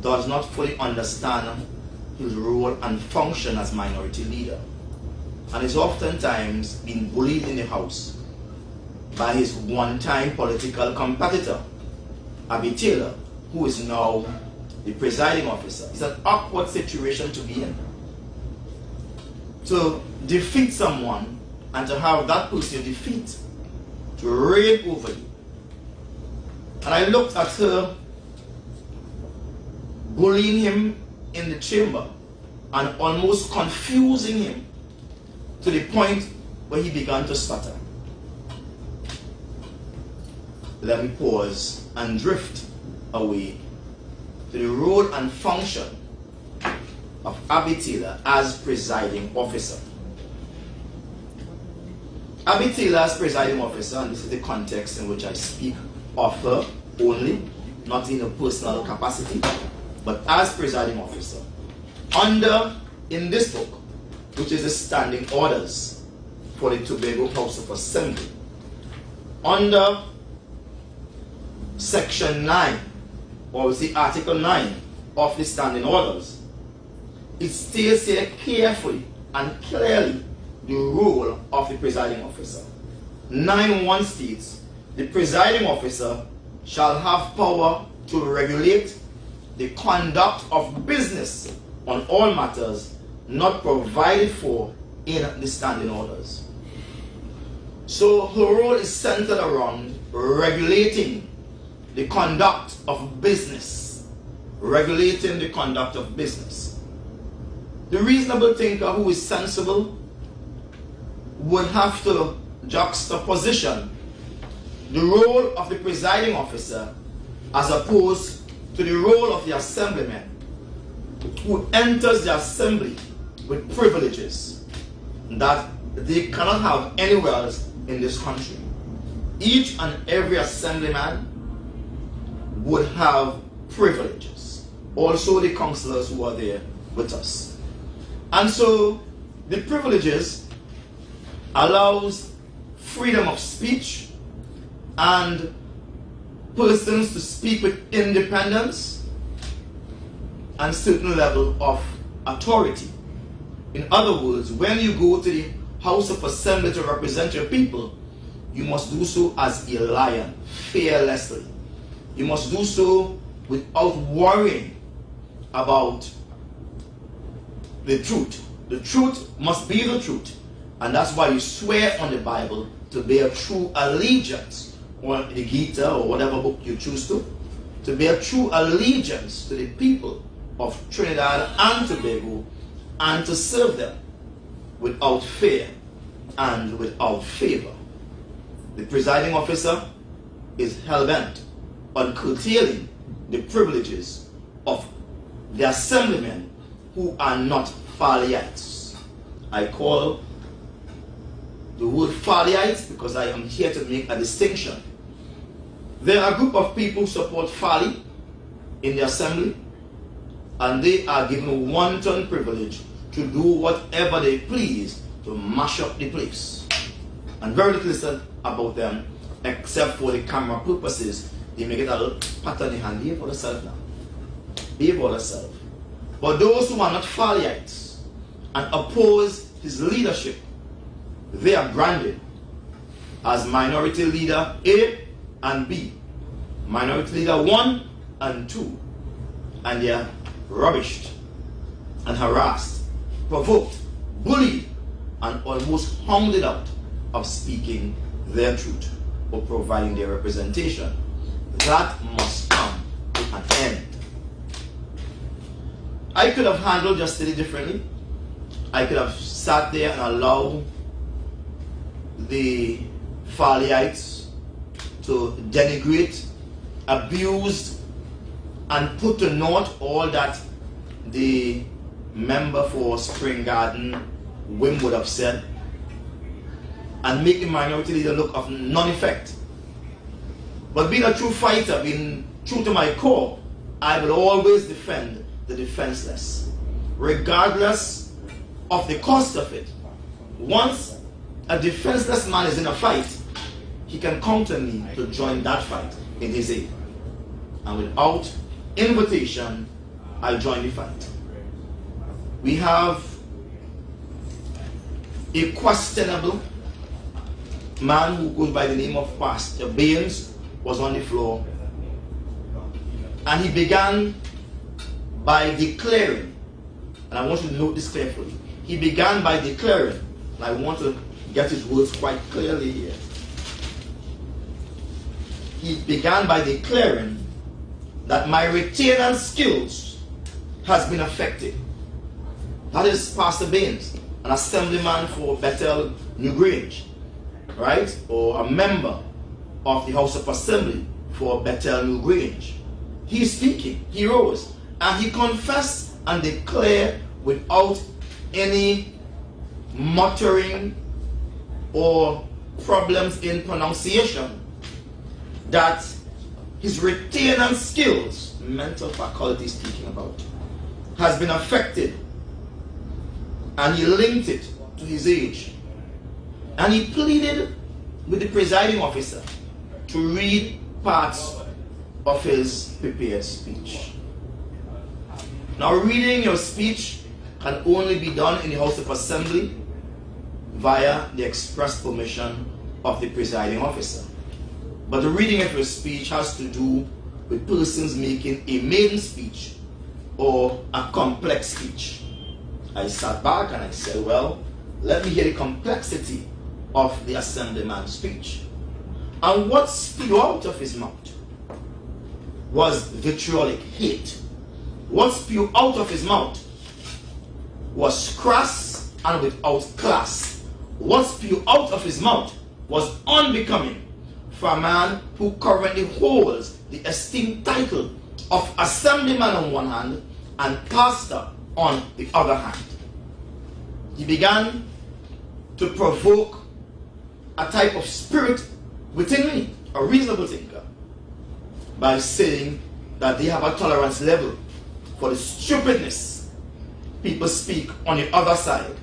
does not fully understand his role and function as minority leader, and is oftentimes being bullied in the House by his one-time political competitor, Abby Taylor, who is now the presiding officer. It's an awkward situation to be in. To defeat someone and to have that person you defeat to reign over you. And I looked at her bullying him in the chamber and almost confusing him to the point where he began to stutter. Let me pause and drift away to the role and function of Abby Taylor as presiding officer. Abby Taylor as presiding officer, and this is the context in which I speak of her only, not in a personal capacity, but as presiding officer. In this book, which is the standing orders for the Tobago House of Assembly, under Section 9, or the Article 9 of the standing orders, it states here carefully and clearly the role of the presiding officer. 9.1 states, the presiding officer shall have power to regulate the conduct of business on all matters not provided for in the standing orders. So her role is centered around regulating the conduct of business. Regulating the conduct of business. The reasonable thinker who is sensible would have to juxtaposition the role of the presiding officer as opposed to the role of the assemblyman who enters the assembly with privileges that they cannot have anywhere else in this country. Each and every assemblyman would have privileges. Also the councillors who are there with us. And so the privileges allows freedom of speech and persons to speak with independence and certain level of authority. In other words, when you go to the House of Assembly to represent your people, you must do so as a lion, fearlessly. You must do so without worrying about the truth. The truth must be the truth. And that's why you swear on the Bible to bear true allegiance, or the Gita, or whatever book you choose to bear true allegiance to the people of Trinidad and Tobago, and to serve them without fear and without favor. The presiding officer is hell-bent on curtailing the privileges of the assemblymen who are not Faliites. I call the word Faliites because I am here to make a distinction. There are a group of people who support Fali in the assembly, and they are given wanton privilege to do whatever they please to mash up the place. And very little is said about them, except for the camera purposes. They may get a little pat on the hand. Behave for yourself now. Behave for yourself. But those who are not Faliites and oppose his leadership, they are branded as minority leader A and B, minority leader 1 and 2, and they are rubbished and harassed, provoked, bullied, and almost hounded out of speaking their truth or providing their representation. That must come to an end. I could have handled yesterday differently. I could have sat there and allowed the Faliites to denigrate, abuse, and put to naught all that the member for Spring Garden, Wim, would have said, and make the minority leader look of non-effect. But being a true fighter, being true to my core, I will always defend the defenseless, regardless of the cost of it. Once a defenseless man is in a fight, he can count on me to join that fight in his aid. And without invitation, I join the fight. We have a questionable man who goes by the name of Pastor Baines was on the floor, and he began by declaring, and I want you to note this carefully, he began by declaring, and I want to get his words quite clearly here. He began by declaring that my retained skills has been affected. That is Pastor Baines, an assemblyman for Bethel New Grange, right? Or a member of the House of Assembly for Bethel New Grange. He's speaking, he rose, and he confessed and declared without any muttering or problems in pronunciation that his retained skills, mental faculty speaking about, has been affected, and he linked it to his age. And he pleaded with the presiding officer to read parts of his prepared speech. Now, reading your speech can only be done in the House of Assembly via the express permission of the presiding officer. But the reading of your speech has to do with persons making a maiden speech or a complex speech. I sat back and I said, well, let me hear the complexity of the assemblyman's speech. And what spewed out of his mouth was vitriolic hate. What spewed out of his mouth was crass and without class. What spewed out of his mouth was unbecoming for a man who currently holds the esteemed title of assemblyman on one hand and pastor on the other hand. He began to provoke a type of spirit within me, a reasonable thinker, by saying that they have a tolerance level for the stupidness people speak on the other side,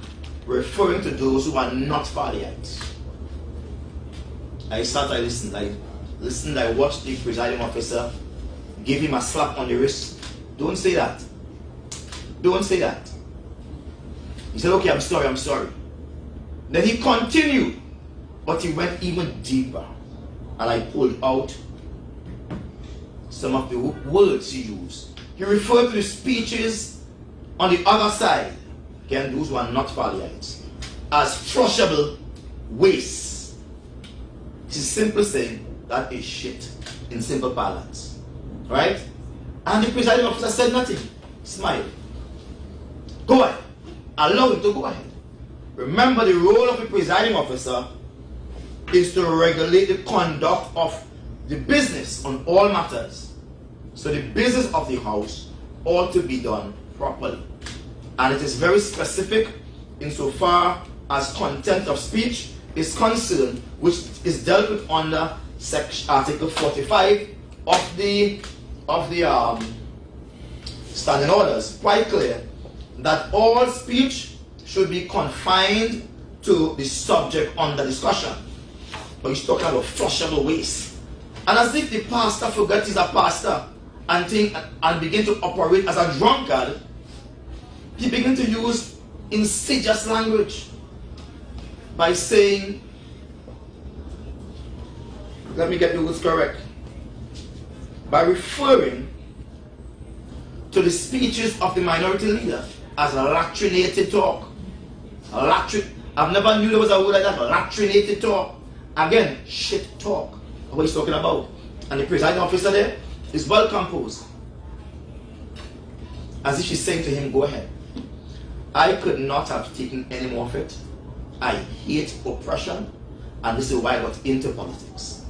referring to those who are not Fardiites. I listened, I watched the presiding officer give him a slap on the wrist. Don't say that. Don't say that. He said, okay, I'm sorry. Then he continued, but he went even deeper. And I pulled out some of the words he used. He referred to the speeches on the other side, again, those who are not Fardiites, as flushable waste. It's simply saying that is shit, in simple parlance. Right? And the presiding officer said nothing. Smiled. Go ahead. Allow him to go ahead. Remember, the role of the presiding officer is to regulate the conduct of the business on all matters. So the business of the house ought to be done properly. And it is very specific insofar as content of speech is concerned, which is dealt with under Article 45 of the standing orders. Quite clear that all speech should be confined to the subject under discussion. But he's talking about flushable waste. And as if the pastor forgets he's a pastor and begin to operate as a drunkard, he began to use insidious language by saying, let me get the words correct, by referring to the speeches of the minority leader as latrinated talk. I've never knew there was a word like that, latrinated talk. Again, shit talk. What he's talking about. And the presiding officer there is well composed, as if she's saying to him, go ahead. I could not have taken any more of it. I hate oppression, and this is why I got into politics.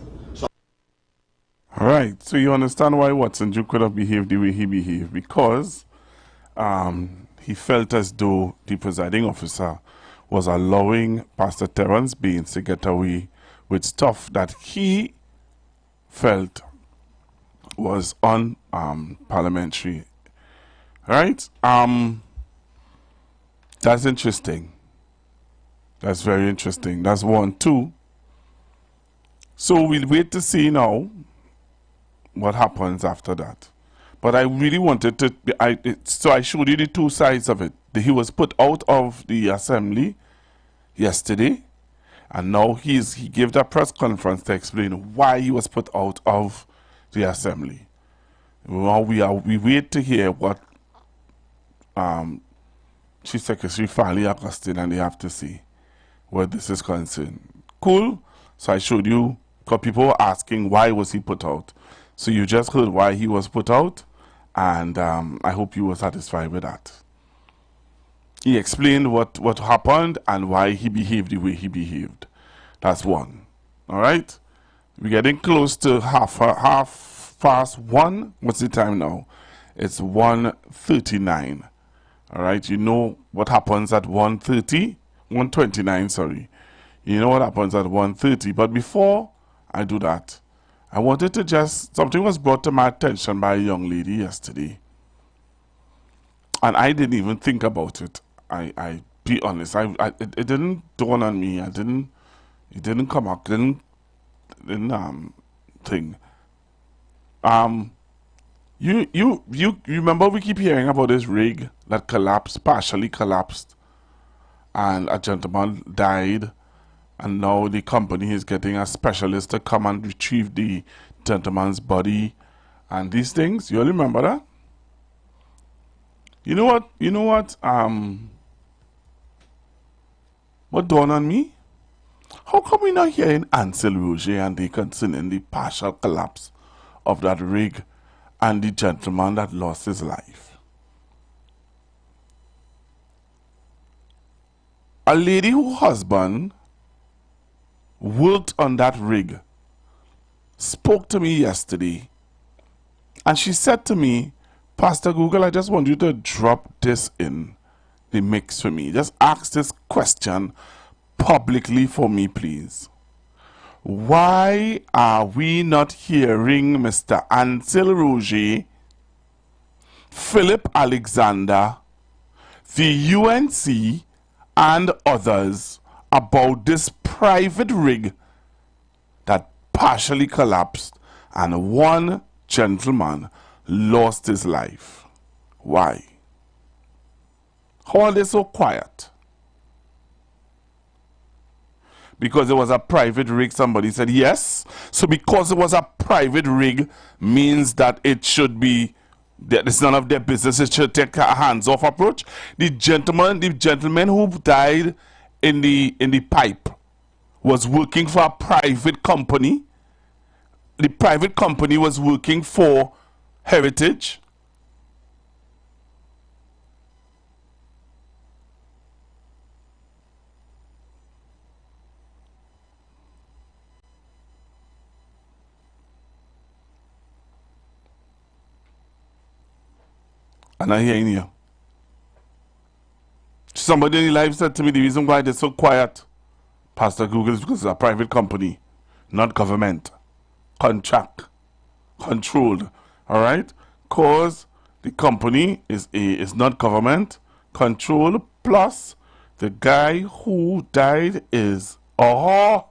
Alright, so you understand why Watson Duke could have behaved the way he behaved, because he felt as though the presiding officer was allowing Pastor Terence Baines to get away with stuff that he felt was unparliamentary. Right? That's interesting. That's very interesting. That's 1, 2. So we'll wait to see now what happens after that. But I really wanted to, so I showed you the two sides of it. He was put out of the assembly yesterday, and now he gave that press conference to explain why he was put out of the assembly. Now we wait to hear what Chief Secretary Farley Augustine and they have to say where this is concerned. Cool. So I showed you, because people were asking why was he put out. So you just heard why he was put out, and I hope you were satisfied with that. He explained what happened and why he behaved the way he behaved. That's 1. All right? We're getting close to half past 1. What's the time now? It's 1:39. All right? You know what happens at 1:30? 1:29, sorry. You know what happens at 1:30. But before I do that, I wanted to something was brought to my attention by a young lady yesterday. And I didn't even think about it. I be honest. It didn't dawn on me. It didn't come up. Didn't thing. You remember we keep hearing about this rig that collapsed, partially collapsed, and a gentleman died, and now the company is getting a specialist to come and retrieve the gentleman's body and these things. You all remember that? You know what? What dawned on me? How come we not hearing Ansel Roger and they concerning the partial collapse of that rig and the gentleman that lost his life? A lady whose husband worked on that rig spoke to me yesterday, and she said to me, Pastor Google, I just want you to drop this in the mix for me. Just ask this question publicly for me, please. Why are we not hearing Mr. Ansel Roger, Philip Alexander, the UNC, and others about this private rig that partially collapsed and one gentleman lost his life? Why? How are they so quiet? Because it was a private rig, somebody said yes. So because it was a private rig means that it should be, it's none of their business, it should take a hands-off approach. The gentleman who died in the pipe was working for a private company. The private company was working for Heritage. And I hear you. Somebody in the live said to me the reason why they're so quiet, Pastor Google, is because it's a private company, not government. Contract. Controlled. Alright? Because the company is not government controlled, plus the guy who died is okay.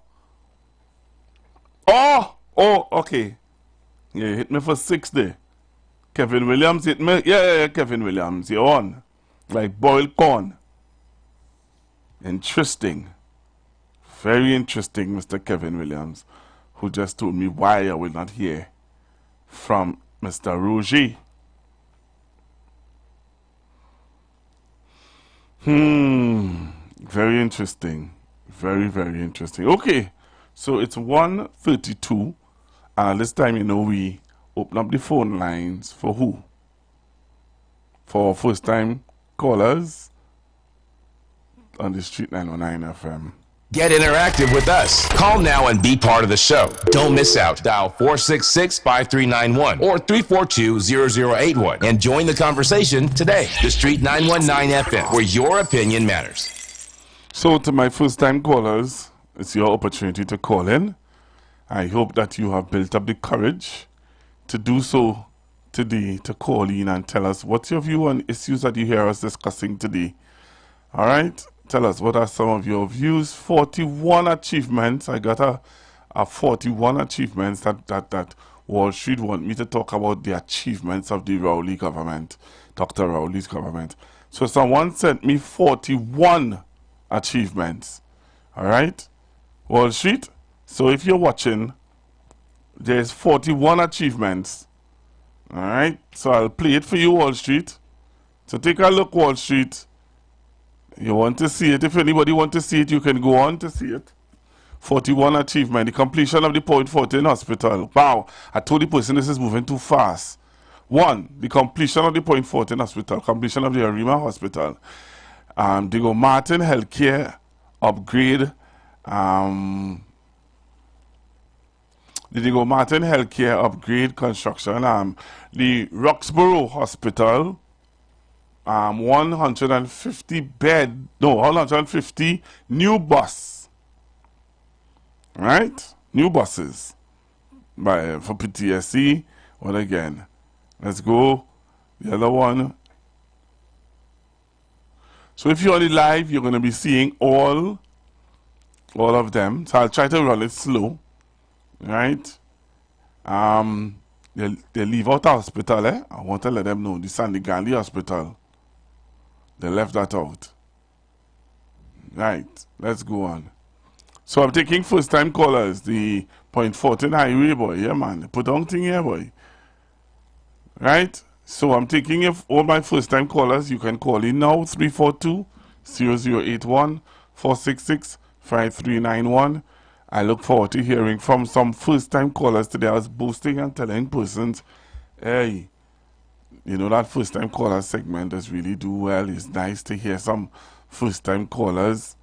Yeah, hit me for 6 days. Kevin Williams hit me. Yeah, Kevin Williams. You're on. Like boiled corn. Interesting. Very interesting, Mr. Kevin Williams, who just told me why I will not hear from Mr. Roger. Very interesting. Very, very interesting. Okay. So it's 1:32. And this time, we open up the phone lines for who? For first-time callers on the Street 919 FM. Get interactive with us. Call now and be part of the show. Don't miss out. Dial 466-5391 or 342-0081 and join the conversation today. The Street 919 FM, where your opinion matters. So to my first-time callers, it's your opportunity to call in. I hope that you have built up the courage to do so today, to call in and tell us what's your view on issues that you hear us discussing today. All right? Tell us, what are some of your views? 41 achievements. I got a 41 achievements that Wall Street want me to talk about the achievements of the Rowley government, Dr. Rowley's government. So someone sent me 41 achievements. All right? Wall Street. So if you're watching, there's 41 achievements. All right? So I'll play it for you, Wall Street. So take a look, Wall Street. You want to see it? If anybody wants to see it, you can go on to see it. 41 achievement. The completion of the Point 14 hospital. Wow. I told the person this is moving too fast. 1. The completion of the Point 14 hospital. Completion of the Arima hospital. Diego Martin Healthcare upgrade. The Diego Martin Healthcare upgrade construction. The Roxborough Hospital. 150 new bus. Right? New buses. For PTSD. What again? Let's go. The other one. So if you're on the live, you're going to be seeing all of them. So I'll try to run it slow. Right? They leave out the hospital, I want to let them know. The Sandy Gandhi Hospital. They left that out. Right. Let's go on. So I'm taking first-time callers. The Point 14 highway, boy. Yeah, man. Put on thing here, boy. Right? So I'm taking if all my first time callers, you can call in now 342-0081 466-5391. I look forward to hearing from some first time callers today. I was boasting and telling persons, hey, you know, that first time caller segment does really do well. It's nice to hear some first time callers.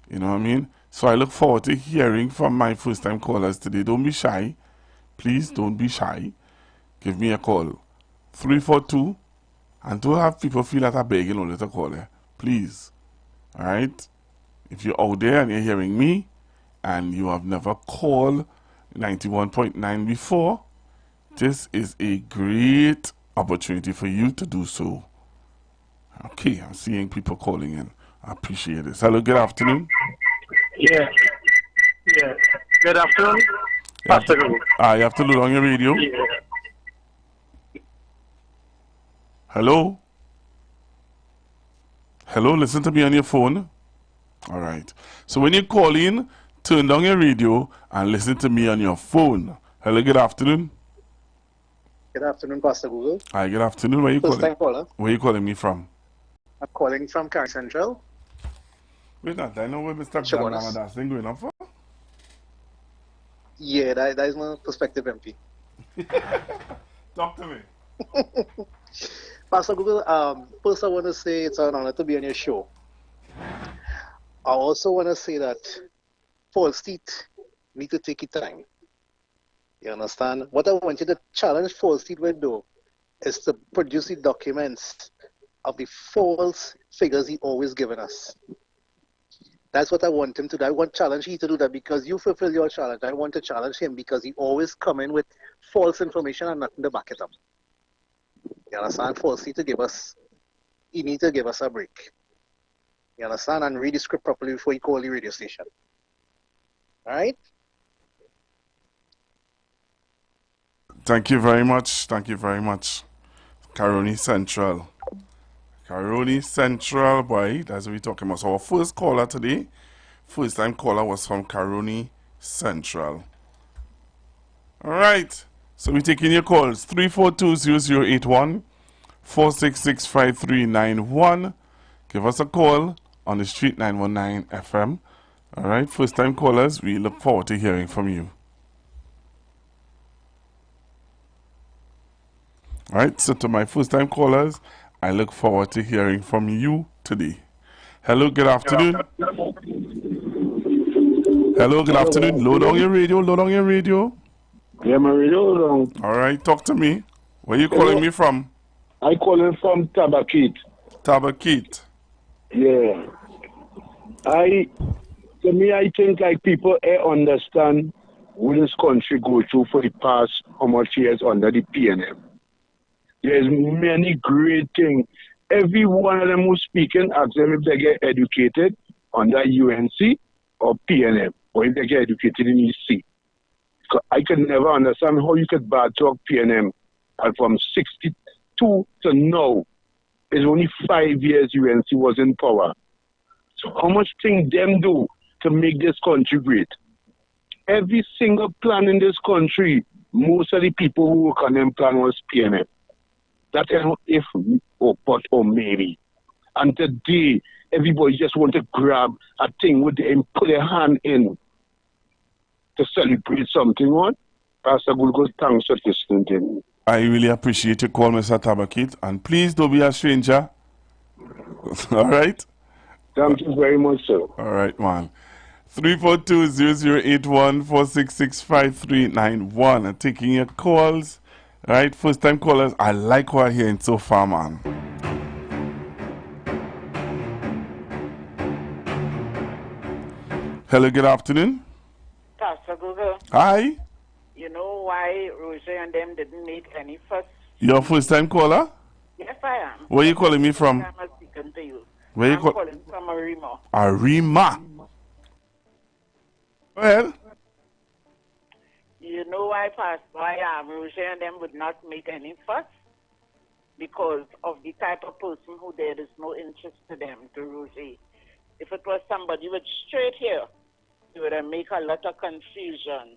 You know what I mean? So I look forward to hearing from my first time callers today. Don't be shy. Please don't be shy. Give me a call. 342. And don't have people feel that I'm begging only to call you. Please. Alright? If you're out there and you're hearing me and you have never called 91.9 before, this is a great opportunity for you to do so. Okay, I'm seeing people calling in. I appreciate this. Hello, good afternoon. Yeah. Good afternoon. You have to load on your radio. Yeah. Hello? Hello, listen to me on your phone. All right. So when you call in, turn down your radio and listen to me on your phone. Hello, good afternoon. Good afternoon, Pastor Google. Hi, good afternoon. Where are you First calling? time caller. Where are you calling me from? I'm calling from Carry Central. Wait not, I know where Mr. John Ramadas thing going on for. Yeah, that is my prospective MP. Talk to me. Pastor Google, first I want to say it's an honor to be on your show. I also want to say that Falls Teeth need to take your time. You understand? What I want you to challenge Falls Teeth with, though, is to produce the documents of the false figures he always given us. That's what I want him to do. I want to challenge you to do that because you fulfill your challenge. I want to challenge him because he always come in with false information and nothing to back it up. You understand? False Teeth to give us, he need to give us a break. You understand? And read the script properly before you call the radio station. Alright? Thank you very much. Thank you very much. Caroni Central. Caroni Central, boy. That's what we're talking about. So our first caller today, first time caller was from Caroni Central. Alright. So we're taking your calls. 342-0081 466-5391. Give us a call on the Street 919 FM. Alright. First time callers, we look forward to hearing from you. Alright, so to my first time callers, I look forward to hearing from you today. Hello, good afternoon. Hello, good afternoon. Load on your radio, load on your radio. Yeah, my radio on. Alright, talk to me. Where are you calling me from? I calling from Tabakit. Tabakit. Yeah. I think like people understand what this country go through for the past how much years under the PNM. There's many great things. Every one of them who's speaking, ask them if they get educated under UNC or PNM, or if they get educated in EC. I can never understand how you could bad talk PNM. And from 62 to now, it's only 5 years UNC was in power. So how much thing them do to make this country great? Every single plan in this country, most of the people who work on them plan was PNM. That if or but or maybe. And today, everybody just want to grab a thing with them, put their hand in to celebrate something. What? Pastor Gulgo, thanks for listening to me. I really appreciate your call, Mr. Tabakit. And please don't be a stranger. All right? Thank you very much, sir. All right, man. 342-0081 466-5391. I'm taking your calls. Right, first time callers, I like what I'm hearing so far, man. Hello, good afternoon. Pastor Google. Hi. You know why Roger and them didn't make any fuss? Your first time caller? Yes, I am. Where are you calling me from? I'm speaking to you. Where I'm calling from Arima. Arima. Go ahead. You know why Roger and them would not make any fuss? Because of the type of person who there is no interest to them, to Roger. If it was somebody with straight hair, it would make a lot of confusion.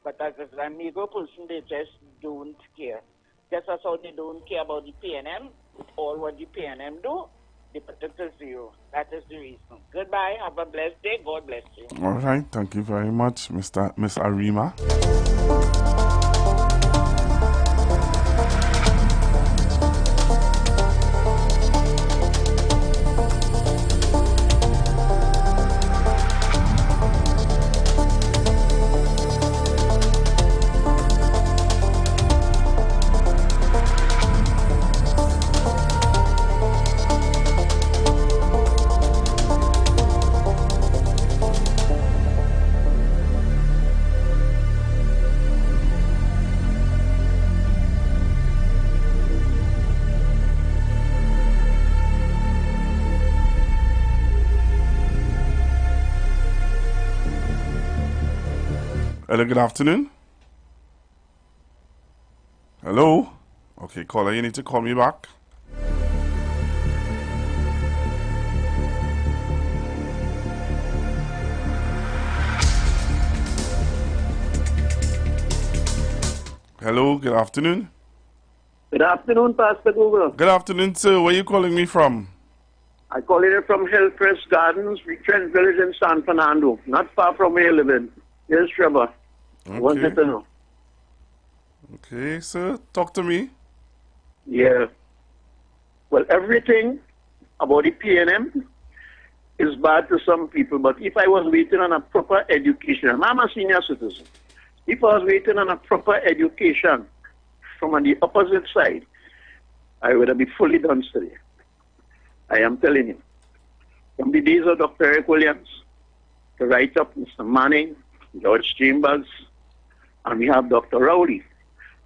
But as an amigo person, they just don't care. just as how they don't care about the PNM, or what the PNM do, they put it to zero. That is the reason. Goodbye. Have a blessed day. God bless you. All right. Thank you very much, Miss Arima. Hello, good afternoon. Hello? Okay, caller, you need to call me back. Hello, good afternoon. Good afternoon, Pastor Google. Good afternoon, sir. Where are you calling me from? I call you from Hillcrest Gardens, Trent Village in San Fernando, not far from where you live in. Here's Trevor. Okay. Wanted to know. Okay, sir. Talk to me. Yeah. Well, everything about the PNM is bad to some people, but if I was waiting on a proper education, I'm a senior citizen. If I was waiting on a proper education from on the opposite side, I would have been fully done today. I am telling you. From the days of Dr. Eric Williams, to write up Mr. Manning, George Chambers, and we have Dr. Rowley.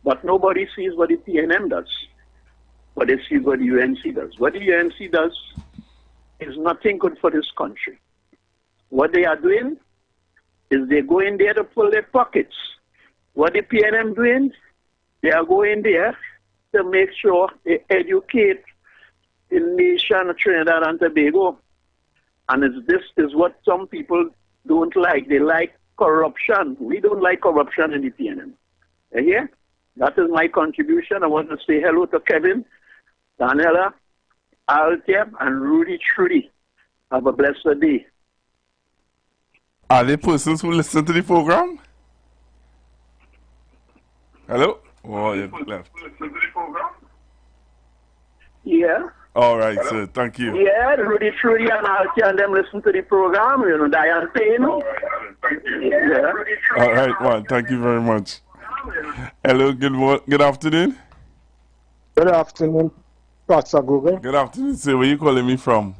But nobody sees what the PNM does. But they see what the UNC does. What the UNC does is nothing good for this country. What they are doing is they go in there to pull their pockets. What the PNM doing, they are going there to make sure they educate the nation of Trinidad and Tobago. And this is what some people don't like. They like corruption. We don't like corruption in the PNM. You hear? That is my contribution. I want to say hello to Kevin, Daniela, Altia, and Rudy Trudy. Have a blessed day. Are there persons who listen to the program? Hello? Oh, you left. Yeah. All right, sir. Thank you. Yeah, Rudy Trudy and Altia and them listen to the program. You know, Diane Payne. Yeah. All right, one. Thank you very much. Hello, good afternoon. Good afternoon, Pastor Google. Good afternoon, sir. Where are you calling me from?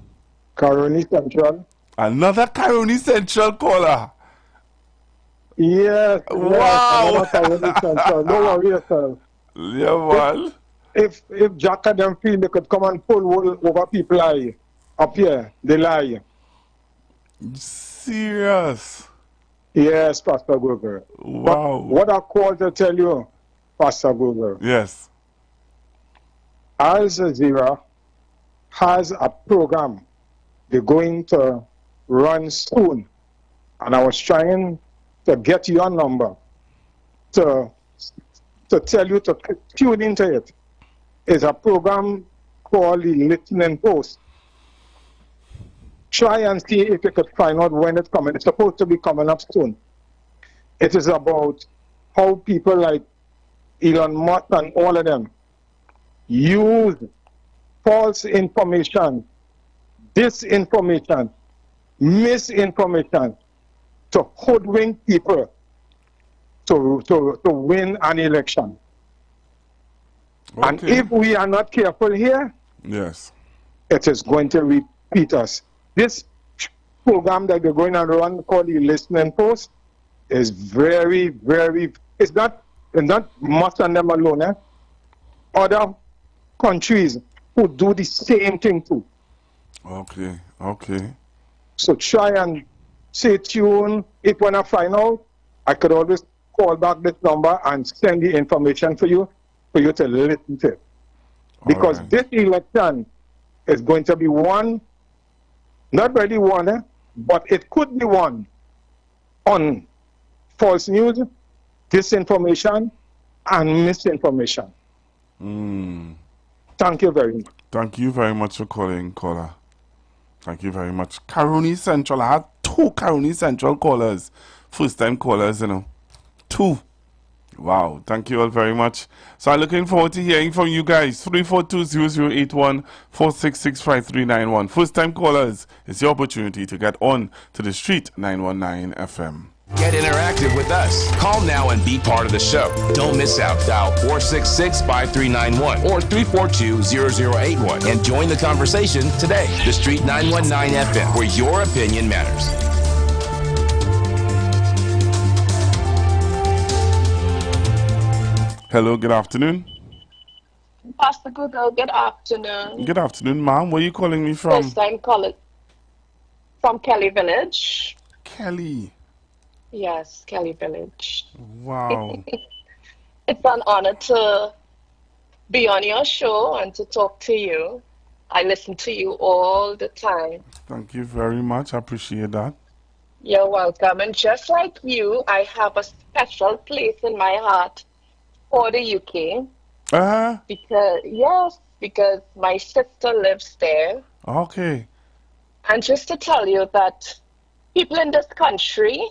Caroni Central. Another Caroni Central caller. Yes. Wow. Yes, Caroni Central. Don't worry yourself. Yeah, man. If Jack and them feel they could come and pull wool over people eye, up here, they lie. Serious? Yes, Pastor Google. Wow. But what I called to tell you, Pastor Google. Yes. Al Jazeera has a program they're going to run soon. And I was trying to get your number to tell you to tune into it. It's a program called the Listening Post. Try and see if you could find out when it's coming. It's supposed to be coming up soon. It is about how people like Elon Musk and all of them use false information, disinformation, misinformation to hoodwink people to win an election. Okay. And if we are not careful here, yes, it is going to repeat us. This program that we're going to run called the Listening Post is very, very, it's not much on them alone. Other countries who do the same thing too. Okay, okay. So try and stay tuned. If when I find out, I could always call back this number and send the information for you to listen to it. Because this election is going to be won, not really won, but it could be won on false news, disinformation, and misinformation. Thank you very much. Thank you very much for calling, caller. Thank you very much. Caroni Central. I had 2 Caroni Central callers. First time callers, 2. Wow. Thank you all very much. So I'm looking forward to hearing from you guys. 342-0081 466-5391. First time callers, it's your opportunity to get on to the Street 919 FM. Get interactive with us. Call now and be part of the show. Don't miss out. Dial 466-5391 or 342-0081 and join the conversation today. The Street 919 FM, where your opinion matters. Hello, good afternoon. Pastor Google, good afternoon. Good afternoon, ma'am. Where are you calling me from? First time calling from Kelly Village. Kelly. Yes, Kelly Village. Wow. It's an honor to be on your show and to talk to you. I listen to you all the time. Thank you very much. I appreciate that. You're welcome. And just like you, I have a special place in my heart for the UK. Because my sister lives there. Okay. And just to tell you that people in this country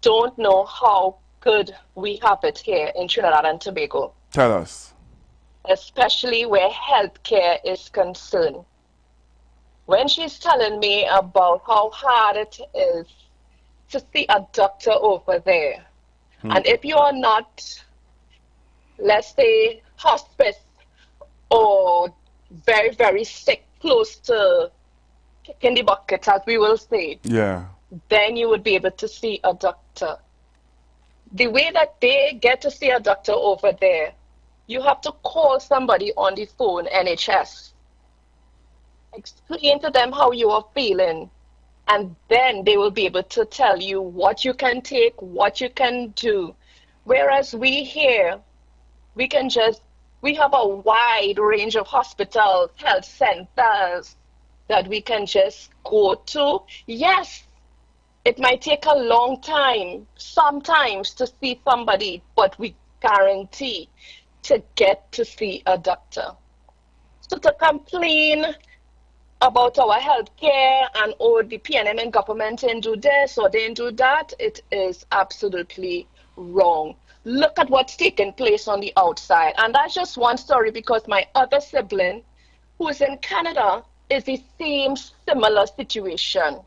don't know how good we have it here in Trinidad and Tobago. Tell us. Especially where healthcare is concerned. When she's telling me about how hard it is to see a doctor over there, and if you are not, let's say, hospice or very, very sick, close to kicking the bucket, as we will say, then you would be able to see a doctor. The way that they get to see a doctor over there, you have to call somebody on the phone, NHS, explain to them how you are feeling, and then they will be able to tell you what you can take, what you can do. Whereas we here, we have a wide range of hospitals, health centers that we can just go to. Yes, it might take a long time sometimes to see somebody, but we guarantee to get to see a doctor. So to complain about our healthcare and the PNM and government didn't do this or didn't do that, it is absolutely wrong. Look at what's taking place on the outside. And that's just one story, because my other sibling, who is in Canada, is the same similar situation.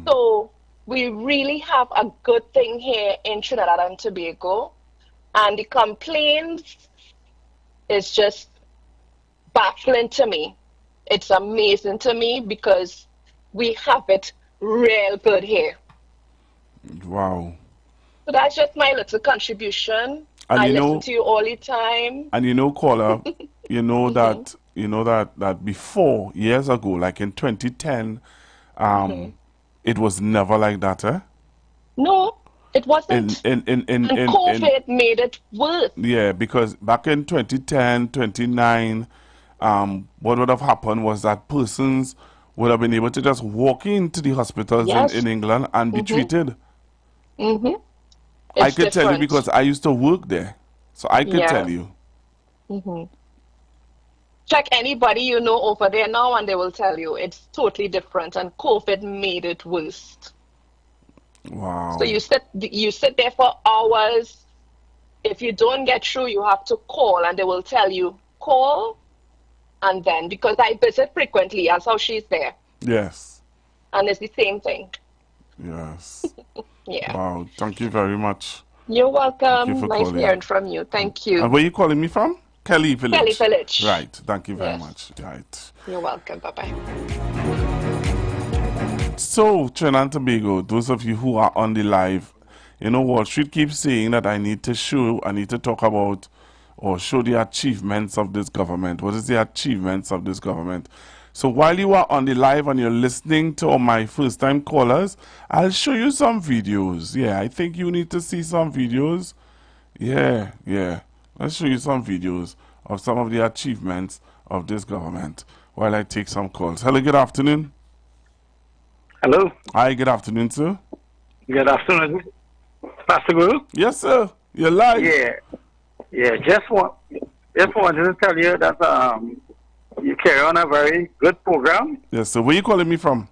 So we really have a good thing here in Trinidad and Tobago. And the complaints is just baffling to me. It's amazing to me because we have it real good here. Wow. So that's just my little contribution. And I listen to you all the time. And caller, that before, years ago, like in 2010, it was never like that, eh? No, it wasn't. And COVID made it worse. Yeah, because back in 2010, 2009, what would have happened was that persons would have been able to just walk into the hospitals in England and be treated. I could tell you because I used to work there. So I could tell you. Check anybody you know over there now and they will tell you it's totally different, and COVID made it worse. Wow. So you sit there for hours. If you don't get through, you have to call and they will tell you, call, and then, because I visit frequently, that's how she's there. Yes. And it's the same thing. Yes. Yeah. Wow. Thank you very much. You're welcome. Thank you for nice calling. hearing from you. Thank you. And where are you calling me from? Kelly Village. Kelly Village. Right. Thank you very much. Right. You're welcome. Bye-bye. So, Trinidad and Tobago, those of you who are on the live, Wall Street keeps saying that I need to talk about or show the achievements of this government. What is the achievements of this government? So while you are on the live and you're listening to my first-time callers, I'll show you some videos. Yeah, I think you need to see some videos. Yeah. Let's show you some videos of some of the achievements of this government while I take some calls. Hello, good afternoon. Hello. Hi, good afternoon, sir. Good afternoon. Pastor Guru? Yes, sir. You're live. Yeah. Just Just wanted to tell you that you carry on a very good program. Yes, so where you calling me from?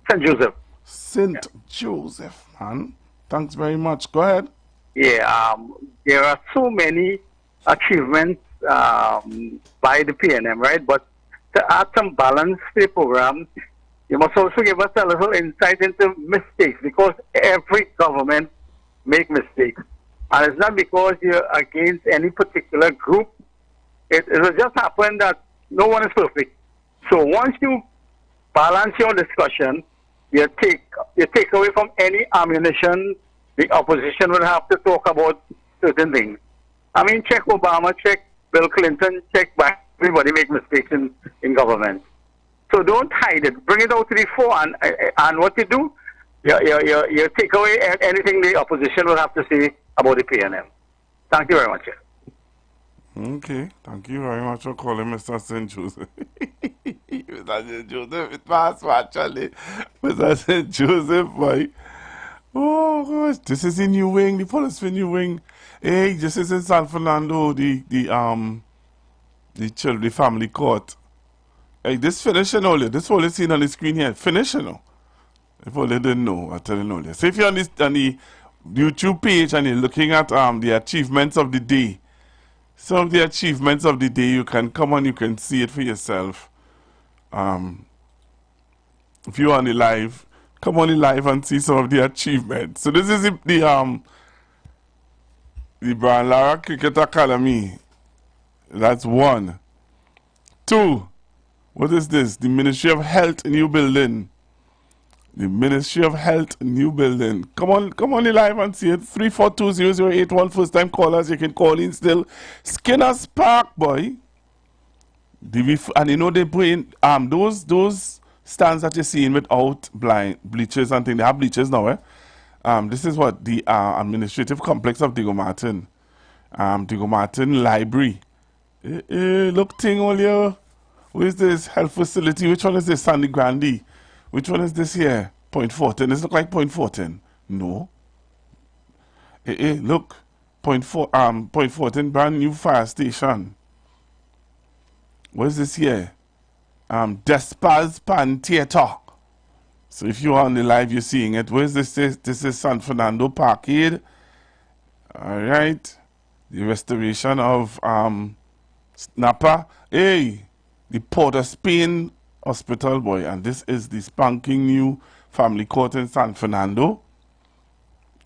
St. Joseph. St. Joseph, man. Thanks very much. Go ahead. Yeah, there are so many achievements by the PNM, right? But to add some balance to the program, you must also give us a little insight into mistakes, because every government make mistakes. And it's not because you're against any particular group. It will just happen that no one is perfect. So once you balance your discussion, you take away from any ammunition the opposition will have to talk about certain things. I mean, check Obama, check Bill Clinton, check back. Everybody make mistakes in government. So don't hide it. Bring it out to the fore, and what you do, you take away anything the opposition will have to say about the PNM. Thank you very much. Okay, thank you very much for calling Mr. St. Joseph. Mr. St. Joseph, it passed actually. Mr. St. Joseph, boy. Oh gosh, this is in New Wing, the police in New Wing. Hey, this is in San Fernando, the family court. Hey, this finishing only. This all you seen on the screen here. Finish, you know. If only didn't know, I tell you no. So if you're on the YouTube page and you're looking at the achievements of the day, some of the achievements of the day, you can come on, you can see it for yourself. If you're on the live, come on the live and see some of the achievements. So this is the Brian Lara Cricket Academy. That's 1. 2. What is this? The Ministry of Health new building. The Ministry of Health new building. Come on the live and see it. 342-0081. First time callers, you can call in still. Skinner's Park, boy. And you know they put in those stands that you're seeing without bleachers and things. They have bleachers now, eh? This is what the administrative complex of Diego Martin. Diego Martin Library. Look thing all here. Where is this health facility? Which one is this? Sandy Grande. Which one is this here? Point 14. Does it look like Point 14? No. Look. Point 14, brand new fire station. What is this here? Despaz Pan Theater. So if you're on the live, you're seeing it. Where is this? This is San Fernando Parkade. Alright. The restoration of Napa. Hey, the Port of Spain Hospital, boy. And this is the spanking new family court in San Fernando.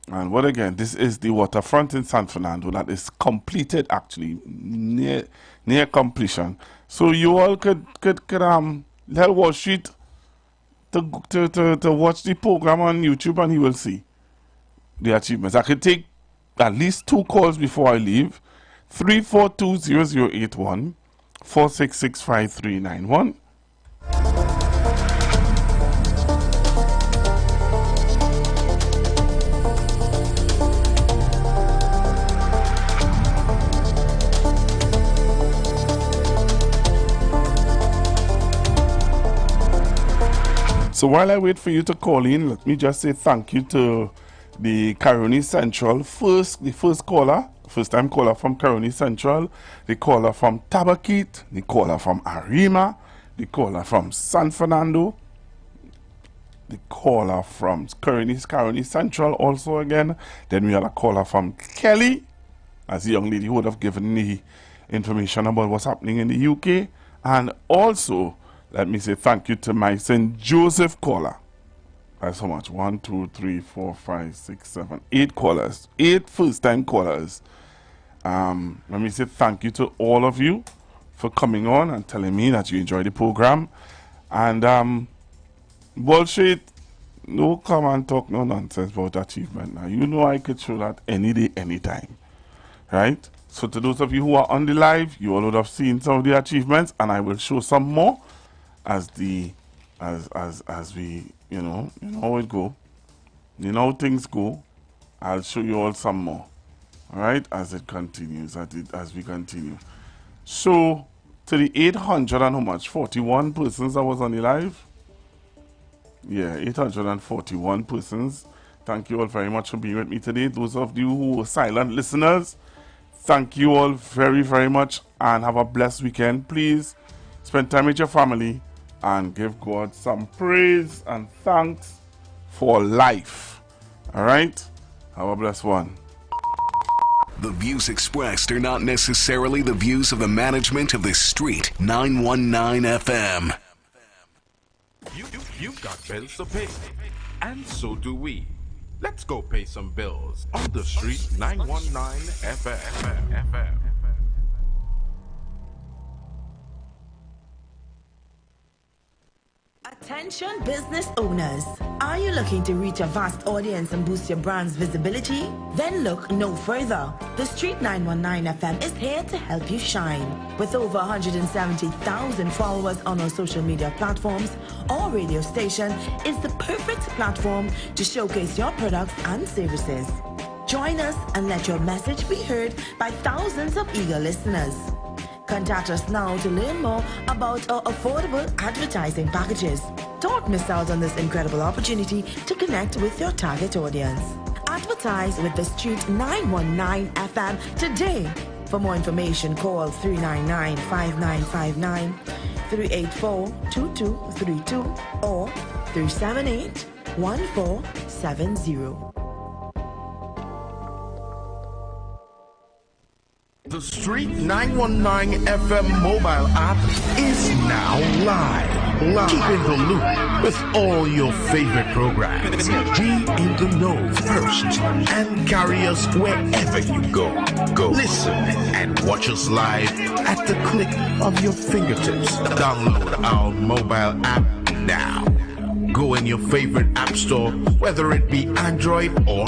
And what again? This is the waterfront in San Fernando that is completed, actually near completion. So you all could tell Wall Street to watch the program on YouTube, and you will see the achievements. I could take at least 2 calls before I leave. 342-0081, 466-5391. So while I wait for you to call in, let me just say thank you to the Caroni Central, the first caller, first time caller from Caroni Central, the caller from Tabakit, the caller from Arima, the caller from San Fernando, the caller from Caroni Central also again. Then we had a caller from Kelly, as the young lady who would have given the information about what's happening in the UK. And also, let me say thank you to my St. Joseph caller. That's how much? 1, 2, 3, 4, 5, 6, 7, 8 callers. 8 first-time callers. Let me say thank you to all of you for coming on and telling me that you enjoy the program. And bullshit, no come and talk no nonsense about achievement. Now, you know I could show that any day, anytime. Right? So to those of you who are on the live, you all would have seen some of the achievements, and I will show some more as we you know how it go, you know how things go. I'll show you all some more, all right, as it continues, as we continue. So to the 800 and how much 41 persons that was on the live, yeah, 841 persons. Thank you all very much for being with me today. Those of you who were silent listeners, Thank you all very, very much and have a blessed weekend. Please spend time with your family and give God some praise and thanks for life. All right? Have a blessed one. The views expressed are not necessarily the views of the management of the Street 919 FM. You've got bills to pay, and so do we. Let's go pay some bills on the Street 919 FM. Attention business owners. Are you looking to reach a vast audience and boost your brand's visibility? Then look no further. The Street 919 FM is here to help you shine. With over 170,000 followers on our social media platforms, our radio station is the perfect platform to showcase your products and services. Join us and let your message be heard by thousands of eager listeners. Contact us now to learn more about our affordable advertising packages. Don't miss out on this incredible opportunity to connect with your target audience. Advertise with the Street 919 FM today. For more information, call 399-5959, 384-2232, or 378-1470. The Street 919 FM mobile app is now live. Keep in the loop with all your favorite programs. Be in the know first and carry us wherever you go. Listen and watch us live at the click of your fingertips. Download our mobile app now. Go in your favorite app store, whether it be Android or